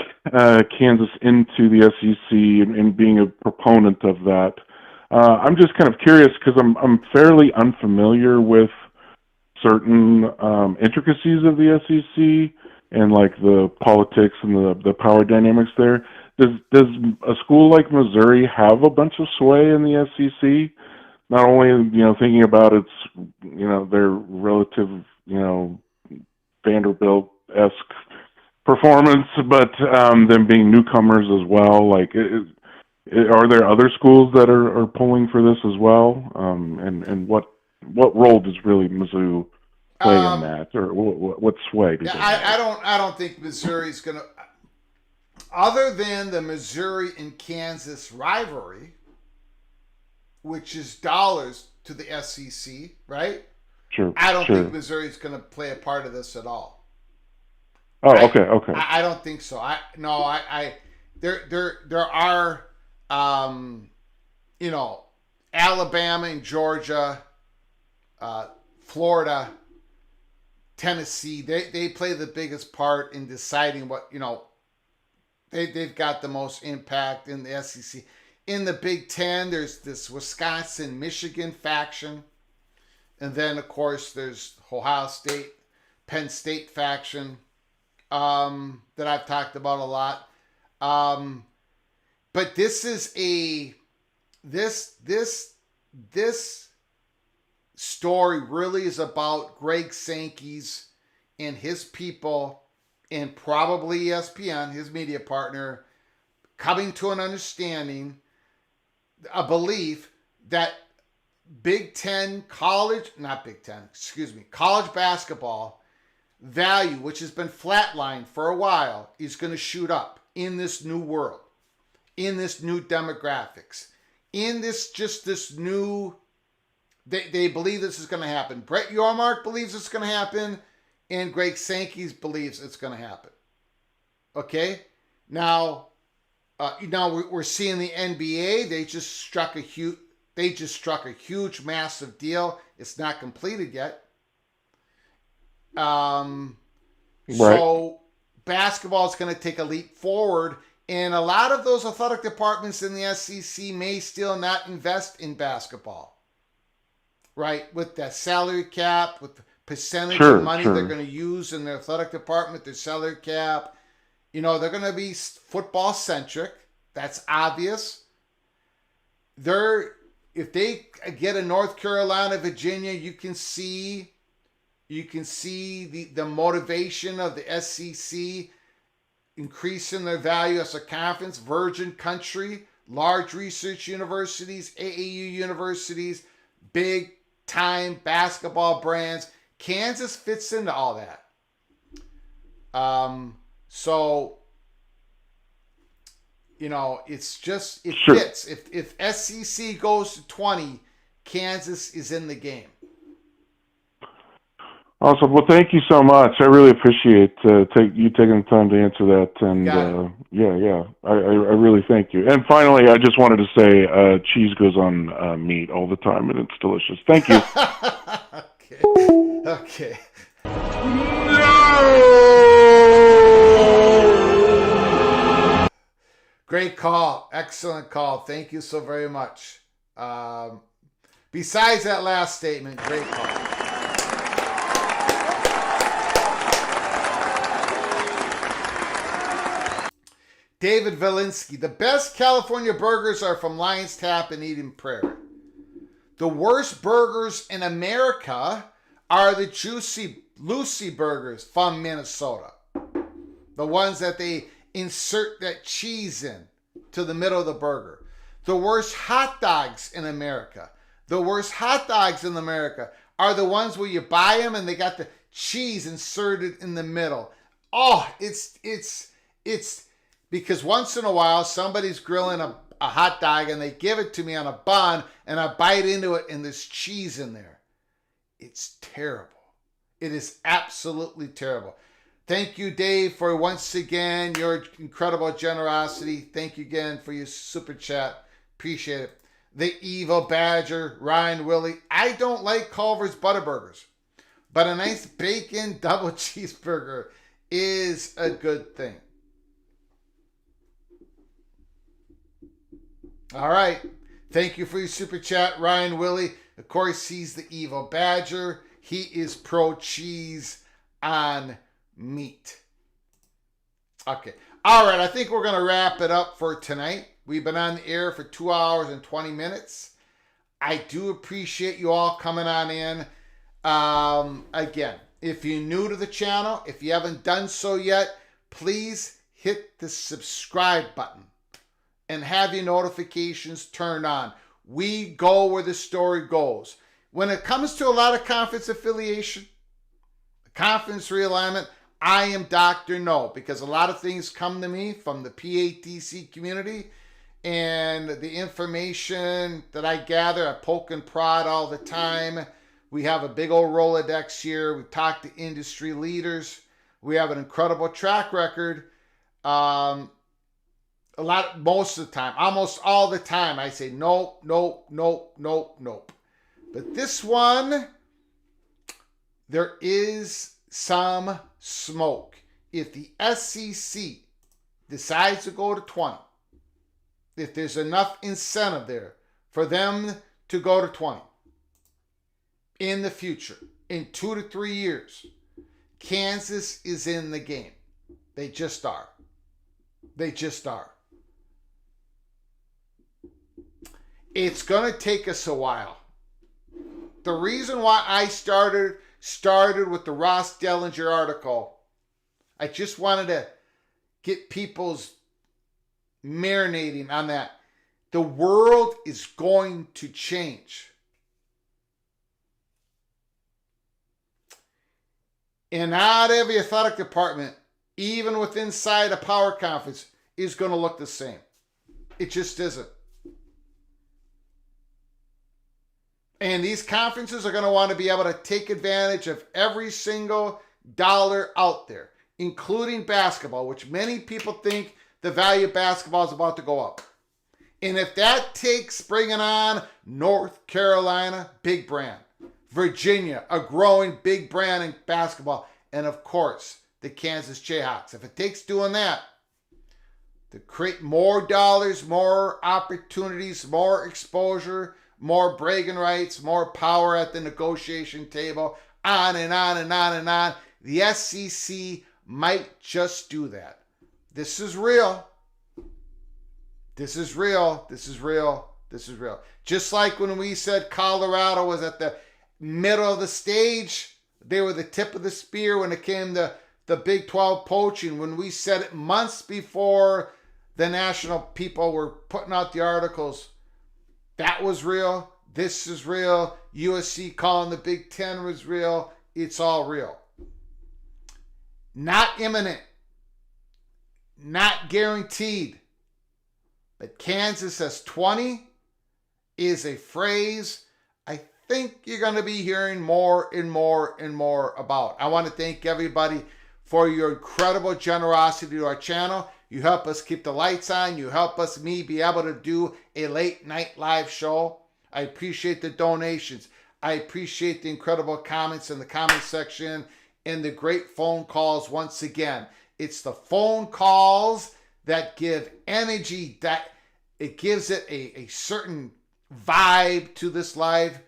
Kansas into the SEC and being a proponent of that. I'm just kind of curious because I'm fairly unfamiliar with certain intricacies of the SEC and the politics and the power dynamics there. Does a school like Missouri have a bunch of sway in the SEC? Not only thinking about its their relative Vanderbilt-esque performance, but them being newcomers as well. Are there other schools that are pulling for this as well? And what role does really Mizzou play in that, or what sway? I don't think Missouri's going to, other than the Missouri and Kansas rivalry, which is dollars to the SEC, right? Sure. I don't think Missouri's going to play a part of this at all. Oh, okay. I don't think so. There are Alabama and Georgia, Florida, Tennessee. They play the biggest part in deciding what they've got the most impact in the SEC. In the Big Ten, there's this Wisconsin-Michigan faction, and then of course there's Ohio State, Penn State faction. That I've talked about a lot. But this is this story really is about Greg Sankey's and his people and probably ESPN, his media partner, coming to an understanding, a belief that college basketball value, which has been flatlined for a while, is going to shoot up in this new world, in this new demographics, in this new, they believe this is going to happen. Brett Yormark believes it's going to happen, and Greg Sankey believes it's going to happen. Okay? Now we're seeing the NBA, they just struck a huge, massive deal. It's not completed yet. So basketball is going to take a leap forward, and a lot of those athletic departments in the SEC may still not invest in basketball, right? With that salary cap, with the percentage of money they're going to use in their athletic department, their salary cap, they're going to be football centric. That's obvious. If they get a North Carolina, Virginia, you can see the motivation of the SEC increasing their value as a conference, virgin country, large research universities, AAU universities, big time basketball brands. Kansas fits into all that. So, it's just, it Sure. fits. If SEC goes to 20, Kansas is in the game. Awesome. Well, thank you so much. I really appreciate you taking the time to answer that. And I really thank you. And finally, I just wanted to say cheese goes on meat all the time, and it's delicious. Thank you. Okay. Great call. Excellent call. Thank you so very much. Besides that last statement, great call. David Valinsky, the best California burgers are from Lion's Tap in Eden Prairie. The worst burgers in America are the Juicy Lucy burgers from Minnesota. The ones that they insert that cheese in to the middle of the burger. The worst hot dogs in America. The worst hot dogs in America are the ones where you buy them and they got the cheese inserted in the middle. Oh, it's because once in a while somebody's grilling a hot dog and they give it to me on a bun and I bite into it and there's cheese in there. It's terrible. It is absolutely terrible. Thank you, Dave, for once again your incredible generosity. Thank you again for your super chat. Appreciate it. The Evil Badger, Ryan Willie. I don't like Culver's Butterburgers, but a nice bacon double cheeseburger is a good thing. All right. Thank you for your super chat, Ryan Willie. Of course, he's the Evil Badger. He is pro cheese on meat. Okay. All right. I think we're going to wrap it up for tonight. We've been on the air for 2 hours and 20 minutes. I do appreciate you all coming on in. Again, if you're new to the channel, if you haven't done so yet, please hit the subscribe button and have your notifications turned on. We go where the story goes. When it comes to a lot of conference affiliation, conference realignment, I am Dr. No, because a lot of things come to me from the PATC community, and the information that I gather, I poke and prod all the time. We have a big old Rolodex here. We talk to industry leaders. We have an incredible track record. Most of the time, almost all the time, I say nope, nope, nope, nope, nope. But this one, there is some smoke. If the SEC decides to go to 20, if there's enough incentive there for them to go to 20 in the future, in 2 to 3 years, Kansas is in the game. They just are. They just are. It's going to take us a while. The reason why I started with the Ross Dellinger article, I just wanted to get people's marinating on that. The world is going to change. And not every athletic department, even with inside a power conference, is going to look the same. It just isn't. And these conferences are going to want to be able to take advantage of every single dollar out there, including basketball, which many people think the value of basketball is about to go up. And if that takes bringing on North Carolina, big brand, Virginia, a growing big brand in basketball, and of course, the Kansas Jayhawks. If it takes doing that to create more dollars, more opportunities, more exposure, more bragging rights, more power at the negotiation table, on and on and on and on, the SEC might just do that. This is real. This is real. This is real. This is real. Just like when we said Colorado was at the middle of the stage, they were the tip of the spear when it came to the Big 12 poaching. When we said it months before the national people were putting out the articles, that was real. This is real. USC calling the Big Ten was real. It's all real. Not imminent. not guaranteed. But Kansas as 20 is a phrase I think you're going to be hearing more and more and more about. I want to thank everybody for your incredible generosity to our channel. You help us keep the lights on. You help us, me, be able to do a late night live show. I appreciate the donations. I appreciate the incredible comments in the comment section and the great phone calls once again. It's the phone calls that give energy, that it gives it a certain vibe to this live,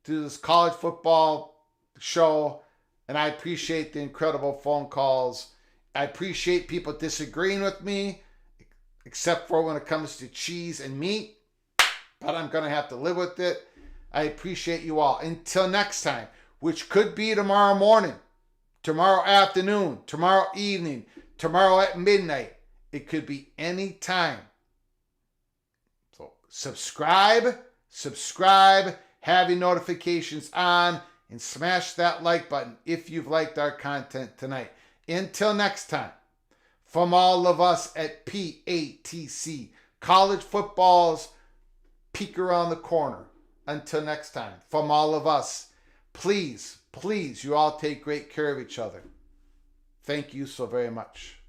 to this college football show. And I appreciate the incredible phone calls. I appreciate people disagreeing with me, except for when it comes to cheese and meat. But I'm going to have to live with it. I appreciate you all. Until next time, which could be tomorrow morning, tomorrow afternoon, tomorrow evening, tomorrow at midnight. It could be any time. So subscribe, have your notifications on, and smash that like button if you've liked our content tonight. Until next time, from all of us at PATC, college football's peek around the corner. Until next time, from all of us, please, you all take great care of each other. Thank you so very much.